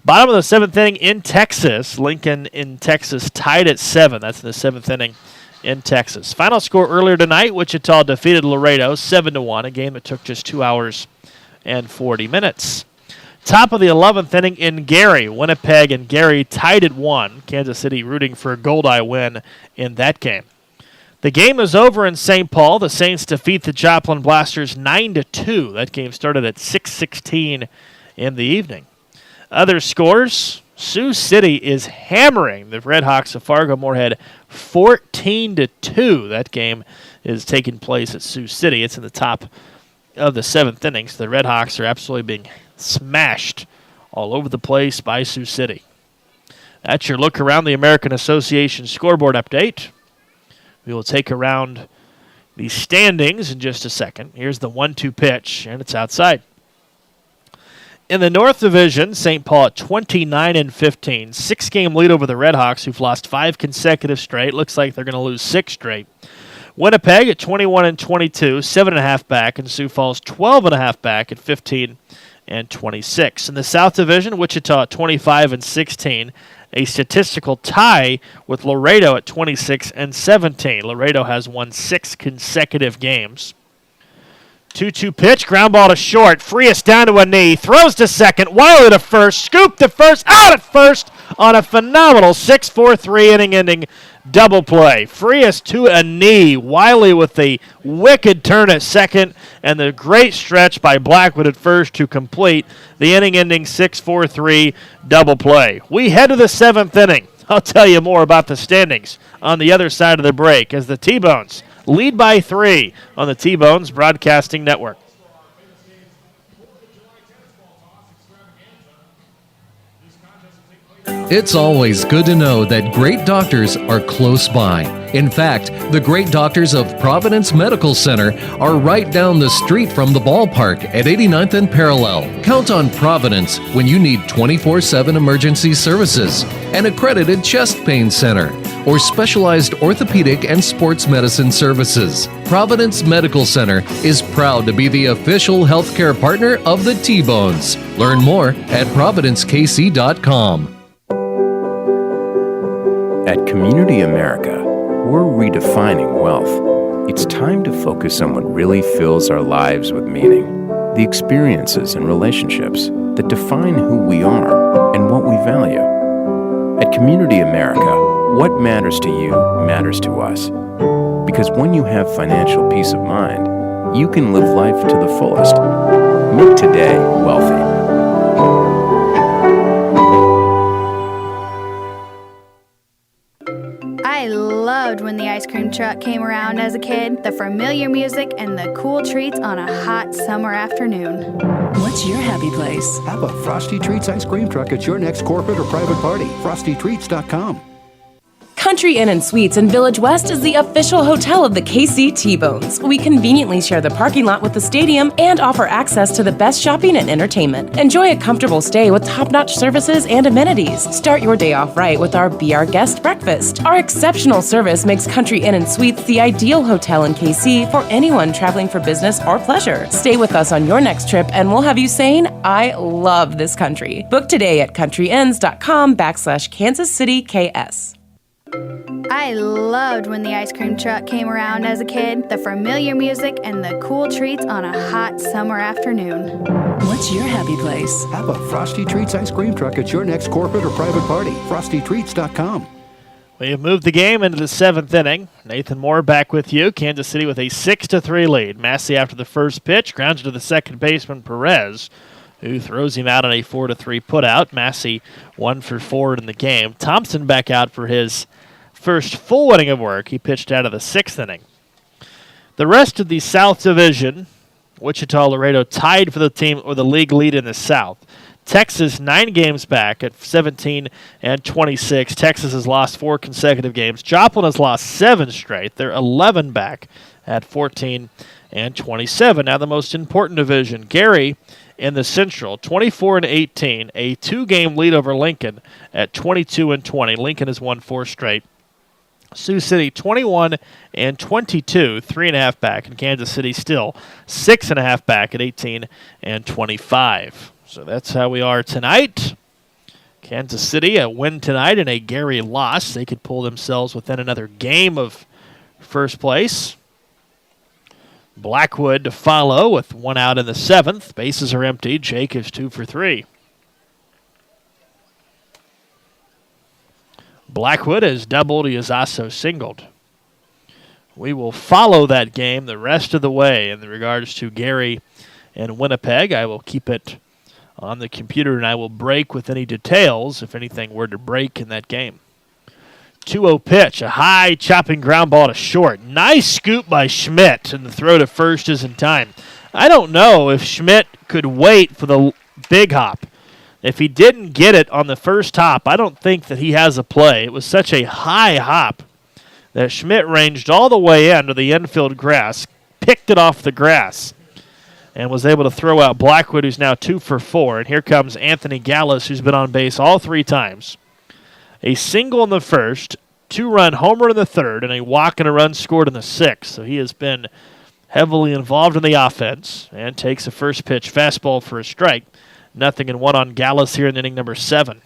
Speaker 2: Bottom of the 7th inning in Texas. Lincoln in Texas tied at 7. That's in the 7th inning in Texas. Final score earlier tonight, Wichita defeated Laredo 7-1, a game that took just 2 hours and 40 minutes. Top of the 11th inning in Gary. Winnipeg and Gary tied at 1. Kansas City rooting for a Goldeye win in that game. The game is over in St. Paul. The Saints defeat the Joplin Blasters 9-2. That game started at 6:16 in the evening. Other scores, Sioux City is hammering the Redhawks of Fargo-Moorhead 14-2. That game is taking place at Sioux City. It's in the top of the 7th inning. So the Redhawks are absolutely being smashed all over the place by Sioux City. That's your look around the American Association scoreboard update. We will take around the standings in just a second. Here's the 1-2 pitch, and it's outside. In the North Division, St. Paul at 29-15. 6-game lead over the Redhawks, who've lost 5 consecutive straight. Looks like they're going to lose 6 straight. Winnipeg at 21-22, 7.5 back, and Sioux Falls 12.5 back at 15-22. and 26. In the South Division, Wichita at 25 and 16, a statistical tie with Laredo at 26 and 17. Laredo has won 6 consecutive games. 2-2 pitch, ground ball to short. Frias down to a knee, throws to second, Wiley to first, scoop to first, out at first on a phenomenal 6-4-3 inning-ending double play. Frias to a knee, Wiley with the wicked turn at second, and the great stretch by Blackwood at first to complete the inning-ending 6-4-3 double play. We head to the 7th inning. I'll tell you more about the standings on the other side of the break as the T-Bones lead by 3 on the T-Bones Broadcasting Network.
Speaker 3: It's always good to know that great doctors are close by. In fact, the great doctors of Providence Medical Center are right down the street from the ballpark at 89th and Parallel. Count on Providence when you need 24/7 emergency services, an accredited chest pain center, or specialized orthopedic and sports medicine services. Providence Medical Center is proud to be the official healthcare partner of the T-Bones. Learn more at providencekc.com.
Speaker 4: At Community America, we're redefining wealth. It's time to focus on what really fills our lives with meaning. The experiences and relationships that define who we are and what we value. At Community America, what matters to you matters to us. Because when you have financial peace of mind, you can live life to the fullest. Make today wealthy.
Speaker 5: I loved when the ice cream truck came around as a kid, the familiar music and the cool treats on a hot summer afternoon.
Speaker 10: What's your happy place?
Speaker 7: Have a Frosty Treats ice cream truck at your next corporate or private party. FrostyTreats.com.
Speaker 6: Country Inn and Suites in Village West is the official hotel of the KC T-Bones. We conveniently share the parking lot with the stadium and offer access to the best shopping and entertainment. Enjoy a comfortable stay with top-notch services and amenities. Start your day off right with our Be Our Guest breakfast. Our exceptional service makes Country Inn and Suites the ideal hotel in KC for anyone traveling for business or pleasure. Stay with us on your next trip and we'll have you saying, I love this country. Book today at countryinns.com/Kansas City KS.
Speaker 5: I loved when the ice cream truck came around as a kid, the familiar music and the cool treats on a hot summer afternoon.
Speaker 10: What's your happy place?
Speaker 7: Have a Frosty Treats ice cream truck at your next corporate or private party. FrostyTreats.com.
Speaker 2: We have moved the game into the 7th inning. Nathan Moore back with you. Kansas City with a 6-3 lead. Massey after the first pitch grounds to the second baseman Perez, who throws him out on a 4-3 putout. Massey 1 for 4 in the game. Thompson back out for his first full inning of work. He pitched out of the 6th inning. The rest of the South Division, Wichita Laredo tied for the team or the league lead in the South. Texas 9 games back at 17 and 26. Texas has lost 4 consecutive games. Joplin has lost 7 straight. They're 11 back at 14 and 27. Now the most important division, Gary in the Central, 24 and 18, a 2-game lead over Lincoln at 22 and 20. Lincoln has won 4 straight. Sioux City 21 and 22, 3.5 back, and Kansas City still 6.5 back at 18 and 25. So that's how we are tonight. Kansas City a win tonight and a Gary loss. They could pull themselves within another game of first place. Blackwood to follow with 1 out in the 7th. Bases are empty. Jake is 2 for 3. Blackwood has doubled. He has also singled. We will follow that game the rest of the way in regards to Gary and Winnipeg. I will keep it on the computer, and I will break with any details if anything were to break in that game. 2-0 pitch, a high chopping ground ball to short. Nice scoop by Schmidt, and the throw to first is in time. I don't know if Schmidt could wait for the big hop. If he didn't get it on the first hop, I don't think that he has a play. It was such a high hop that Schmidt ranged all the way into the infield grass, picked it off the grass, and was able to throw out Blackwood, who's now 2 for 4. And here comes Anthony Gallus, who's been on base all 3 times. A single in the first, 2-run homer in the 3rd, and a walk and a run scored in the 6th. So he has been heavily involved in the offense and takes a first pitch fastball for a strike. 0-1 on Gallus here in inning number 7.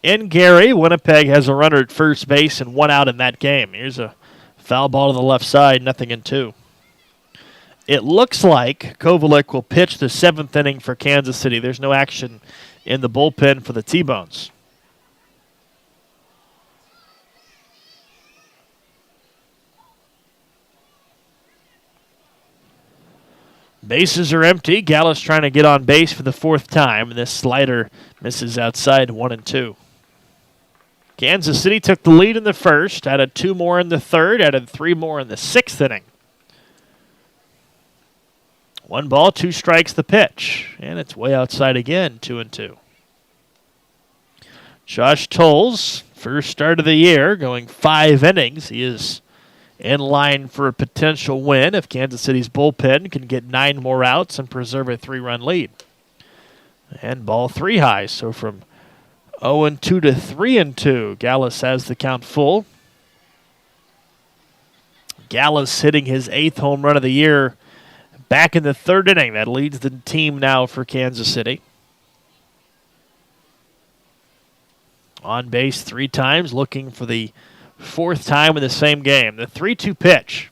Speaker 2: In Gary, Winnipeg has a runner at first base and 1 out in that game. Here's a foul ball to the left side, 0-2. It looks like Kovalik will pitch the 7th inning for Kansas City. There's no action in the bullpen for the T-Bones. Bases are empty. Gallus trying to get on base for the 4th time, and this slider misses outside, 1-2. Kansas City took the lead in the first, added 2 more in the third, added 3 more in the 6th inning. 1 ball, 2 strikes the pitch, and it's way outside again, 2-2. Josh Tolles, first start of the year, going 5 innings. He is in line for a potential win if Kansas City's bullpen can get 9 more outs and preserve a 3-run lead. And ball 3 high, so from 0-2 to 3-2, Gallus has the count full. Gallus hitting his 8th home run of the year back in the 3rd inning. That leads the team now for Kansas City. On base 3 times, looking for the 4th time in the same game. The 3-2 pitch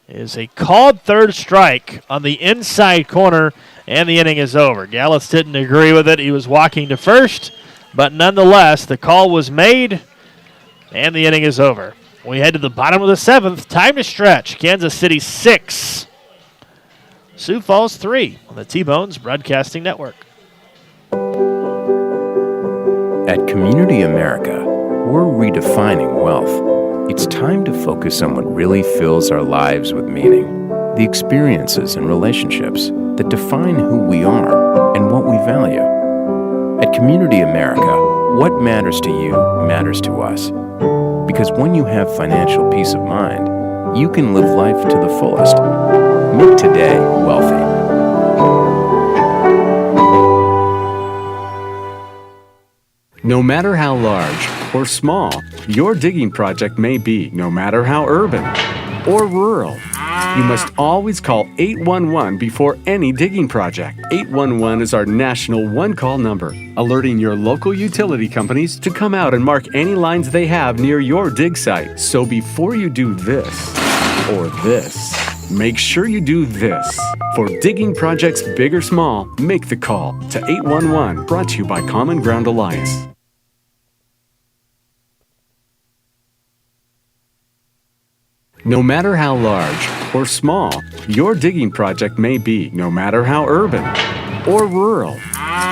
Speaker 2: is a called 3rd strike on the inside corner, and the inning is over. Gallus didn't agree with it. He was walking to first, but nonetheless, the call was made, and the inning is over. We head to the bottom of the 7th. Time to stretch. Kansas City 6, Sioux Falls 3 on the T-Bones Broadcasting Network.
Speaker 4: At Community America, we're redefining wealth. It's time to focus on what really fills our lives with meaning. The experiences and relationships that define who we are and what we value. At Community America, what matters to you matters to us. Because when you have financial peace of mind, you can live life to the fullest. Make today wealthy.
Speaker 9: No matter how large or small your digging project may be, no matter how urban or rural, you must always call 811 before any digging project. 811 is our national one-call number, alerting your local utility companies to come out and mark any lines they have near your dig site. So before you do this or this, make sure you do this. For digging projects big or small, make the call to 811, brought to you by Common Ground Alliance. No matter how large or small your digging project may be, no matter how urban or rural,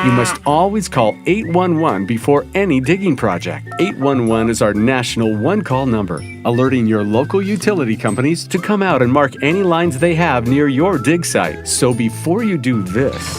Speaker 9: you must always call 811 before any digging project. 811 is our national one-call number, alerting your local utility companies to come out and mark any lines they have near your dig site. So before you do this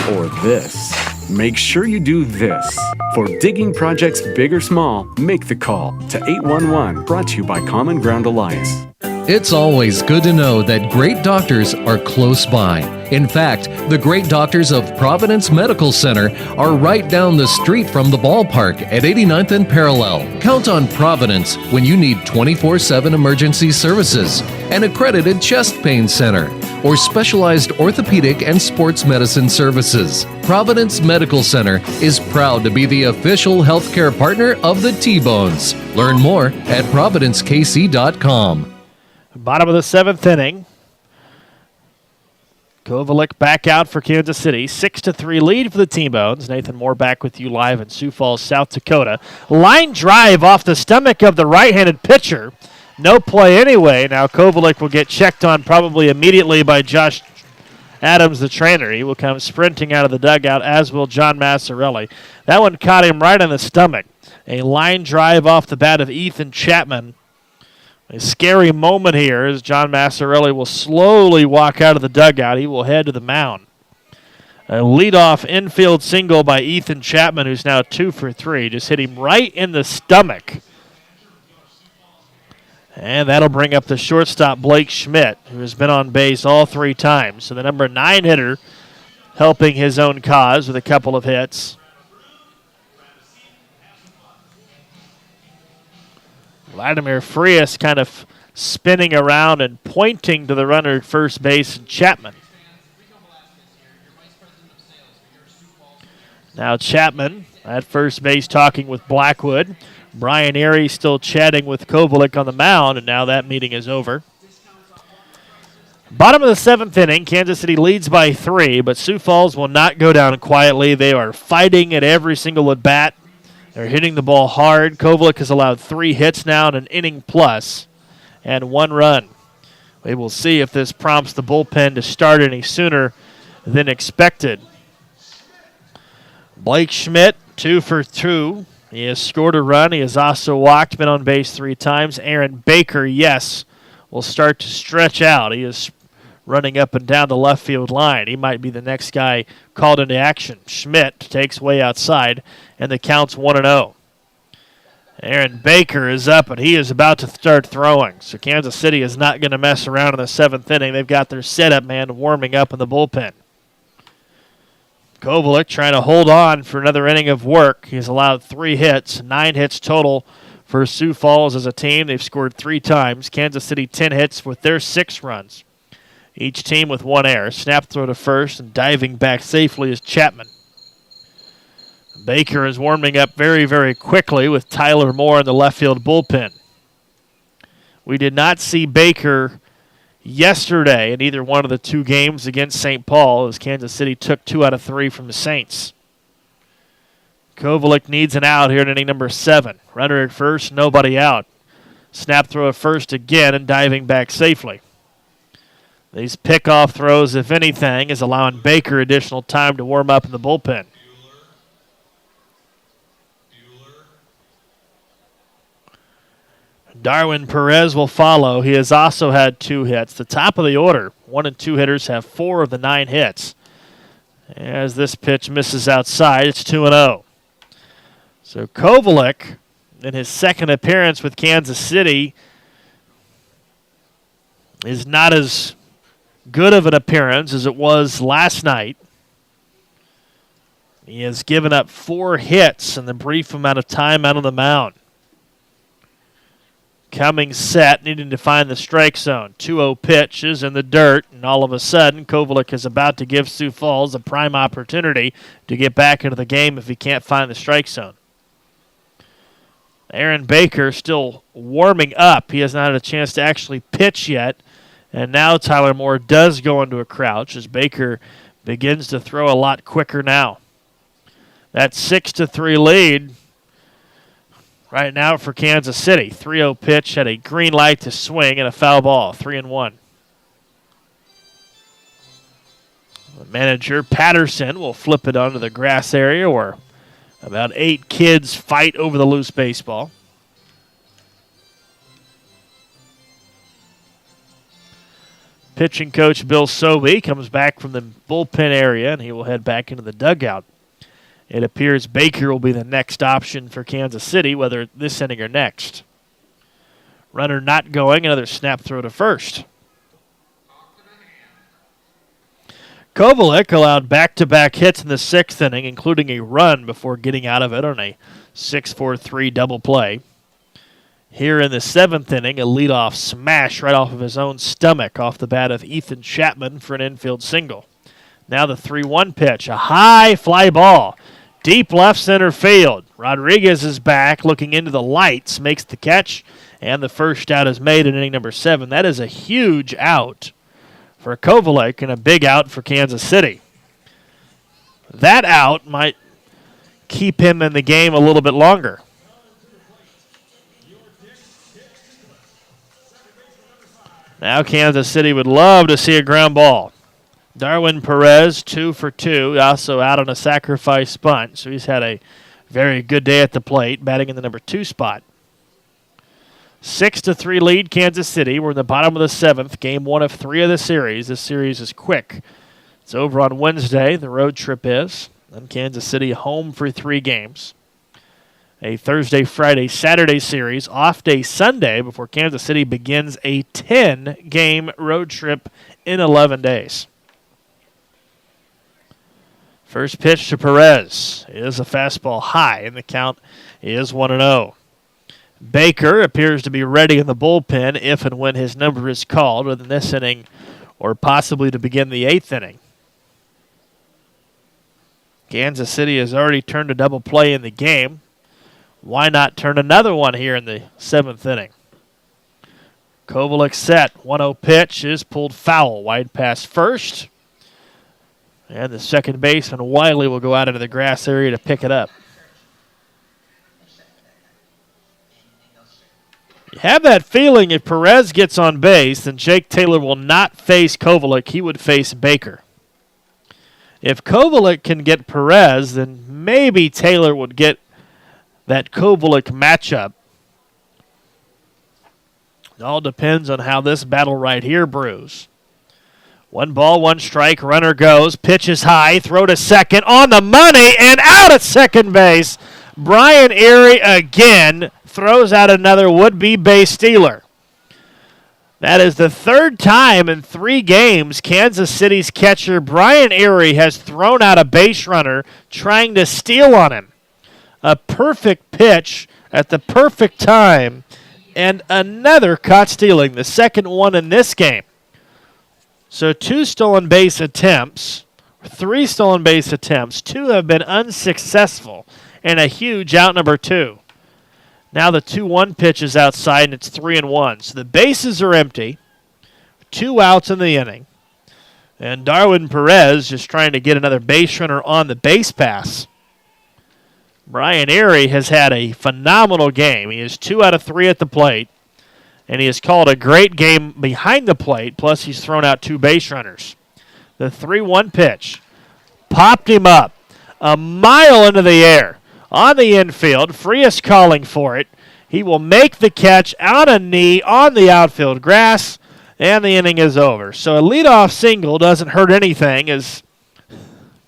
Speaker 9: or this, make sure you do this. For digging projects big or small, make the call to 811, brought to you by Common Ground Alliance.
Speaker 3: It's always good to know that great doctors are close by. In fact, the great doctors of Providence Medical Center are right down the street from the ballpark at 89th and Parallel. Count on Providence when you need 24/7 emergency services, an accredited chest pain center, or specialized orthopedic and sports medicine services. Providence Medical Center is proud to be the official healthcare partner of the T-Bones. Learn more at providencekc.com.
Speaker 2: Bottom of the 7th inning. Kovalik back out for Kansas City. 6-3 lead for the T-Bones. Nathan Moore back with you live in Sioux Falls, South Dakota. Line drive off the stomach of the right-handed pitcher. No play anyway. Now Kovalik will get checked on probably immediately by Josh Adams, the trainer. He will come sprinting out of the dugout, as will John Massarelli. That one caught him right in the stomach. A line drive off the bat of Ethan Chapman. A scary moment here as John Massarelli will slowly walk out of the dugout. He will head to the mound. A leadoff infield single by Ethan Chapman, who's now 2 for 3. Just hit him right in the stomach. And that'll bring up the shortstop, Blake Schmidt, who has been on base all 3 times. So the number 9 hitter helping his own cause with a couple of hits. Vladimir Frias kind of spinning around and pointing to the runner at first base, Chapman. Now Chapman at first base talking with Blackwood. Brian Airy still chatting with Kovalik on the mound, and now that meeting is over. Bottom of the 7th inning, Kansas City leads by 3, but Sioux Falls will not go down quietly. They are fighting at every single at-bat. They're hitting the ball hard. Kovalik has allowed 3 hits now in an inning plus and 1 run. We will see if this prompts the bullpen to start any sooner than expected. Blake Schmidt, 2 for 2. He has scored a run. He has also walked, been on base 3 times. Aaron Baker, yes, will start to stretch out. He is running up and down the left field line. He might be the next guy called into action. Schmidt takes way outside, and the count's 1-0. Aaron Baker is up, and he is about to start throwing. So Kansas City is not going to mess around in the 7th inning. They've got their setup man warming up in the bullpen. Kovalik trying to hold on for another inning of work. He's allowed 3 hits, 9 hits total for Sioux Falls as a team. They've scored 3 times. Kansas City 10 hits with their 6 runs. Each team with 1 error. Snap throw to first, and diving back safely is Chapman. Baker is warming up very, very quickly with Tyler Moore in the left field bullpen. We did not see Baker yesterday in either one of the 2 games against St. Paul, as Kansas City took 2 out of 3 from the Saints. Kovalik needs an out here in inning number 7. Runner at first, nobody out. Snap throw at first again and diving back safely. These pickoff throws, if anything, is allowing Baker additional time to warm up in the bullpen. Darwin Perez will follow. He has also had 2 hits. The top of the order, 1 and 2 hitters have 4 of the 9 hits. As this pitch misses outside, it's 2-0. So Kovalik, in his 2nd appearance with Kansas City, is not as good of an appearance as it was last night. He has given up 4 hits in the brief amount of time out on the mound. Coming set, needing to find the strike zone. 2-0 pitch is in the dirt, and all of a sudden, Kovalik is about to give Sioux Falls a prime opportunity to get back into the game if he can't find the strike zone. Aaron Baker still warming up. He has not had a chance to actually pitch yet. And now Tyler Moore does go into a crouch as Baker begins to throw a lot quicker now. That 6-3 lead right now for Kansas City. 3-0 pitch had a green light to swing and a foul ball. 3-1. The manager, Patterson, will flip it onto the grass area where about 8 kids fight over the loose baseball. Pitching coach Bill Sobey comes back from the bullpen area, and he will head back into the dugout. It appears Baker will be the next option for Kansas City, whether this inning or next. Runner not going, another snap throw to first. Kovalik allowed back-to-back hits in the 6th inning, including a run before getting out of it on a 6-4-3 double play. Here in the 7th inning, a leadoff smash right off of his own stomach off the bat of Ethan Chapman for an infield single. Now the 3-1 pitch, a high fly ball, deep left center field. Rodriguez is back, looking into the lights, makes the catch, and the first out is made in inning number 7. That is a huge out for Kovalik and a big out for Kansas City. That out might keep him in the game a little bit longer. Now Kansas City would love to see a ground ball. Darwin Perez, 2 for 2, also out on a sacrifice bunt, so he's had a very good day at the plate, batting in the number 2 spot. 6-3 lead, Kansas City. We're in the bottom of the 7th, game 1 of 3 of the series. This series is quick. It's over on Wednesday, the road trip is. Then Kansas City home for 3 games. A Thursday, Friday, Saturday series, off day Sunday before Kansas City begins a 10-game road trip in 11 days. First pitch to Perez is a fastball high, and the count is 1-0. Baker appears to be ready in the bullpen if and when his number is called, whether in this inning or possibly to begin the 8th inning. Kansas City has already turned a double play in the game. Why not turn another one here in the 7th inning? Kovalik set. 1-0 pitch is pulled foul. Wide pass first. And the second baseman, Wiley, will go out into the grass area to pick it up. You have that feeling if Perez gets on base, then Jake Taylor will not face Kovalik. He would face Baker. If Kovalik can get Perez, then maybe Taylor would get that Kovalik matchup. It all depends on how this battle right here brews. 1 ball, 1 strike, runner goes, pitch is high, throw to second, on the money, and out at second base. Brian Erie again throws out another would-be base stealer. That is the 3rd time in 3 games Kansas City's catcher Brian Erie has thrown out a base runner trying to steal on him. A perfect pitch at the perfect time, and another caught stealing, the second one in this game. So 2 stolen base attempts, 3 stolen base attempts, 2 have been unsuccessful, and a huge out number 2. Now the 2-1 pitch is outside, and it's 3-1. So the bases are empty, 2 outs in the inning, and Darwin Perez just trying to get another base runner on the base pass. Brian Erie has had a phenomenal game. He is 2 out of 3 at the plate, and he has called a great game behind the plate, plus he's thrown out 2 base runners. The 3-1 pitch popped him up a mile into the air on the infield. Frias calling for it. He will make the catch on a knee on the outfield grass, and the inning is over. So a leadoff single doesn't hurt anything as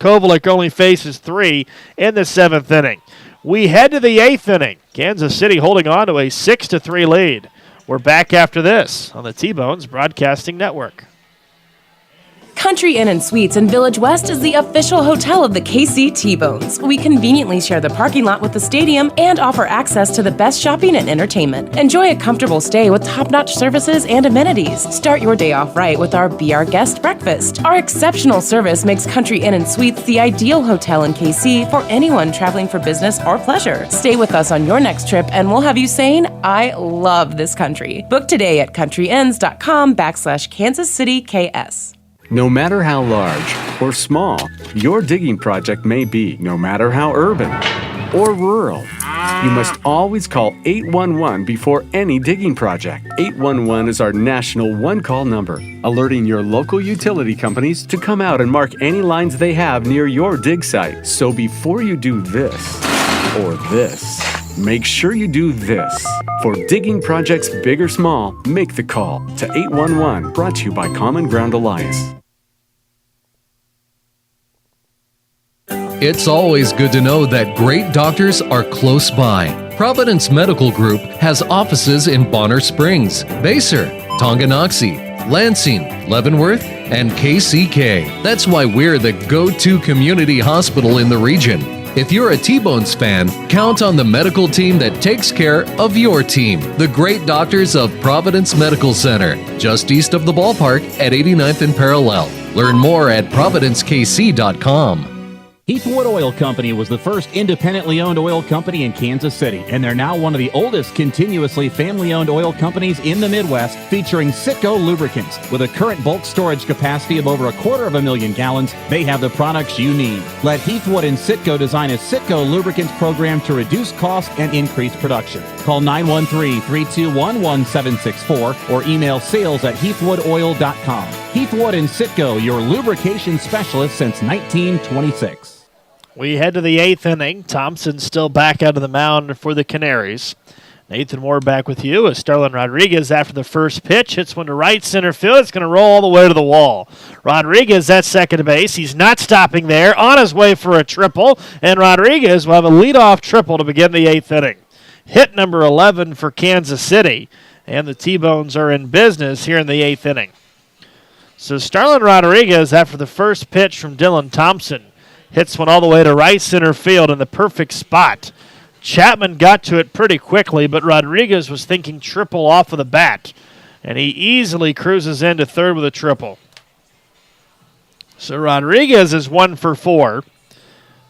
Speaker 2: Kovalik only faces 3 in the 7th inning. We head to the 8th inning. Kansas City holding on to a 6-3 lead. We're back after this on the T-Bones Broadcasting Network.
Speaker 6: Country Inn & Suites in Village West is the official hotel of the KC T-Bones. We conveniently share the parking lot with the stadium and offer access to the best shopping and entertainment. Enjoy a comfortable stay with top-notch services and amenities. Start your day off right with our Be Our Guest breakfast. Our exceptional service makes Country Inn & Suites the ideal hotel in KC for anyone traveling for business or pleasure. Stay with us on your next trip and we'll have you saying, I love this country. Book today at countryinns.com/Kansas City KS.
Speaker 9: No matter how large or small your digging project may be, no matter how urban or rural, you must always call 811 before any digging project. 811 is our national one-call number, alerting your local utility companies to come out and mark any lines they have near your dig site. So before you do this or this, make sure you do this. For digging projects big or small, make the call to 811, brought to you by Common Ground Alliance.
Speaker 3: It's always good to know that great doctors are close by. Providence Medical Group has offices in Bonner Springs, Basehor, Tonganoxie, Lansing, Leavenworth, and KCK. That's why we're the go-to community hospital in the region. If you're a T-Bones fan, count on the medical team that takes care of your team. The great doctors of Providence Medical Center, just east of the ballpark at 89th and Parallel. Learn more at providencekc.com.
Speaker 8: Heathwood Oil Company was the first independently owned oil company in Kansas City, and they're now one of the oldest continuously family-owned oil companies in the Midwest, featuring Citgo lubricants. With a current bulk storage capacity of over 250,000 gallons, they have the products you need. Let Heathwood and Citgo design a Citgo lubricants program to reduce cost and increase production. Call 913-321-1764 or email sales@heathwoodoil.com. Heathwood and Citgo, your lubrication specialist since 1926.
Speaker 2: We head to the 8th inning. Thompson still back out of the mound for the Canaries. Nathan Moore back with you as Starlin Rodriguez after the first pitch hits one to right center field. It's going to roll all the way to the wall. Rodriguez at second base. He's not stopping there. On his way for a triple, and Rodriguez will have a leadoff triple to begin the 8th inning. Hit number 11 for Kansas City, and the T-Bones are in business here in the 8th inning. So Starlin Rodriguez, after the first pitch from Dylan Thompson, hits one all the way to right center field in the perfect spot. Chapman got to it pretty quickly, but Rodriguez was thinking triple off of the bat, and he easily cruises into third with a triple. So Rodriguez is 1 for 4,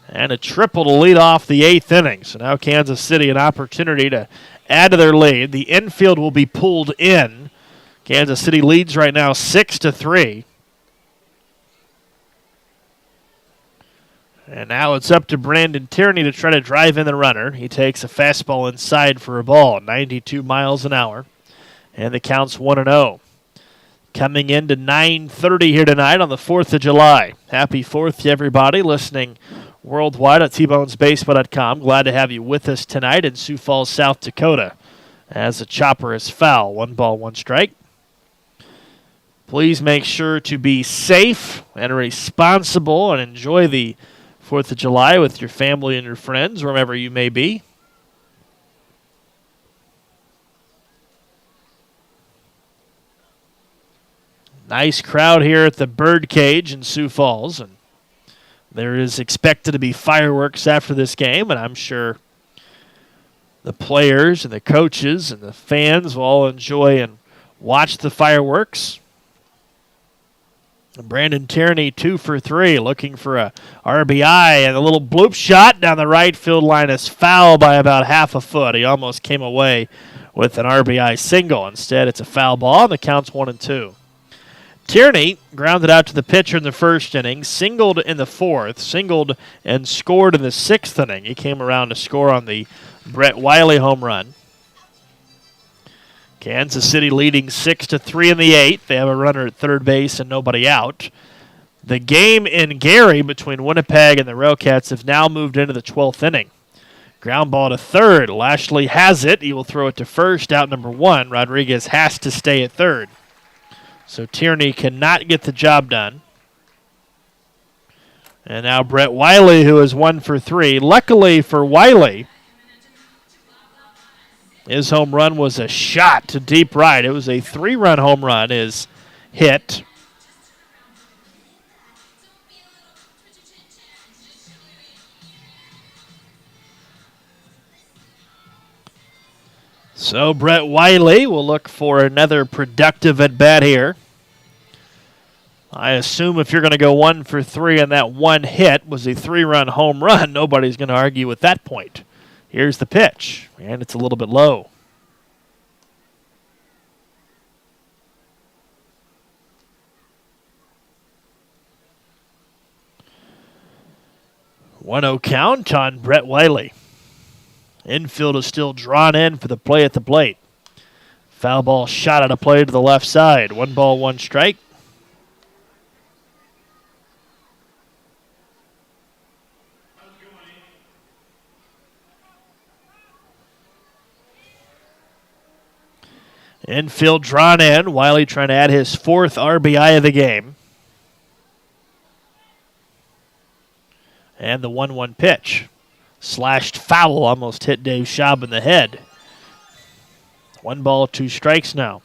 Speaker 2: and a triple to lead off the 8th inning. So now Kansas City an opportunity to add to their lead. The infield will be pulled in. Kansas City leads right now 6-3. And now it's up to Brandon Tierney to try to drive in the runner. He takes a fastball inside for a ball, 92 miles an hour. And the count's 1-0. Coming into 9:30 here tonight on the 4th of July. Happy 4th to everybody listening worldwide at tbonesbaseball.com. Glad to have you with us tonight in Sioux Falls, South Dakota, as the chopper is foul. 1 ball, 1 strike. Please make sure to be safe and responsible and enjoy the 4th of July with your family and your friends, wherever you may be. Nice crowd here at the Birdcage in Sioux Falls, and there is expected to be fireworks after this game, and I'm sure the players and the coaches and the fans will all enjoy and watch the fireworks. Brandon Tierney 2 for 3, looking for a RBI, and a little bloop shot down the right field line is foul by about half a foot. He almost came away with an RBI single. Instead, it's a foul ball, and the count's 1-2. Tierney grounded out to the pitcher in the first inning, singled in the 4th, singled and scored in the 6th inning. He came around to score on the Brett Wiley home run. Kansas City leading 6-3 in the 8th. They have a runner at third base and nobody out. The game in Gary between Winnipeg and the Railcats have now moved into the 12th inning. Ground ball to third. Lashley has it. He will throw it to first, out number 1. Rodriguez has to stay at third. So Tierney cannot get the job done. And now Brett Wiley, who is 1 for 3. Luckily for Wiley, his home run was a shot to deep right. It was a 3-run home run. His hit. So Brett Wiley will look for another productive at-bat here. I assume if you're going to go 1 for 3 and that one hit was a 3-run home run, nobody's going to argue with that point. Here's the pitch, and it's a little bit low. One-0 count on Brett Wiley. Infield is still drawn in for the play at the plate. Foul ball shot at a play to the left side. 1 ball, 1 strike. Infield drawn in. Wiley trying to add his 4th RBI of the game. And the 1-1 pitch. Slashed foul, almost hit Dave Schaub in the head. 1 ball, 2 strikes now.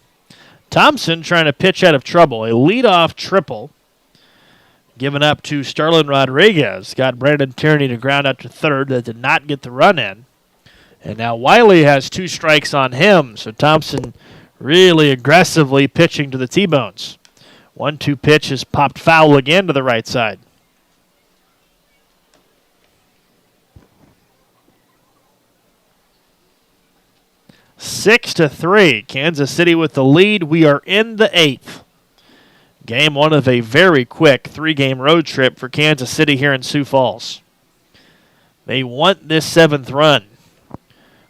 Speaker 2: Thompson trying to pitch out of trouble. A leadoff triple given up to Starlin Rodriguez. Got Brandon Tierney to ground out to third. That did not get the run in. And now Wiley has 2 strikes on him. So Thompson really aggressively pitching to the T-Bones. 1-2 pitch is popped foul again to the right side. 6-3. Kansas City with the lead. We are in the 8th. Game 1 of a very quick 3-game road trip for Kansas City here in Sioux Falls. They want this 7th run.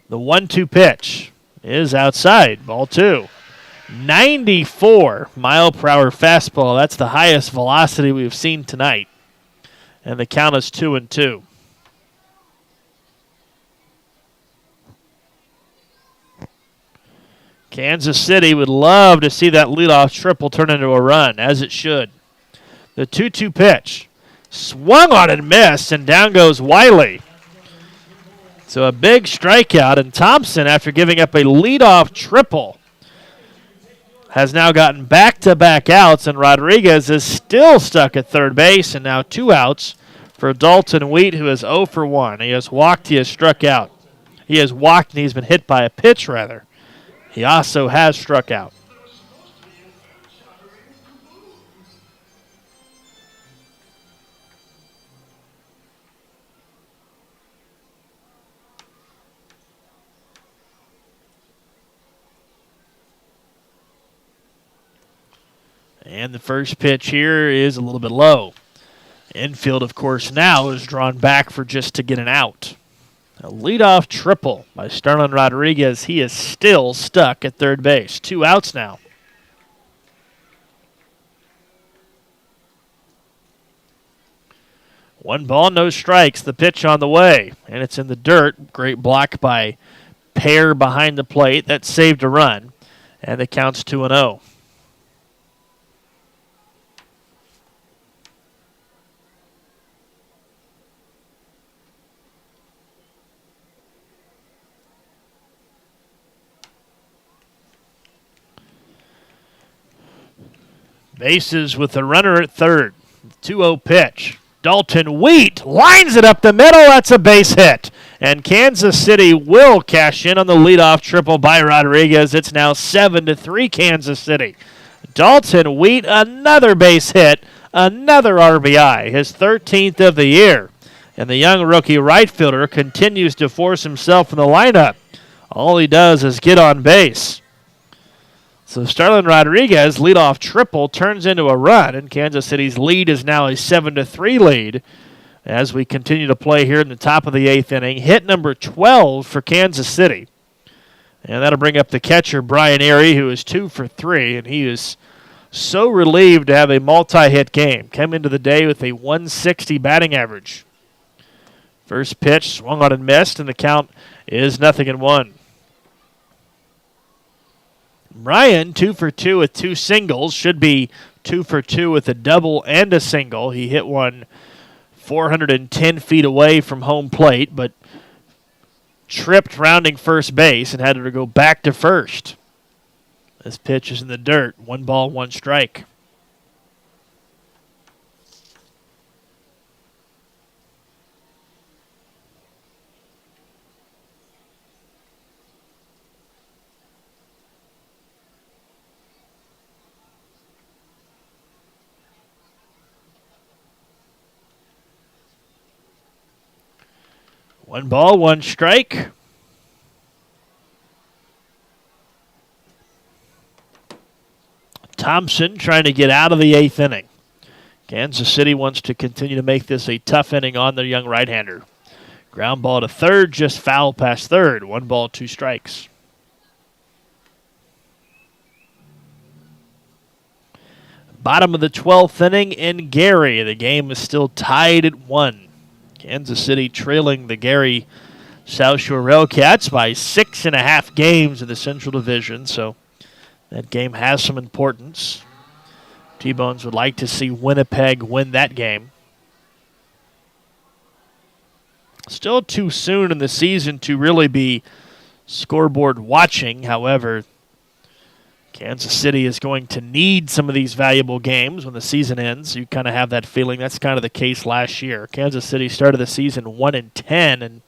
Speaker 2: The 1-2 pitch is outside. Ball 2. 94-mile-per-hour fastball. That's the highest velocity we've seen tonight. And the count is 2-2. Kansas City would love to see that leadoff triple turn into a run, as it should. The 2-2 pitch. Swung on and missed, and down goes Wiley. So a big strikeout, and Thompson, after giving up a leadoff triple, has now gotten back-to-back outs, and Rodriguez is still stuck at third base, and now 2 outs for Dalton Wheat, who is 0 for 1. He has walked, he has struck out. He has walked and he's been hit by a pitch, rather. He also has struck out. And the first pitch here is a little bit low. Infield, of course, now is drawn back for just to get an out. A leadoff triple by Starlin Rodriguez. He is still stuck at third base. 2 outs now. One ball, no strikes. The pitch on the way, and it's in the dirt. Great block by Pear behind the plate. That saved a run, and it counts 2-0. Bases with the runner at third. 2-0 pitch. Dalton Wheat lines it up the middle. That's a base hit. And Kansas City will cash in on the leadoff triple by Rodriguez. It's now 7-3 Kansas City. Dalton Wheat, another base hit, another RBI, his 13th of the year. And the young rookie right fielder continues to force himself in the lineup. All he does is get on base. So Starlin Rodriguez, leadoff triple, turns into a run, and Kansas City's lead is now a 7-3 lead as we continue to play here in the top of the 8th inning. Hit number 12 for Kansas City. And that'll bring up the catcher, Brian Erie, who is 2 for 3, and he is so relieved to have a multi-hit game. Came into the day with a 160 batting average. First pitch swung on and missed, and the count is 0-1. Ryan, 2 for 2 with 2 singles. Should be 2 for 2 with a double and a single. He hit one 410 feet away from home plate, but tripped rounding first base and had to go back to first. This pitch is in the dirt. 1 ball, 1 strike. One ball, 1 strike. Thompson trying to get out of the 8th inning. Kansas City wants to continue to make this a tough inning on their young right-hander. Ground ball to third, just foul past third. 1 ball, 2 strikes. Bottom of the 12th inning in Gary. The game is still tied at 1. Kansas City trailing the Gary South Shore Railcats by 6.5 games in the Central Division, so that game has some importance. T-Bones would like to see Winnipeg win that game. Still too soon in the season to really be scoreboard watching. However, Kansas City is going to need some of these valuable games when the season ends. You kind of have that feeling. That's kind of the case last year. Kansas City started the season 1-10, and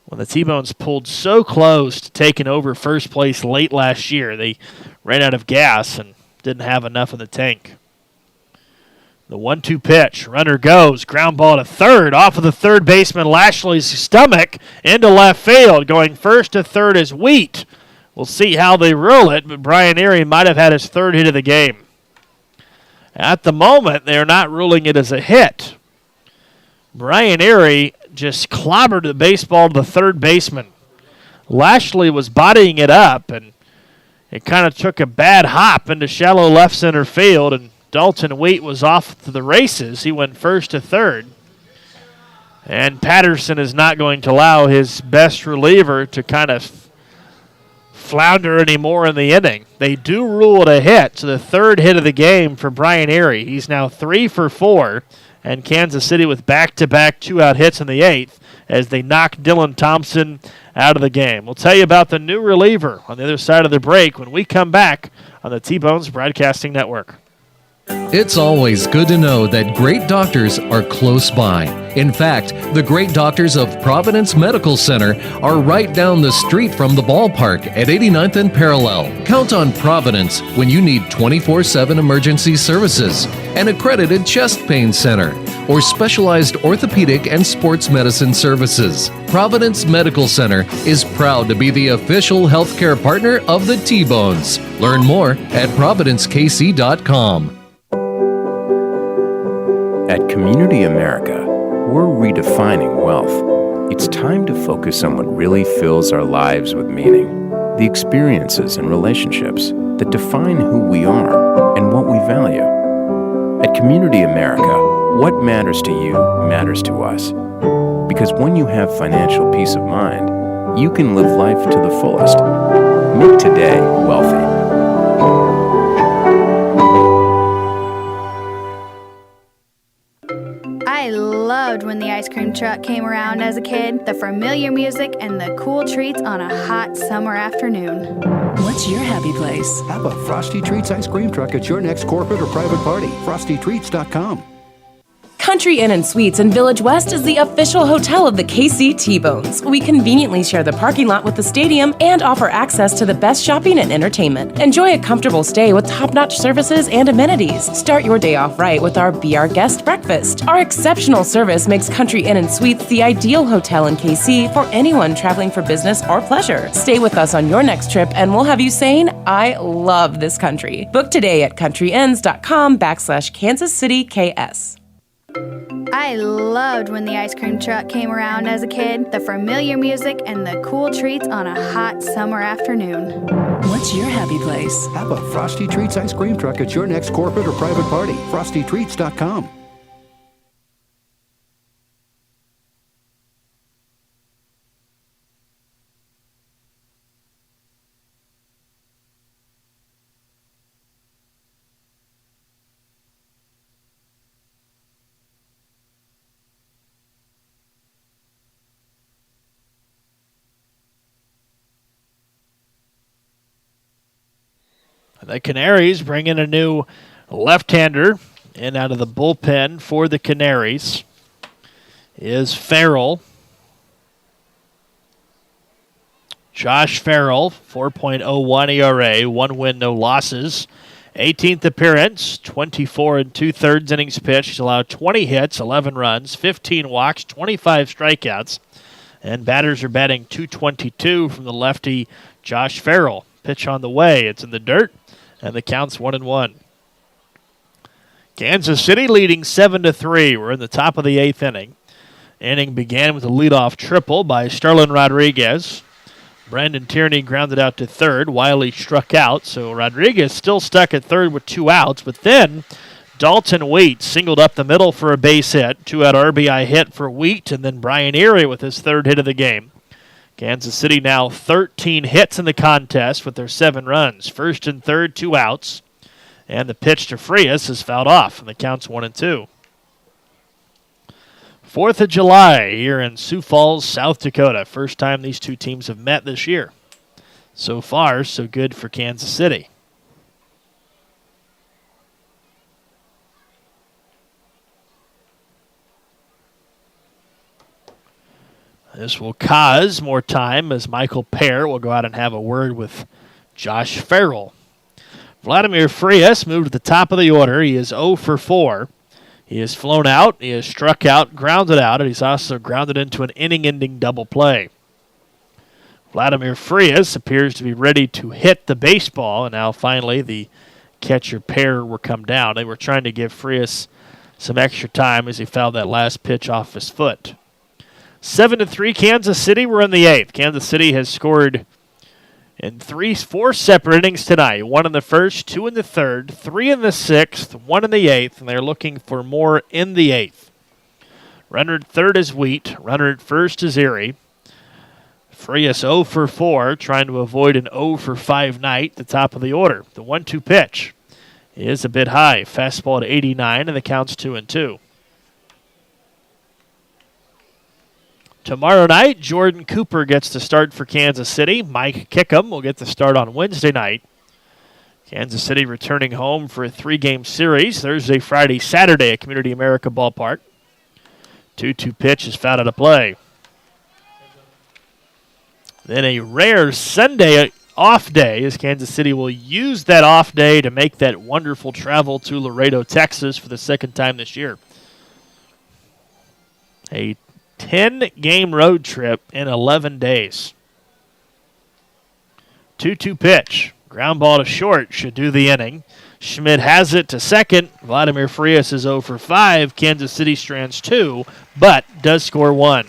Speaker 2: when the T-Bones pulled so close to taking over first place late last year, they ran out of gas and didn't have enough in the tank. The 1-2 pitch. Runner goes. Ground ball to third. Off of the third baseman Lashley's stomach into left field. Going first to third is Wheat. We'll see how they rule it, but Brian Erie might have had his 3rd hit of the game. At the moment, they're not ruling it as a hit. Brian Erie just clobbered the baseball to the third baseman. Lashley was bodying it up, and it kind of took a bad hop into shallow left center field, and Dalton Wheat was off to the races. He went first to third. And Patterson is not going to allow his best reliever to kind of flounder anymore in the inning. They do rule it a hit, so the 3rd hit of the game for Brian Erie. He's now 3 for 4, and Kansas City with back-to-back 2-out hits in the 8th as they knock Dylan Thompson out of the game. We'll tell you about the new reliever on the other side of the break when we come back on the T-Bones Broadcasting Network.
Speaker 3: It's always good to know that great doctors are close by. In fact, the great doctors of Providence Medical Center are right down the street from the ballpark at 89th and Parallel. Count on Providence when you need 24/7 emergency services, an accredited chest pain center, or specialized orthopedic and sports medicine services. Providence Medical Center is proud to be the official healthcare partner of the T-Bones. Learn more at providencekc.com.
Speaker 4: At Community America, we're redefining wealth. It's time to focus on what really fills our lives with meaning. The experiences and relationships that define who we are and what we value. At Community America, what matters to you matters to us. Because when you have financial peace of mind, you can live life to the fullest. Make today wealthy.
Speaker 5: I loved when the ice cream truck came around as a kid, the familiar music and the cool treats on a hot summer afternoon.
Speaker 10: What's your happy place?
Speaker 7: Have a Frosty Treats ice cream truck at your next corporate or private party. FrostyTreats.com.
Speaker 6: Country Inn and Suites in Village West is the official hotel of the KC T-Bones. We conveniently share the parking lot with the stadium and offer access to the best shopping and entertainment. Enjoy a comfortable stay with top-notch services and amenities. Start your day off right with our Be Our Guest breakfast. Our exceptional service makes Country Inn and Suites the ideal hotel in KC for anyone traveling for business or pleasure. Stay with us on your next trip and we'll have you saying, I love this country. Book today at countryinns.com/Kansas City KS.
Speaker 5: I loved when the ice cream truck came around as a kid, the familiar music and the cool treats on a hot summer afternoon.
Speaker 10: What's your happy place?
Speaker 7: Have a Frosty Treats ice cream truck at your next corporate or private party. FrostyTreats.com.
Speaker 2: The Canaries bring in a new left-hander in out of the bullpen for the Canaries is Farrell. Josh Farrell, 4.01 ERA, 1 win, no losses. 18th appearance, 24 2/3 innings pitched. He's allowed 20 hits, 11 runs, 15 walks, 25 strikeouts. And batters are batting .222 from the lefty Josh Farrell. Pitch on the way. It's in the dirt, and the count's 1-1. Kansas City leading 7-3. We're in the top of the 8th inning. Inning began with a leadoff triple by Starlin Rodriguez. Brandon Tierney grounded out to third. Wiley struck out, so Rodriguez still stuck at third with 2 outs. But then Dalton Wheat singled up the middle for a base hit. 2-out RBI hit for Wheat, and then Brian Erie with his 3rd hit of the game. Kansas City now 13 hits in the contest with their 7 runs. 1st and 3rd, 2 outs. And the pitch to Frias is fouled off, and the count's 1-2. 4th of July here in Sioux Falls, South Dakota. First time these two teams have met this year. So far, so good for Kansas City. This will cause more time as Michael Pear will go out and have a word with Josh Farrell. Vladimir Frias moved to the top of the order. He is 0 for 4. He has flown out, he has struck out, grounded out, and he's also grounded into an inning-ending double play. Vladimir Frias appears to be ready to hit the baseball, and now finally the catcher Pear will come down. They were trying to give Frias some extra time as he fouled that last pitch off his foot. 7-3 Kansas City. We're in the 8th. Kansas City has scored in 4 separate innings tonight. 1 in the 1st, 2 in the 3rd, 3 in the 6th, 1 in the 8th, and they're looking for more in the 8th. Runner at 3rd is Wheat. Runner at 1st is Erie. Frias 0 for 4, trying to avoid an 0 for 5 night at the top of the order. The 1-2 pitch is a bit high. Fastball at 89, and the count's 2-2. Tomorrow night, Jordan Cooper gets to start for Kansas City. Mike Kickham will get the start on Wednesday night. Kansas City returning home for a 3-game series Thursday, Friday, Saturday at Community America Ballpark. 2-2 pitch is fouled out of play. Then a rare Sunday off day as Kansas City will use that off day to make that wonderful travel to Laredo, Texas for the second time this year. A 10-game road trip in 11 days. 2-2 pitch. Ground ball to short should do the inning. Schmidt has it to second. Vladimir Frias is 0 for 5. Kansas City strands 2, but does score 1.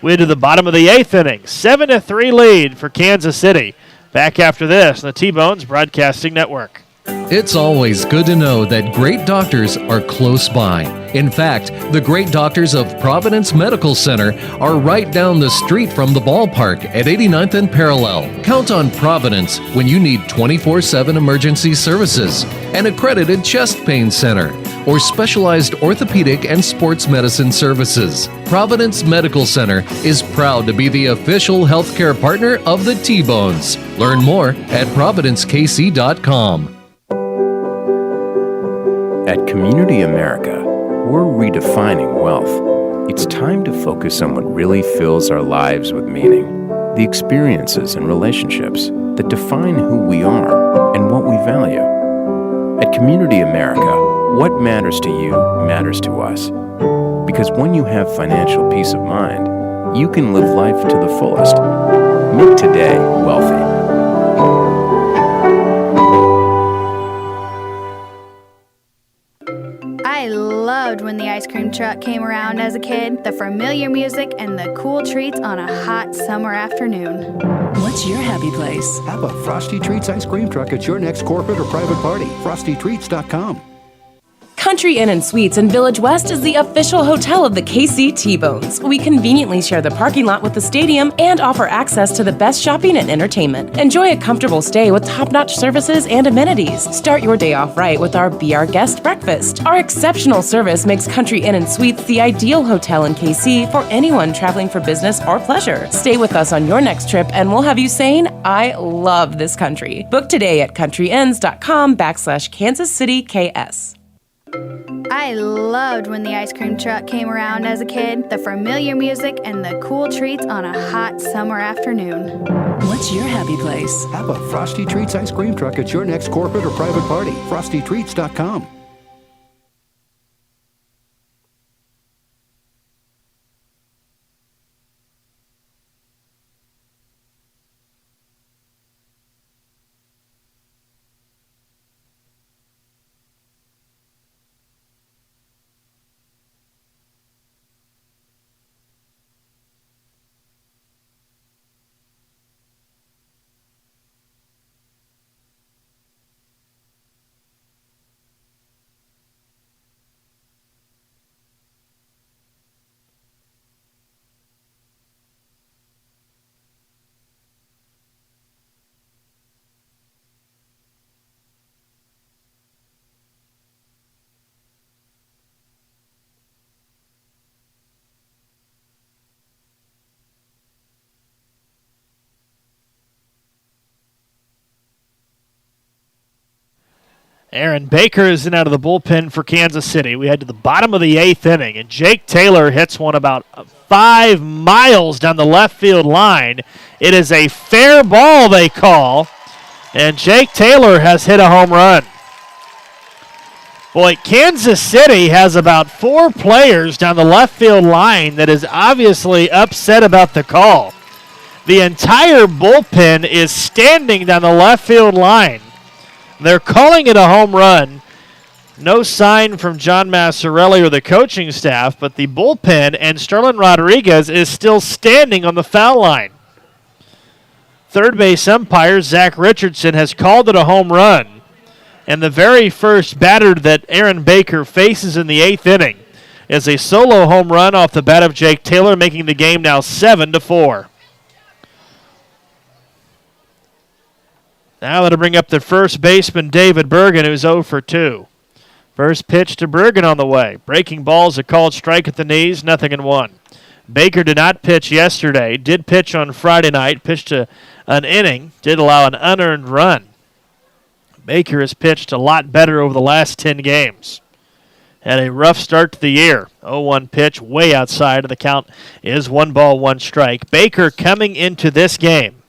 Speaker 2: We're to the bottom of the 8th inning. 7-3 lead for Kansas City. Back after this on the T-Bones Broadcasting Network.
Speaker 3: It's always good to know that great doctors are close by. In fact, the great doctors of Providence Medical Center are right down the street from the ballpark at 89th and Parallel. Count on Providence when you need 24/7 emergency services, an accredited chest pain center, or specialized orthopedic and sports medicine services. Providence Medical Center is proud to be the official healthcare partner of the T-Bones. Learn more at providencekc.com.
Speaker 4: At Community America, we're redefining wealth. It's time to focus on what really fills our lives with meaning. The experiences and relationships that define who we are and what we value. At Community America, what matters to you matters to us. Because when you have financial peace of mind, you can live life to the fullest. Make today wealthy.
Speaker 5: I loved when the ice cream truck came around as a kid, the familiar music and the cool treats on a hot summer afternoon.
Speaker 10: What's your happy place?
Speaker 7: Have a Frosty Treats ice cream truck at your next corporate or private party. FrostyTreats.com.
Speaker 6: Country Inn & Suites in Village West is the official hotel of the KC T-Bones. We conveniently share the parking lot with the stadium and offer access to the best shopping and entertainment. Enjoy a comfortable stay with top-notch services and amenities. Start your day off right with our Be Our Guest breakfast. Our exceptional service makes Country Inn & Suites the ideal hotel in KC for anyone traveling for business or pleasure. Stay with us on your next trip and we'll have you saying, I love this country. Book today at countryinns.com/Kansas City KS.
Speaker 5: I loved when the ice cream truck came around as a kid, the familiar music and the cool treats on a hot summer afternoon.
Speaker 10: What's your happy place?
Speaker 7: Have a Frosty Treats ice cream truck at your next corporate or private party. FrostyTreats.com.
Speaker 2: Aaron Baker is in out of the bullpen for Kansas City. We head to the bottom of the 8th inning, and Jake Taylor hits one about 5 miles down the left field line. It is a fair ball, they call, and Jake Taylor has hit a home run. Boy, Kansas City has about 4 players down the left field line that is obviously upset about the call. The entire bullpen is standing down the left field line. They're calling it a home run. No sign from John Massarelli or the coaching staff, but the bullpen and Sterling Rodriguez is still standing on the foul line. Third base umpire Zach Richardson has called it a home run. And the very first batter that Aaron Baker faces in the 8th inning is a solo home run off the bat of Jake Taylor, making the game now 7-4. Now that'll bring up the first baseman, David Bergen, who's 0 for 2. First pitch to Bergen on the way. Breaking ball's a called strike at the knees, 0-1. Baker did not pitch yesterday, did pitch on Friday night, pitched an inning, did allow an unearned run. Baker has pitched a lot better over the last 10 games. Had a rough start to the year. 0-1 pitch way outside, and the count is 1 ball, 1 strike. Baker coming into this game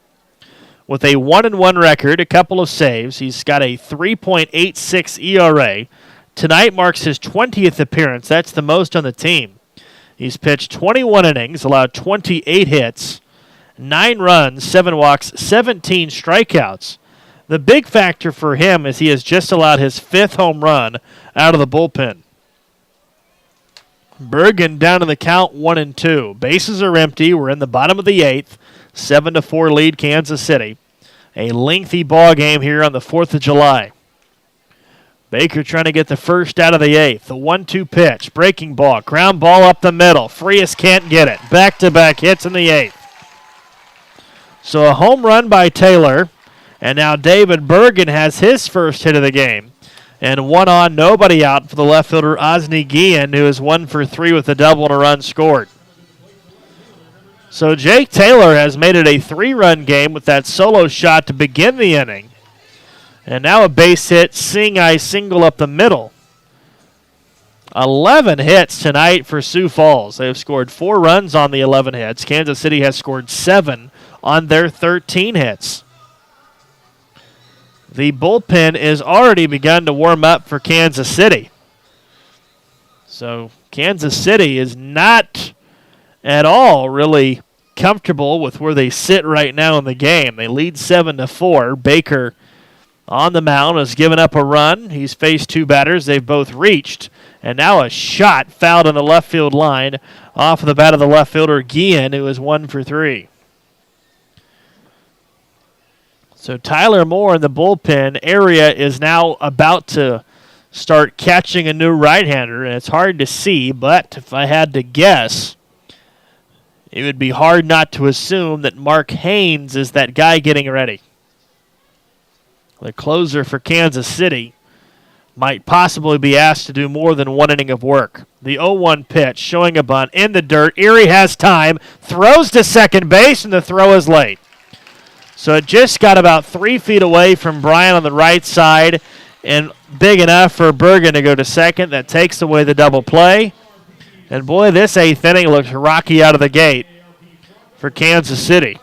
Speaker 2: with a 1-1 record, a couple of saves. He's got a 3.86 ERA. Tonight marks his 20th appearance. That's the most on the team. He's pitched 21 innings, allowed 28 hits, 9 runs, 7 walks, 17 strikeouts. The big factor for him is he has just allowed his 5th home run out of the bullpen. Bergen down in the count 1-2. Bases are empty. We're in the bottom of the 8th. 7-4 lead Kansas City. A lengthy ball game here on the 4th of July. Baker trying to get the first out of the 8th. The 1-2 pitch. Breaking ball. Ground ball up the middle. Frias can't get it. Back-to-back hits in the 8th. So a home run by Taylor. And now David Bergen has his first hit of the game. And 1 on, nobody out for the left fielder, Osni Guillen, who is 1 for 3 with a double and a run scored. So Jake Taylor has made it a 3-run game with that solo shot to begin the inning. And now a base hit, Singai single up the middle. 11 hits tonight for Sioux Falls. They have scored 4 runs on the 11 hits. Kansas City has scored 7 on their 13 hits. The bullpen is already begun to warm up for Kansas City. So Kansas City is not at all really comfortable with where they sit right now in the game. They lead 7-4. Baker on the mound has given up a run. He's faced 2 batters. They've both reached. And now a shot fouled on the left field line off of the bat of the left fielder, Guillen, who is 1 for 3. So Tyler Moore in the bullpen area is now about to start catching a new right-hander, and it's hard to see, but if I had to guess, it would be hard not to assume that Mark Haynes is that guy getting ready. The closer for Kansas City might possibly be asked to do more than 1 inning of work. The 0-1 pitch showing a bunt in the dirt. Erie has time, throws to second base, and the throw is late. So it just got about 3 feet away from Bryant on the right side and big enough for Bergen to go to second. That takes away the double play. And boy, this 8th inning looks rocky out of the gate for Kansas City.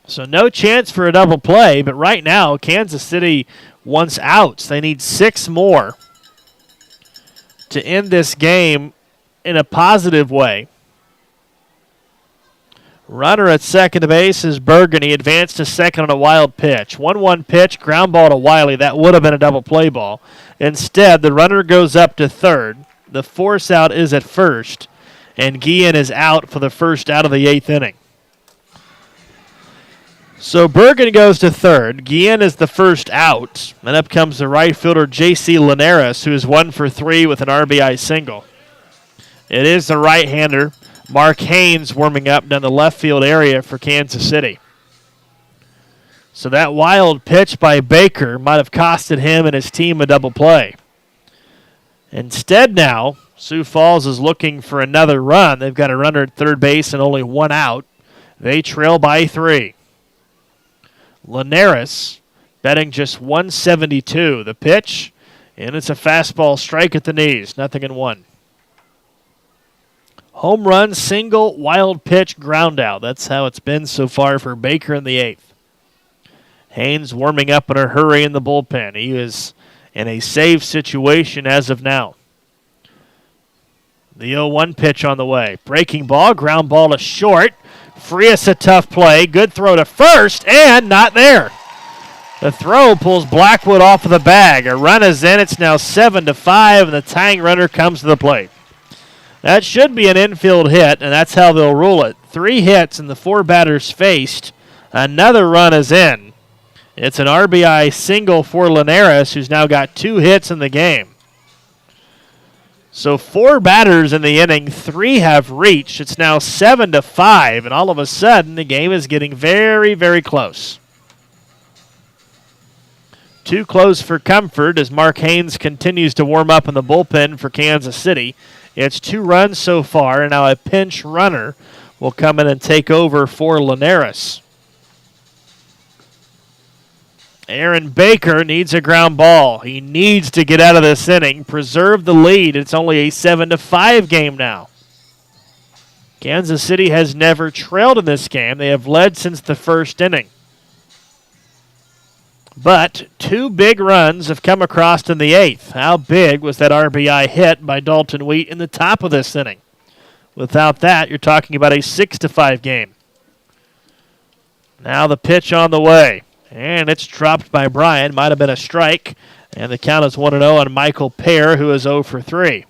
Speaker 2: So no chance for a double play, but right now Kansas City wants outs. They need 6 more to end this game in a positive way. Runner at second base is Bergen. He advanced to second on a wild pitch. 1-1 pitch, ground ball to Wiley. That would have been a double play ball. Instead, the runner goes up to third. The force out is at first, and Guillen is out for the first out of the 8th inning. So Bergen goes to third. Guillen is the first out. And up comes the right fielder, J.C. Linares, who is 1 for 3 with an RBI single. It is the right-hander, Mark Haynes, warming up down the left field area for Kansas City. So that wild pitch by Baker might have costed him and his team a double play. Instead now, Sioux Falls is looking for another run. They've got a runner at third base and only 1 out. They trail by 3. Linares betting just 172. The pitch, and it's a fastball strike at the knees. 0-1. Home run, single, wild pitch, ground out. That's how it's been so far for Baker in the 8th. Haynes warming up in a hurry in the bullpen. He is in a save situation as of now. The 0-1 pitch on the way. Breaking ball, ground ball to short. Frias a tough play. Good throw to first, and not there. The throw pulls Blackwood off of the bag. A run is in. It's now 7-5, and the tying runner comes to the plate. That should be an infield hit, and that's how they'll rule it. 3 hits and the 4 batters faced. Another run is in. It's an RBI single for Linares, who's now got 2 hits in the game. So 4 batters in the inning, 3 have reached. It's now 7-5, and all of a sudden the game is getting very, very close. Too close for comfort as Mark Haynes continues to warm up in the bullpen for Kansas City. It's 2 runs so far, and now a pinch runner will come in and take over for Linares. Aaron Baker needs a ground ball. He needs to get out of this inning, preserve the lead. It's only a 7-5 game now. Kansas City has never trailed in this game. They have led since the first inning. But 2 big runs have come across in the 8th. How big was that RBI hit by Dalton Wheat in the top of this inning? Without that, you're talking about a 6-5 game. Now the pitch on the way. And it's dropped by Bryan. Might have been a strike. And the count is 1-0 on Michael Pear, who is 0 for 3.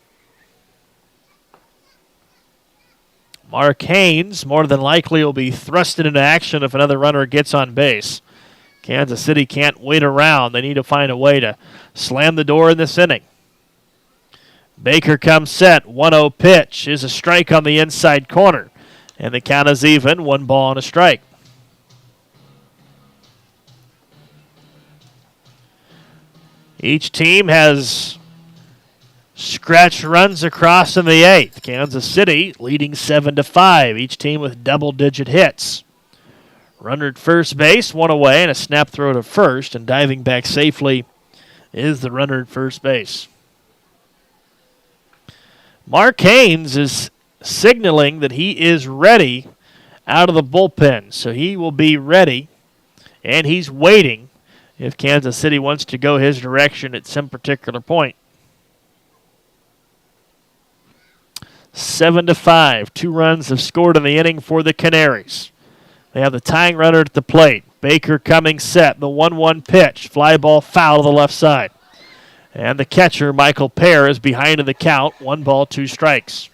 Speaker 2: Mark Haynes more than likely will be thrusted into action if another runner gets on base. Kansas City can't wait around. They need to find a way to slam the door in this inning. Baker comes set. 1-0 pitch is a strike on the inside corner. And the count is even. 1 ball and a strike. Each team has scratch runs across in the 8th. Kansas City leading 7-5. Each team with double-digit hits. Runner at first base, 1 away, and a snap throw to first. And diving back safely is the runner at first base. Mark Haynes is signaling that he is ready out of the bullpen. So he will be ready, and he's waiting if Kansas City wants to go his direction at some particular point. 7-5. 2 runs have scored in the inning for the Canaries. They have the tying runner at the plate. Baker coming set. The 1-1 pitch. Fly ball foul to the left side. And the catcher, Michael Pear, is behind in the count. 1 ball, 2 strikes.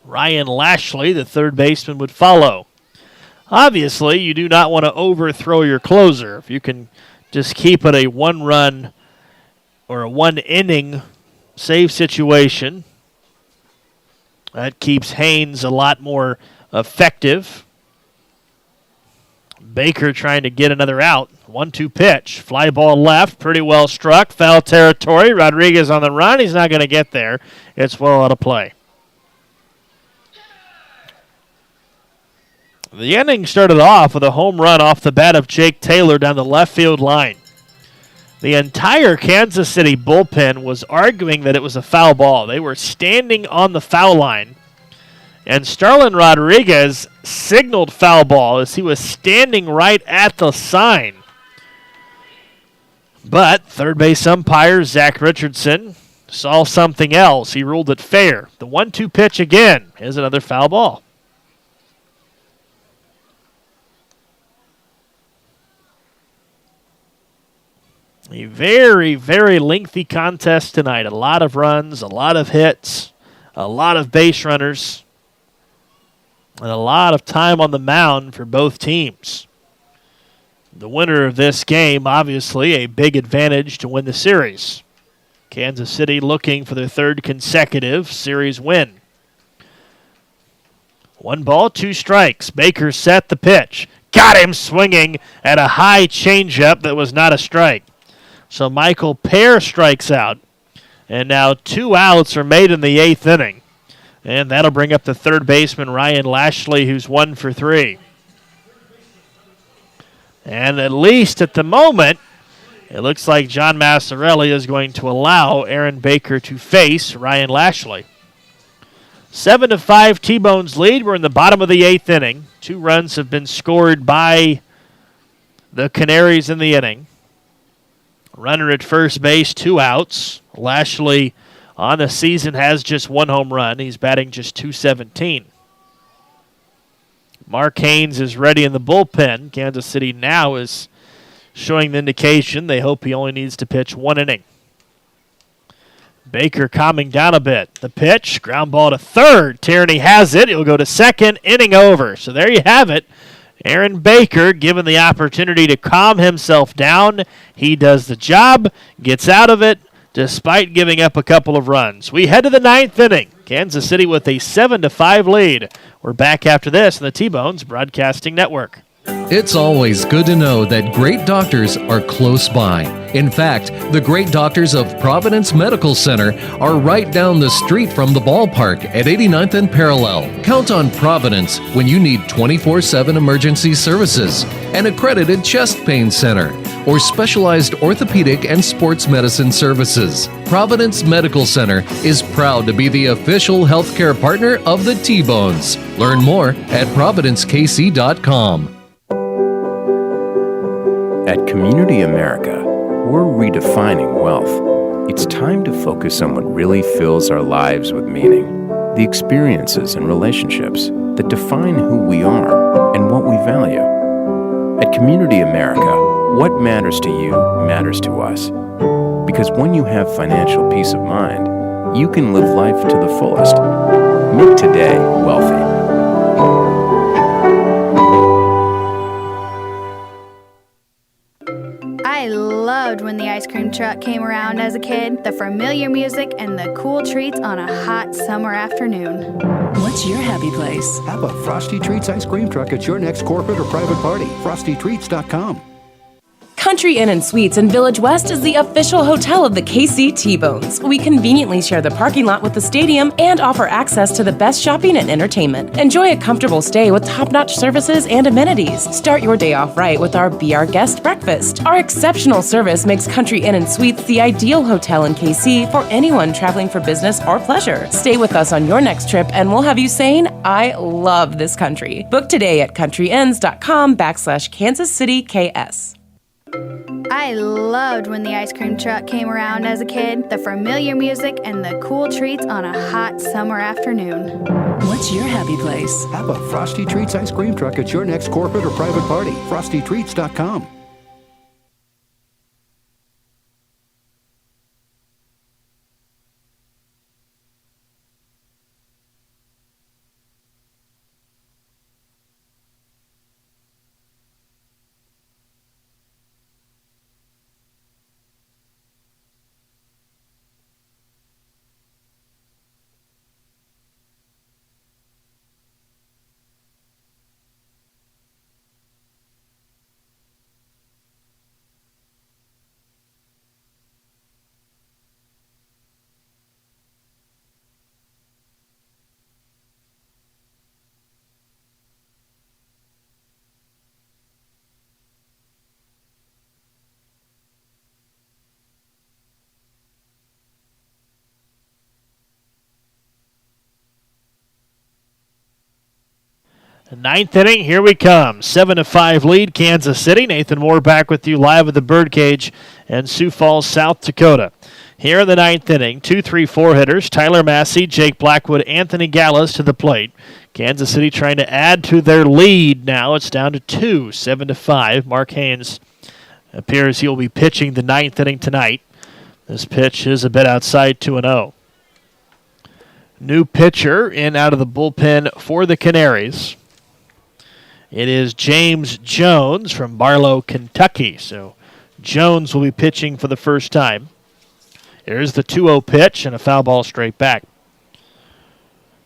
Speaker 2: Ryan Lashley, the third baseman, would follow. Obviously, you do not want to overthrow your closer. If you can just keep it a 1-run or a 1-inning save situation, that keeps Haynes a lot more effective. Baker trying to get another out. 1-2 pitch. Fly ball left. Pretty well struck. Foul territory. Rodriguez on the run. He's not going to get there. It's well out of play. The inning started off with a home run off the bat of Jake Taylor down the left field line. The entire Kansas City bullpen was arguing that it was a foul ball. They were standing on the foul line, and Starlin Rodriguez signaled foul ball as he was standing right at the sign. But third base umpire Zach Richardson saw something else. He ruled it fair. The 1-2 pitch again is another foul ball. A very, very lengthy contest tonight. A lot of runs, a lot of hits, a lot of base runners, and a lot of time on the mound for both teams. The winner of this game, obviously, a big advantage to win the series. Kansas City looking for their 3rd consecutive series win. 1 ball, 2 strikes. Baker set the pitch. Got him swinging at a high changeup that was not a strike. So Michael Pear strikes out. And now 2 outs are made in the 8th inning. And that'll bring up the third baseman, Ryan Lashley, who's 1 for 3. And at least at the moment, it looks like John Massarelli is going to allow Aaron Baker to face Ryan Lashley. 7-5 T-Bones lead. We're in the bottom of the 8th inning. 2 runs have been scored by the Canaries in the inning. Runner at first base, 2 outs. Lashley on the season has just 1 home run. He's batting just .217. Mark Haynes is ready in the bullpen. Kansas City now is showing the indication they hope he only needs to pitch 1 inning. Baker calming down a bit. The pitch, ground ball to third. Tierney has it. He'll go to second. Inning over. So there you have it. Aaron Baker given the opportunity to calm himself down. He does the job, gets out of it, despite giving up a couple of runs. We head to the 9th inning. Kansas City with a 7-5 lead. We're back after this on the T-Bones Broadcasting Network.
Speaker 3: It's always good to know that great doctors are close by. In fact, the great doctors of Providence Medical Center are right down the street from the ballpark at 89th and Parallel. Count on Providence when you need 24/7 emergency services, an accredited chest pain center, or specialized orthopedic and sports medicine services. Providence Medical Center is proud to be the official healthcare partner of the T-Bones. Learn more at providencekc.com.
Speaker 4: At Community America, we're redefining wealth. It's time to focus on what really fills our lives with meaning. The experiences and relationships that define who we are and what we value. At Community America, what matters to you matters to us. Because when you have financial peace of mind, you can live life to the fullest. Make today wealthy.
Speaker 5: I loved when the ice cream truck came around as a kid, the familiar music and the cool treats on a hot summer afternoon.
Speaker 10: What's your happy place?
Speaker 7: Have a Frosty Treats ice cream truck at your next corporate or private party. FrostyTreats.com.
Speaker 6: Country Inn & Suites in Village West is the official hotel of the KC T-Bones. We conveniently share the parking lot with the stadium and offer access to the best shopping and entertainment. Enjoy a comfortable stay with top-notch services and amenities. Start your day off right with our Be Our Guest breakfast. Our exceptional service makes Country Inn & Suites the ideal hotel in KC for anyone traveling for business or pleasure. Stay with us on your next trip and we'll have you saying, I love this country. Book today at countryinns.com/Kansas City KS.
Speaker 5: I loved when the ice cream truck came around as a kid, the familiar music and the cool treats on a hot summer afternoon.
Speaker 10: What's your happy place?
Speaker 7: Have a Frosty Treats ice cream truck at your next corporate or private party. FrostyTreats.com.
Speaker 2: The ninth inning, here we come. 7-5 lead, Kansas City. Nathan Moore back with you live at the Birdcage in Sioux Falls, South Dakota. Here in the ninth inning, 2-3-4 hitters, Tyler Massey, Jake Blackwood, Anthony Gallas to the plate. Kansas City trying to add to their lead now. It's down to 2, 7-5. Mark Haynes appears he will be pitching the ninth inning tonight. This pitch is a bit outside 2-0. New pitcher in out of the bullpen for the Canaries. It is James Jones from Barlow, Kentucky. So Jones will be pitching for the first time. Here's the 2-0 pitch and a foul ball straight back.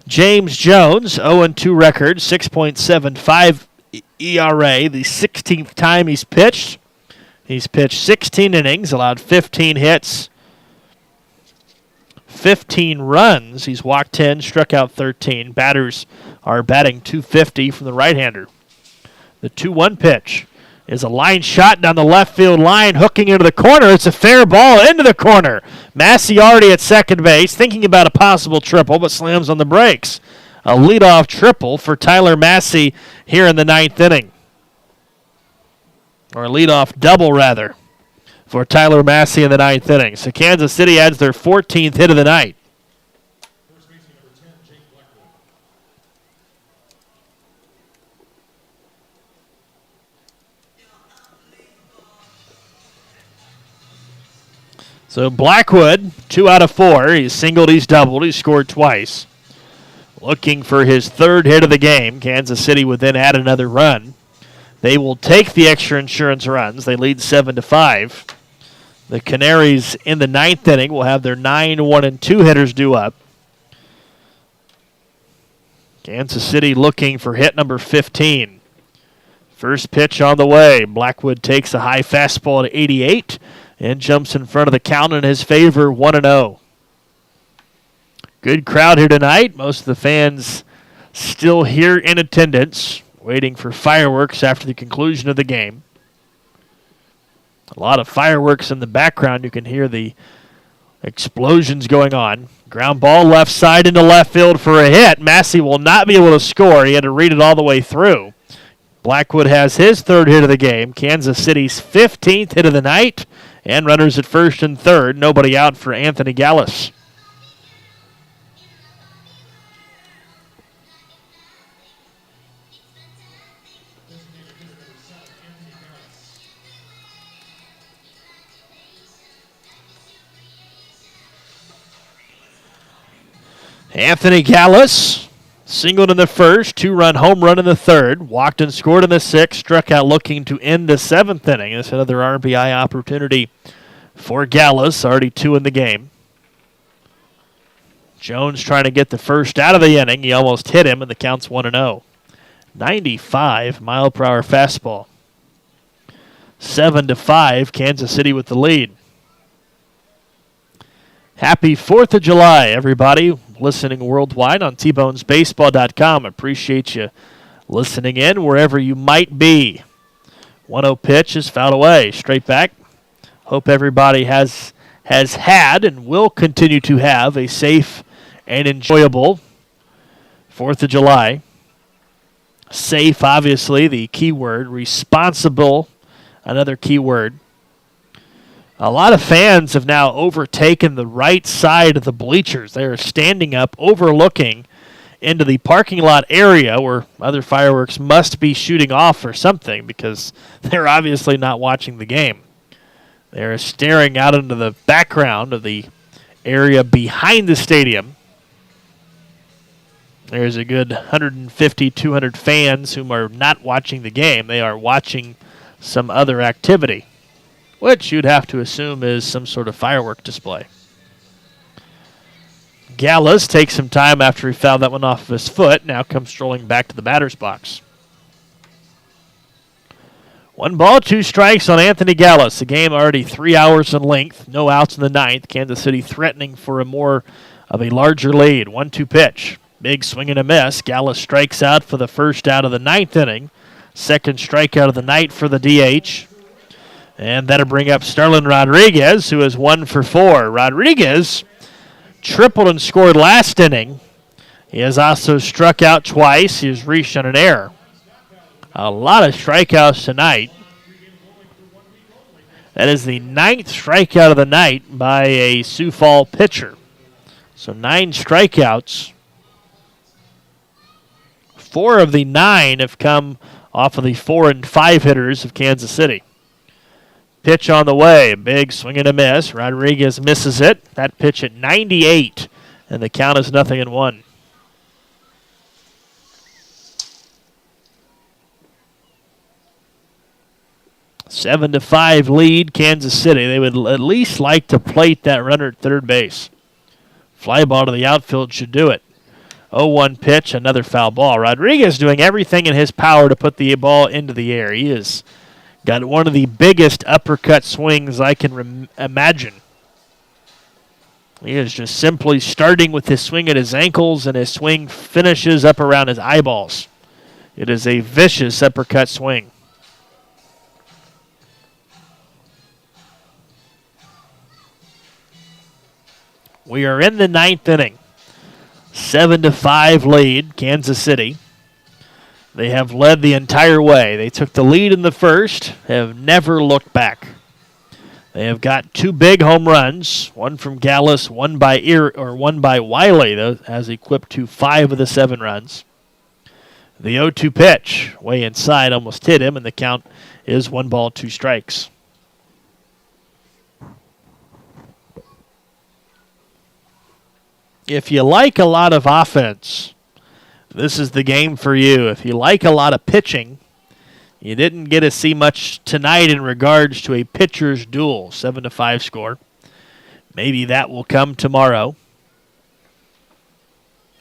Speaker 2: James Jones, 0-2 record, 6.75 ERA, the 16th time he's pitched. He's pitched 16 innings, allowed 15 hits, 15 runs. He's walked 10, struck out 13. Batters are batting .250 from the right-hander. The 2-1 pitch is a line shot down the left field line, hooking into the corner. It's a fair ball into the corner. Massey already at second base, thinking about a possible triple, but slams on the brakes. A leadoff triple for Tyler Massey here in the ninth inning. Or a leadoff double, rather, for Tyler Massey in the ninth inning. So Kansas City adds their 14th hit of the night. So Blackwood, 2 out of 4. He's singled, he's doubled, he's scored twice. Looking for his third hit of the game. Kansas City would then add another run. They will take the extra insurance runs. They lead 7-5. The Canaries in the ninth inning will have their 9-1-2 hitters due up. Kansas City looking for hit number 15. First pitch on the way. Blackwood takes a high fastball at 88 and jumps in front of the count in his favor, 1-0. Good crowd here tonight. Most of the fans still here in attendance, waiting for fireworks after the conclusion of the game. A lot of fireworks in the background. You can hear the explosions going on. Ground ball left side into left field for a hit. Massey will not be able to score. He had to read it all the way through. Blackwood has his third hit of the game. Kansas City's 15th hit of the night. And runners at first and third. Nobody out for Anthony Gallus. Anthony Gallus singled in the first, 2-run home run in the third, walked and scored in the sixth, struck out looking to end the seventh inning. This another RBI opportunity for Gallus, already 2 in the game. Jones trying to get the first out of the inning. He almost hit him, and the count's 1-0. 95-mile-per-hour fastball. 7-5, Kansas City with the lead. Happy 4th of July, everybody listening worldwide on tbonesbaseball.com. Appreciate you listening in wherever you might be. 1-0 pitch is fouled away. Straight back. Hope everybody has had and will continue to have a safe and enjoyable 4th of July. Safe, obviously, the key word. Responsible, another key word. A lot of fans have now overtaken the right side of the bleachers. They are standing up, overlooking into the parking lot area where other fireworks must be shooting off or something because they're obviously not watching the game. They're staring out into the background of the area behind the stadium. There's a good 150, 200 fans who are not watching the game. They are watching some other activity, which you'd have to assume is some sort of firework display. Gallus takes some time after he fouled that one off of his foot, now comes strolling back to the batter's box. 1 ball, 2 strikes on Anthony Gallus. The game already 3 hours in length, no outs in the ninth. Kansas City threatening for a more of a larger lead. 1-2 pitch. Big swing and a miss. Gallus strikes out for the first out of the ninth inning. Second strikeout of the night for the DH. And that'll bring up Starlin Rodriguez, who is 1 for 4. Rodriguez tripled and scored last inning. He has also struck out twice. He has reached on an error. A lot of strikeouts tonight. That is the 9th strikeout of the night by a Sioux Falls pitcher. So 9 strikeouts. 4 of the 9 have come off of the 4 and 5 hitters of Kansas City. Pitch on the way. Big swing and a miss. Rodriguez misses it. That pitch at 98. And the count is 0-1. Seven to 5 lead, Kansas City. They would at least like to plate that runner at third base. Fly ball to the outfield should do it. 0-1 pitch, another foul ball. Rodriguez doing everything in his power to put the ball into the air. He is got one of the biggest uppercut swings I can imagine. He is just simply starting with his swing at his ankles, and his swing finishes up around his eyeballs. It is a vicious uppercut swing. We are in the 9th inning. 7-5 lead, Kansas City. They have led the entire way. They took the lead in the first, have never looked back. They have got 2 big home runs, one from Gallus, one by Wiley, that has equipped to 5 of the 7 runs. The 0-2 pitch, way inside, almost hit him, and the count is 1 ball, 2 strikes. If you like a lot of offense, this is the game for you. If you like a lot of pitching, you didn't get to see much tonight in regards to a pitcher's duel, 7-5 score. Maybe that will come tomorrow.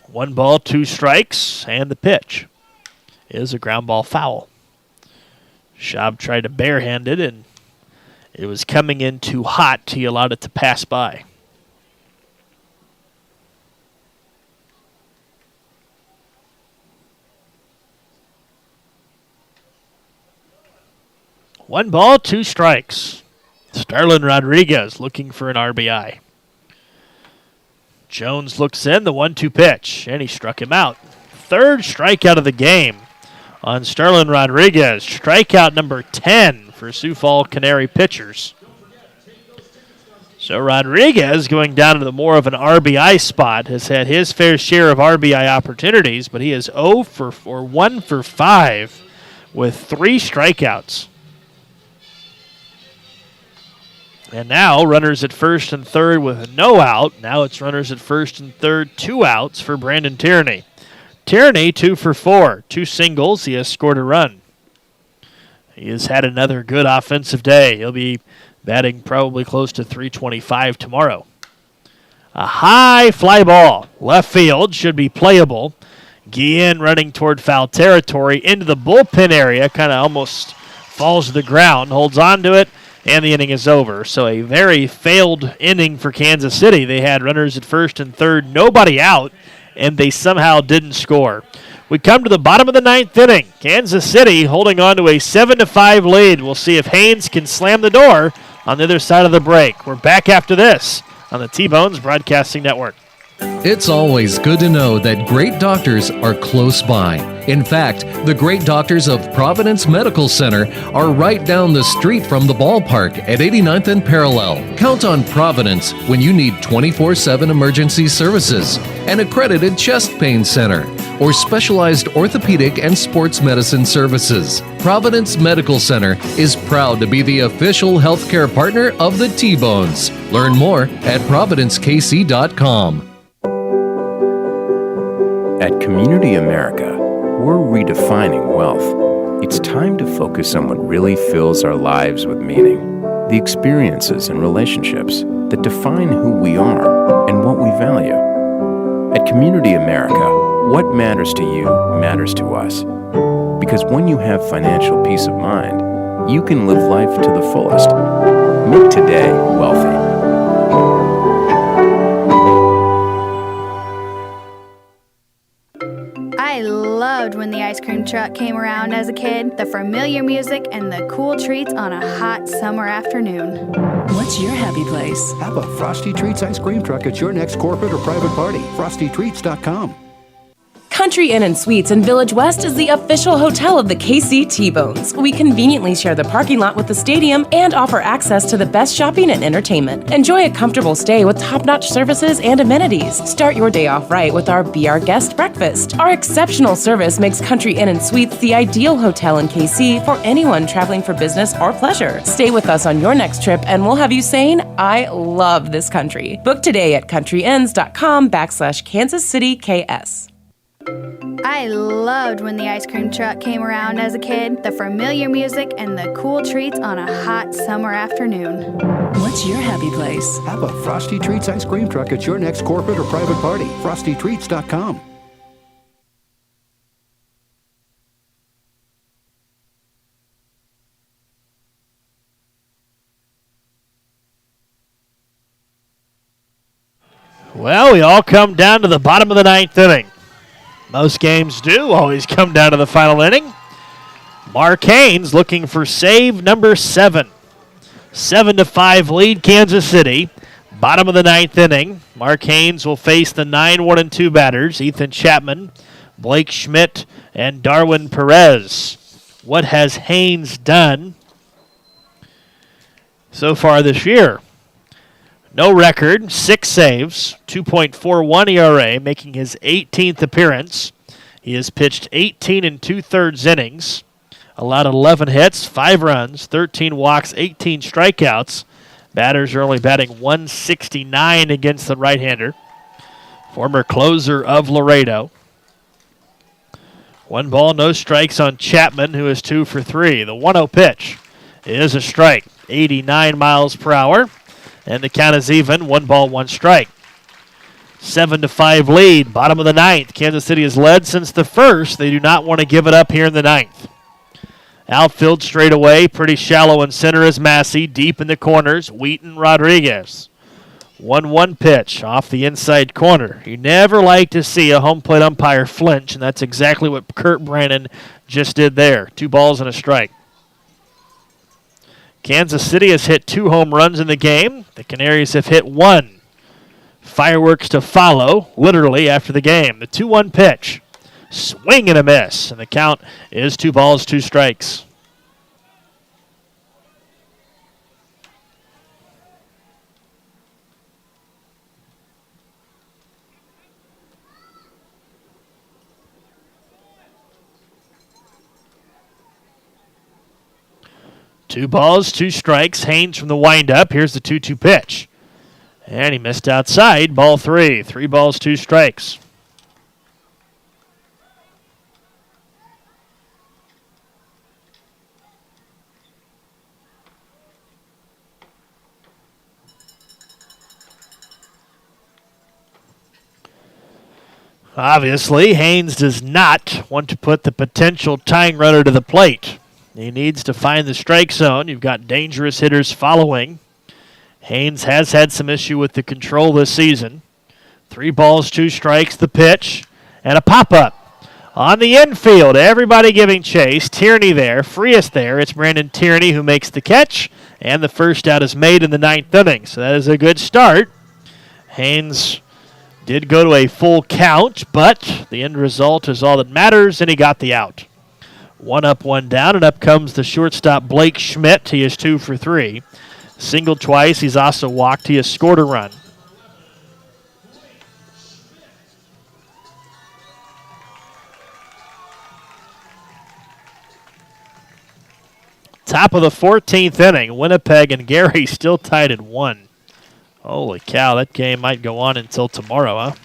Speaker 2: 1 ball, 2 strikes, and the pitch is a ground ball foul. Schaub tried to barehand it, and it was coming in too hot. He allowed it to pass by. One ball, two strikes. Starlin Rodriguez looking for an RBI. Jones looks in, the 1-2 pitch, and he struck him out. Third strikeout of the game on Starlin Rodriguez. Strikeout number 10 for Sioux Falls Canary pitchers. So Rodriguez, going down to the more of an RBI spot, has had his fair share of RBI opportunities, but he is 1 for 5 with 3 strikeouts. And now runners at first and third with no out. Now it's runners at first and third, 2 outs for Brandon Tierney. Tierney 2 for 4, 2 singles. He has scored a run. He has had another good offensive day. He'll be batting probably close to 325 tomorrow. A high fly ball. Left field should be playable. Guillen running toward foul territory into the bullpen area. Kind of almost falls to the ground. Holds on to it. And the inning is over. So a very failed inning for Kansas City. They had runners at first and third, nobody out, and they somehow didn't score. We come to the bottom of the 9th inning. Kansas City holding on to a 7-5 lead. We'll see if Haynes can slam the door on the other side of the break. We're back after this on the T-Bones Broadcasting Network.
Speaker 3: It's always good to know that great doctors are close by. In fact, the great doctors of Providence Medical Center are right down the street from the ballpark at 89th and Parallel. Count on Providence when you need 24/7 emergency services, an accredited chest pain center, or specialized orthopedic and sports medicine services. Providence Medical Center is proud to be the official healthcare partner of the T-Bones. Learn more at providencekc.com.
Speaker 4: At Community America, we're redefining wealth. It's time to focus on what really fills our lives with meaning. The experiences and relationships that define who we are and what we value. At Community America, what matters to you matters to us. Because when you have financial peace of mind, you can live life to the fullest. Make today wealthy.
Speaker 5: I loved when the ice cream truck came around as a kid. The familiar music and the cool treats on a hot summer afternoon.
Speaker 10: What's your happy place?
Speaker 7: Have a Frosty Treats ice cream truck at your next corporate or private party. FrostyTreats.com.
Speaker 6: Country Inn & Suites in Village West is the official hotel of the KC T-Bones. We conveniently share the parking lot with the stadium and offer access to the best shopping and entertainment. Enjoy a comfortable stay with top-notch services and amenities. Start your day off right with our Be Our Guest breakfast. Our exceptional service makes Country Inn & Suites the ideal hotel in KC for anyone traveling for business or pleasure. Stay with us on your next trip and we'll have you saying, I love this country. Book today at countryinns.com/Kansas City KS.
Speaker 5: I loved when the ice cream truck came around as a kid. The familiar music and the cool treats on a hot summer afternoon.
Speaker 10: What's your happy place?
Speaker 7: Have a Frosty Treats ice cream truck at your next corporate or private party. FrostyTreats.com.
Speaker 2: Well, we all come down to the bottom of the 9th inning. Most games do always come down to the final inning. Mark Haynes looking for save number 7. 7-5 lead Kansas City. Bottom of the 9th inning. Mark Haynes will face the 9-1-2 batters, Ethan Chapman, Blake Schmidt, and Darwin Perez. What has Haynes done so far this year? No record, 6 saves, 2.41 ERA, making his 18th appearance. He has pitched 18 2/3 innings, allowed 11 hits, 5 runs, 13 walks, 18 strikeouts. Batters are only batting .169 against the right-hander. Former closer of Laredo. 1 ball, no strikes on Chapman, who is 2 for 3. The 1-0 pitch is a strike, 89 miles per hour. And the count is even, 1 ball, 1 strike. 7-5 lead, bottom of the 9th. Kansas City has led since the first. They do not want to give it up here in the 9th. Outfield straight away, pretty shallow in center is Massey. Deep in the corners, Wheaton Rodriguez. 1-1 pitch off the inside corner. You never like to see a home plate umpire flinch, and that's exactly what Kurt Brannon just did there. 2 balls and a strike. Kansas City has hit 2 home runs in the game. The Canaries have hit 1. Fireworks to follow, literally, after the game. The 2-1 pitch. Swing and a miss, and the count is 2 balls, 2 strikes. Two balls, 2 strikes. Haynes from the windup. Here's the 2-2 pitch. And he missed outside. Ball 3. 3 balls, 2 strikes. Obviously, Haynes does not want to put the potential tying runner to the plate. He needs to find the strike zone. You've got dangerous hitters following. Haynes has had some issue with the control this season. 3 balls, 2 strikes, the pitch, and a pop-up. On the infield, everybody giving chase. Tierney there, Frias there. It's Brandon Tierney who makes the catch, and the first out is made in the 9th inning. So that is a good start. Haynes did go to a full count, but the end result is all that matters, and he got the out. 1 up, 1 down, and up comes the shortstop Blake Schmidt. He is 2 for 3. Singled twice. He's also walked. He has scored a run. Top of the 14th inning. Winnipeg and Gary still tied at 1. Holy cow, that game might go on until tomorrow, huh?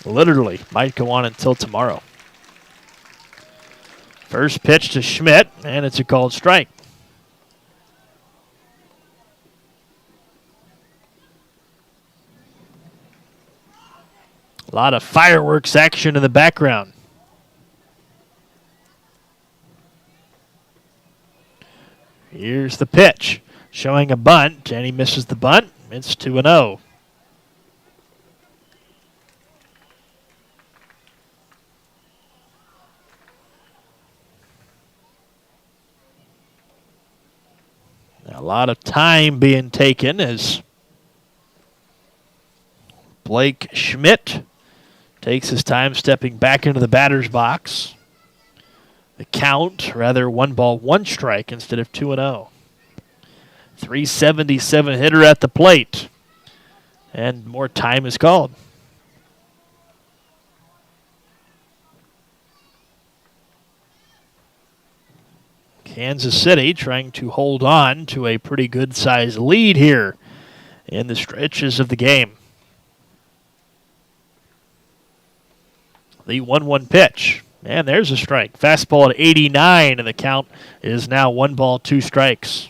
Speaker 2: Literally, might go on until tomorrow. First pitch to Schmidt, and it's a called strike. A lot of fireworks action in the background. Here's the pitch. Showing a bunt, and he misses the bunt. It's 2-0. A lot of time being taken as Blake Schmidt takes his time stepping back into the batter's box. The count, rather 1 ball, 1 strike instead of 2-0. 377 hitter at the plate. And more time is called. Kansas City trying to hold on to a pretty good-sized lead here in the stretches of the game. The 1-1 pitch. And there's a strike. Fastball at 89, and the count is now 1 ball, 2 strikes.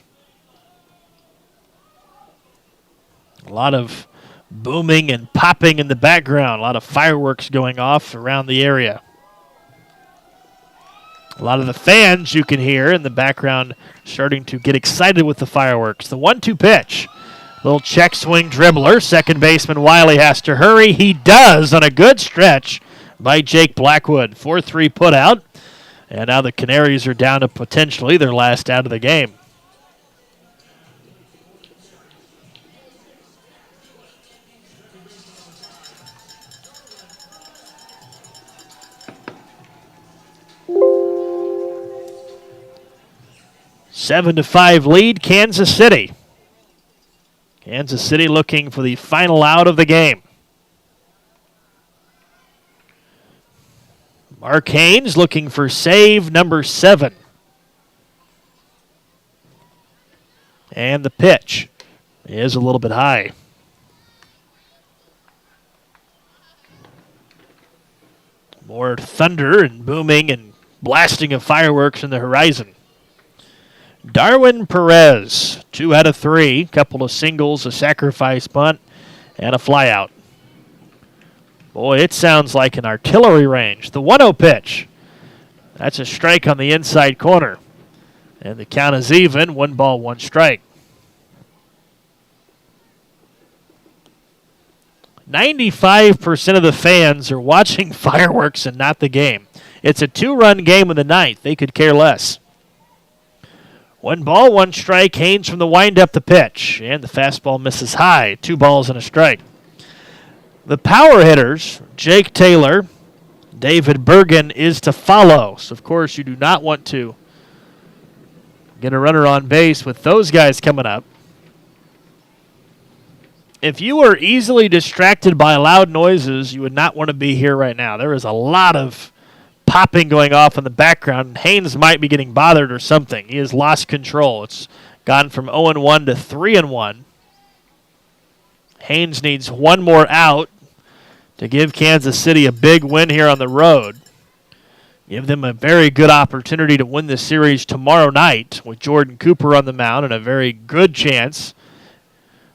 Speaker 2: A lot of booming and popping in the background. A lot of fireworks going off around the area. A lot of the fans you can hear in the background starting to get excited with the fireworks. The 1-2 pitch. Little check swing dribbler. Second baseman Wiley has to hurry. He does on a good stretch by Jake Blackwood. 4-3 put out. And now the Canaries are down to potentially their last out of the game. Seven to 5 lead, Kansas City. Kansas City looking for the final out of the game. Mark Haynes looking for save number 7. And the pitch is a little bit high. More thunder and booming and blasting of fireworks in the horizon. Darwin Perez, 2 out of 3, couple of singles, a sacrifice bunt, and a flyout. Boy, it sounds like an artillery range. The 1-0 pitch. That's a strike on the inside corner. And the count is even, 1 ball, 1 strike. 95% of the fans are watching fireworks and not the game. It's a 2-run game in the ninth. They could care less. 1 ball, 1 strike. Haynes from the windup the pitch. And the fastball misses high. 2 balls and a strike. The power hitters, Jake Taylor, David Bergen, is to follow. So, of course, you do not want to get a runner on base with those guys coming up. If you were easily distracted by loud noises, you would not want to be here right now. There is a lot of popping going off in the background. Haynes might be getting bothered or something. He has lost control. It's gone from 0-1 to 3-1. Haynes needs 1 more out to give Kansas City a big win here on the road. Give them a very good opportunity to win this series tomorrow night with Jordan Cooper on the mound, and a very good chance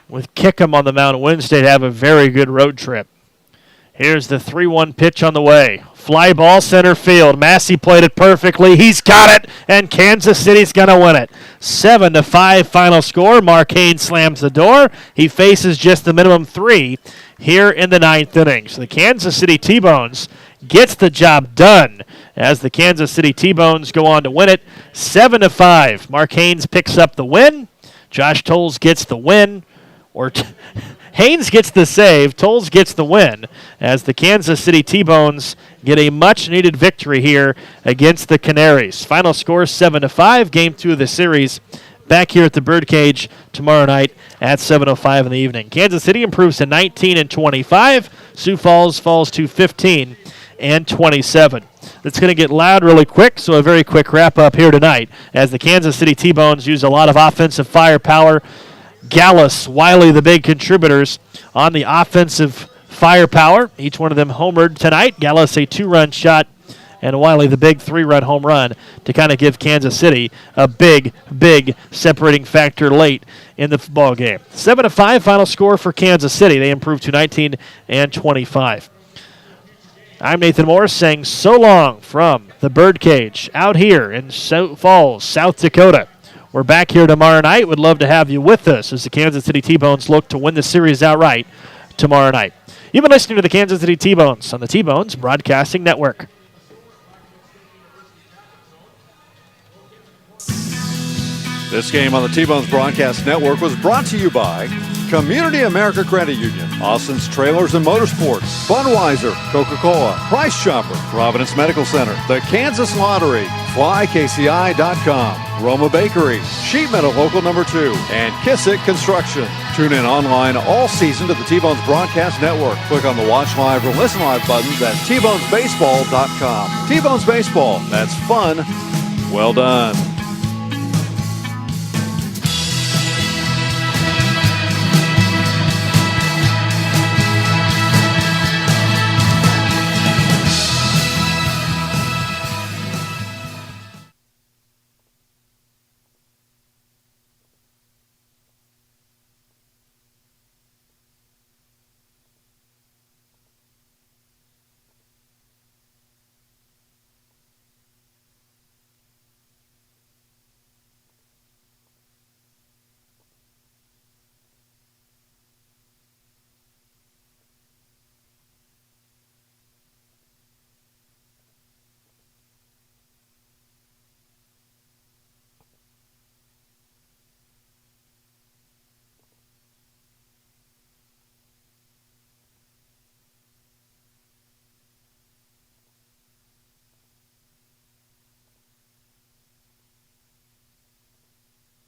Speaker 2: with Kickham on the mound Wednesday to have a very good road trip. Here's the 3-1 pitch on the way. Fly ball center field. Massey played it perfectly. He's got it, and Kansas City's going to win it. 7-5 final score. Mark Haynes slams the door. He faces just the minimum 3 here in the 9th inning. So the Kansas City T-Bones gets the job done as the Kansas City T-Bones go on to win it 7-5. Mark Haynes picks up the win. Josh Tolles gets the win. Haynes gets the save. Tolles gets the win as the Kansas City T-Bones get a much-needed victory here against the Canaries. Final score 7-5. Game 2 of the series back here at the Birdcage tomorrow night at 7:05 in the evening. Kansas City improves to 19-25. Sioux Falls falls to 15-27. It's going to get loud really quick, so a very quick wrap-up here tonight as the Kansas City T-Bones use a lot of offensive firepower. Gallus, Wiley, the big contributors on the offensive firepower. Each one of them homered tonight. Gallus a 2-run shot, and Wiley the big 3-run home run to kind of give Kansas City a big, big separating factor late in the ball game. 7-5 final score for Kansas City. They improve to 19-25. I'm Nathan Morris saying so long from the Birdcage out here in Sioux Falls, South Dakota. We're back here tomorrow night. Would love to have you with us as the Kansas City T-Bones look to win the series outright tomorrow night. You've been listening to the Kansas City T-Bones on the T-Bones Broadcasting Network.
Speaker 1: This game on the T-Bones Broadcast Network was brought to you by Community America Credit Union, Austin's Trailers and Motorsports, Budweiser, Coca-Cola, Price Chopper, Providence Medical Center, the Kansas Lottery, FlyKCI.com, Roma Bakery, Sheet Metal Local Number 2, and Kissick Construction. Tune in online all season to the T-Bones Broadcast Network. Click on the Watch Live or Listen Live buttons at TBonesBaseball.com. T-Bones Baseball, that's fun. Well done.